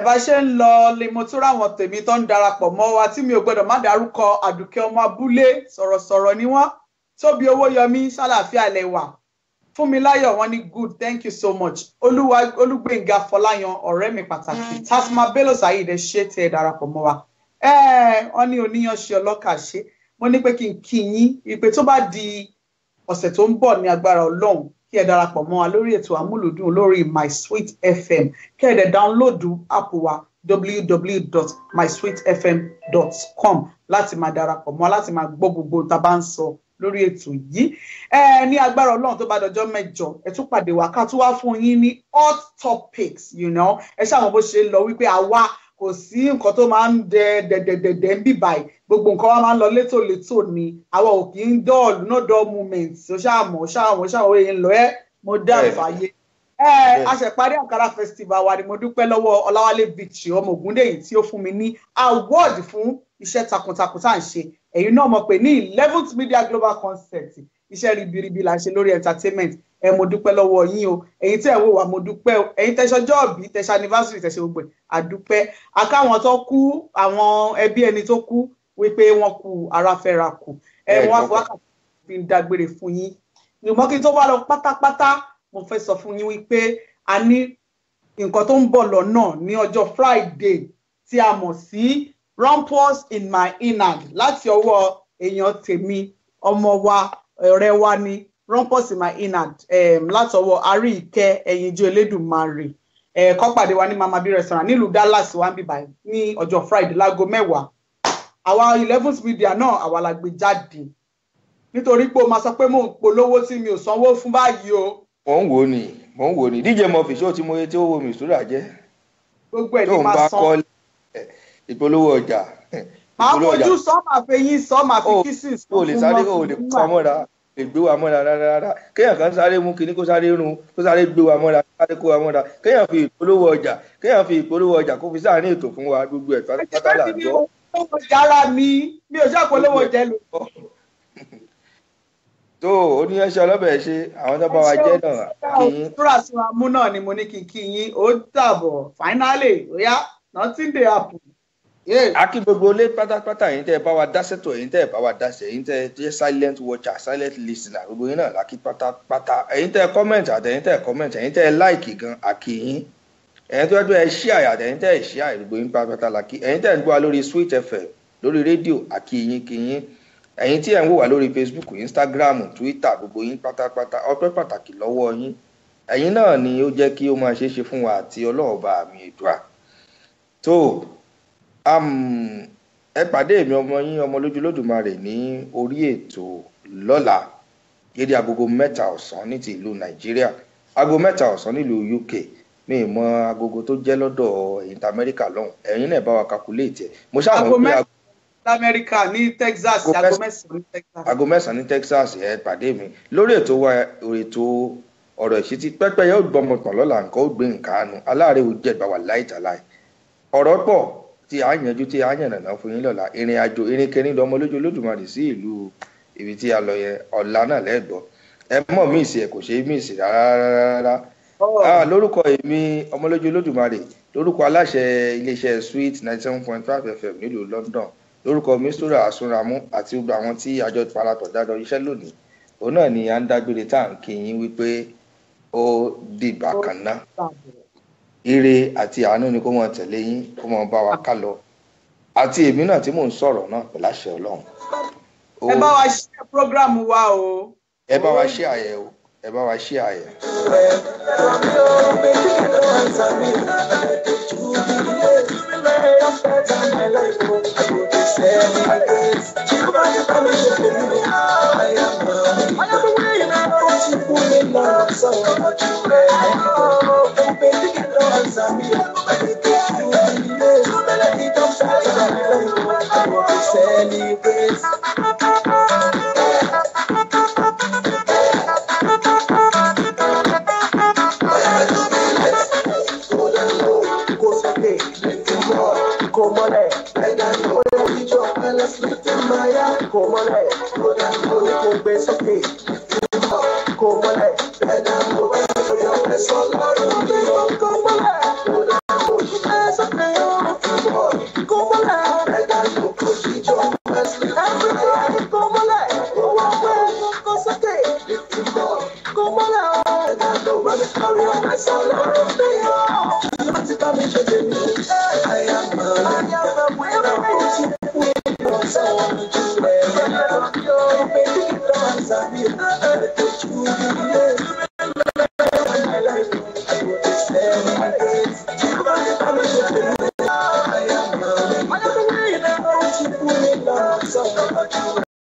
Bá ṣe ń lọ lè mo tún ráwọn tèmi tó ń darapọ̀ mọ́ wa tí mi ò gbọ́dọ̀ má dárúkọ Àdùkẹ́ ọmọ abúlé sọ̀rọ̀sọ̀rọ̀ ni wọ́n Tóbi Owóyọmí ṣàlàáfíà lẹ́wà Fúnmiláyọ̀ wọ́n ní good thank you so much Olúgbénga Fọláyan ọ̀rẹ́ mi pàtàkì Tasma Bello Saheed ṣe tẹ́ darapọ̀ mọ́ wa wọ́n ní oníyanṣe ọlọ́kà ṣe mo ní pé kí n kí yín ìpè tó bá di ọ̀sẹ̀ tó ń bọ̀ ní agbára Ọlọ́run kí ẹ darapọ̀ mọ́ wa lórí ètò amúlùdùn lórí My Sweet FM kí ẹ dẹ̀ dáńlódù app wa www.mysweetfm.com láti máa darapọ̀ mọ́ láti máa gbọ́ gbogbo tá a bá ń sọ lórí ètò yìí. Ní agbára Ọlọ́run tó bá dọjọ́ mẹ́jọ ẹ tún pàdé wa ká tún wá fún yín ní hot topics, ẹ ṣáà bó ṣe lọ wípé àwa kò sí nǹkan tó máa ń dẹ̀dẹ̀dẹ̀dẹ̀ ń bì báyìí, gbogbo nǹkan wa máa ń lọ létòlétò ni, àwa ò kì í dọ́ọ̀lù no dull moment, ó ṣàmọ̀ èyí ń lọ mo dá ìfàyè. A ṣe parí Ankara festival wa ni mo dúpẹ́ lọ́wọ́ Ọláwálé Victory ọmọ Ògúndèyí tí ó fún mi ní award fún iṣẹ́ takuntakun tá à ń ṣe. Ẹ̀yin náà mọ̀ pé ní 11th Media Global Concept iṣẹ́ ribiribi là ń ṣe lórí entertainment. Mo dúpẹ́ lọ́wọ́ yín o, ẹ̀yin tẹ́ ẹ̀ wò wá mo dúpẹ́ o, ẹ̀yin tẹ́ṣọjọ́ òbí tẹ́ṣọ anniversary tẹ́ṣọ gbogbo àdúpẹ́. Akáwọn tó kú, àwọn ẹbí ẹni tó kú wípé wọ́n kú ara fẹ́ra kù. Wọ́n á fi wákàtí fi ń dágbére fún yín. Ìmọ̀ kí n tó wá lọ pátápátá mo fẹ́ sọ fún yín wípé a ní nǹkan tó ń bọ̀ lọ́nà ní ọjọ́ Friday tí a mọ̀ sí Rumpus in my inner láti ọwọ́ èèyàn tèmi ọmọ wa ọ̀rẹ́ wa ní Rumpus in my inner láti ọwọ́ Àríkẹ́ Ẹ̀yinjú Elédùmarè. Kó pàdé wa ní Mama B restaurant nílùú Dallas wa ń bíbá ní ọjọ́ Friday láago 10. Àwa 11th Media náà àwa la gbé jáde nítorí pé o máa sọ pé mò ń polówó tí mi ò sanwó fún báyìí o. Mò ń wò ní DJ Murphy ṣó tí mo yẹ tí ó wo mi sùúrà jẹ́. Gbogbo ẹ̀ ní máa san. Ìpolówó ọjà. Màá fojú sọ, máa fi yín sọ, máa fi kissing sọ. O lè sáré o lè kọ́ mọ́ra, lè gbé wa mọ́ra rárá. Kéèyàn kan sáré mú kinní kó sáré rún, kó sáré gbé wa mọ́ra, sáré kó wa mọ́ra. Kéèyàn fi ìpolówó ọjà kó fi sáà ní ètò fún wa gbogbo ẹ̀ pátápátá là ń jọ. Yàrá mi ò ṣàpolówó jẹ lò. Tó o ní ẹṣẹ ọlọ́bẹ̀ ṣe àwọn tó bá wa jẹ́ náà kí yín. Túrà sí wa mú náà ni mo ní kí yín ó dàbọ̀ finally oya nothing dey happen. Akí gbogbo ilé pátápátá yín tẹ́ ẹ bá wa dá sẹ́tọ̀ yín tẹ́ ẹ bá wa dá sẹ́ yín tẹ́ ẹ jẹ́ silent watcher silent listener gbogbo yín náà lákì pátápátá ẹ̀yin tẹ́ ẹ comment àtẹ̀yin tẹ́ ẹ comment ẹ̀yin tẹ́ ẹ like gan àkì yín ẹ̀yin tó ẹ share àtẹ̀yin tẹ́ ẹ share gbogbo yín pátápátá lákì ẹ̀yin tẹ́ ẹ ń gbọ́ wa lórí Sweet FM lórí rédíò àkì yín kí yín ẹ̀yin tí ẹ̀ ń wò wá lórí Facebook Instagram Twitter gbogbo yín pátápátá ọpẹ́ pàtàkì lọ́wọ́ yín ẹ̀yin náà ni ó jẹ́ kí ó máa ṣeé ṣe fún wa àti Ọlọ́ọ̀ba mi Èdùà tó ẹ pàdé mi ọmọ yín ọmọ lójú Olódùmarè ní orí ètò lọ́la dédé agogo 3 ọ̀sán ní ti ìlú Nàìjíríà agogo 3 ọ̀sán nílùú UK mi mọ agogo tó jẹ́ lọ́dọ̀ ẹ̀yin tí Amẹ́ríkà lọ́hùn ẹ̀yin náà bá wa calculate ẹ̀ mo ṣàmọ̀ pé Amẹ́ríkà ní Texas ago 9 ní Texas. Ago 9 ní Texas ẹ pàdé mi lórí ètò wa ètò ọ̀rọ̀ ìṣítí pẹ́pẹ́ yóò gbọmọ tàn lọ́la nǹkan ó gbé nǹkan àánú aláàárẹ̀ ò jẹ́ ìgbàwà láìtàláì ọ̀rọ̀ pọ̀ tí a yanjú tí a yànnàná fún yín lọ́la ìrìn àjò irinkerin lọ́mọ lójú Olódùmarè sí ìlú ibi tí a lọ yẹn ọ̀la náà lẹ́gbọ́ ẹ mọ̀ míìsì ẹ kò ṣe é míìsì rárá lórúkọ èmi ọmọ lójú Olódùmarè lórúkọ aláṣẹ iléeṣẹ́ Sweet 97.5 FM nílùú London lórúkọ Mistura Asunramu àti gbogbo àwọn tí àjọ parapọ̀ dájọ́ iṣẹ́ lónìí òun náà ni à ń dágbére tá à ń kí yín wípé ó dìgbà kan náà ire àti àánú ni kó mọ tẹ̀lé yín kó mọ bá wa ká lọ àti èmi náà tí mò ń sọ̀rọ̀ náà pẹ̀lú àṣẹ Ọlọ́run. Ẹ bá wa ṣe program wa o. Ẹ bá wa ṣe àyẹ̀ o ẹ bá wa ṣe àyẹ̀. sọ̀rọ̀.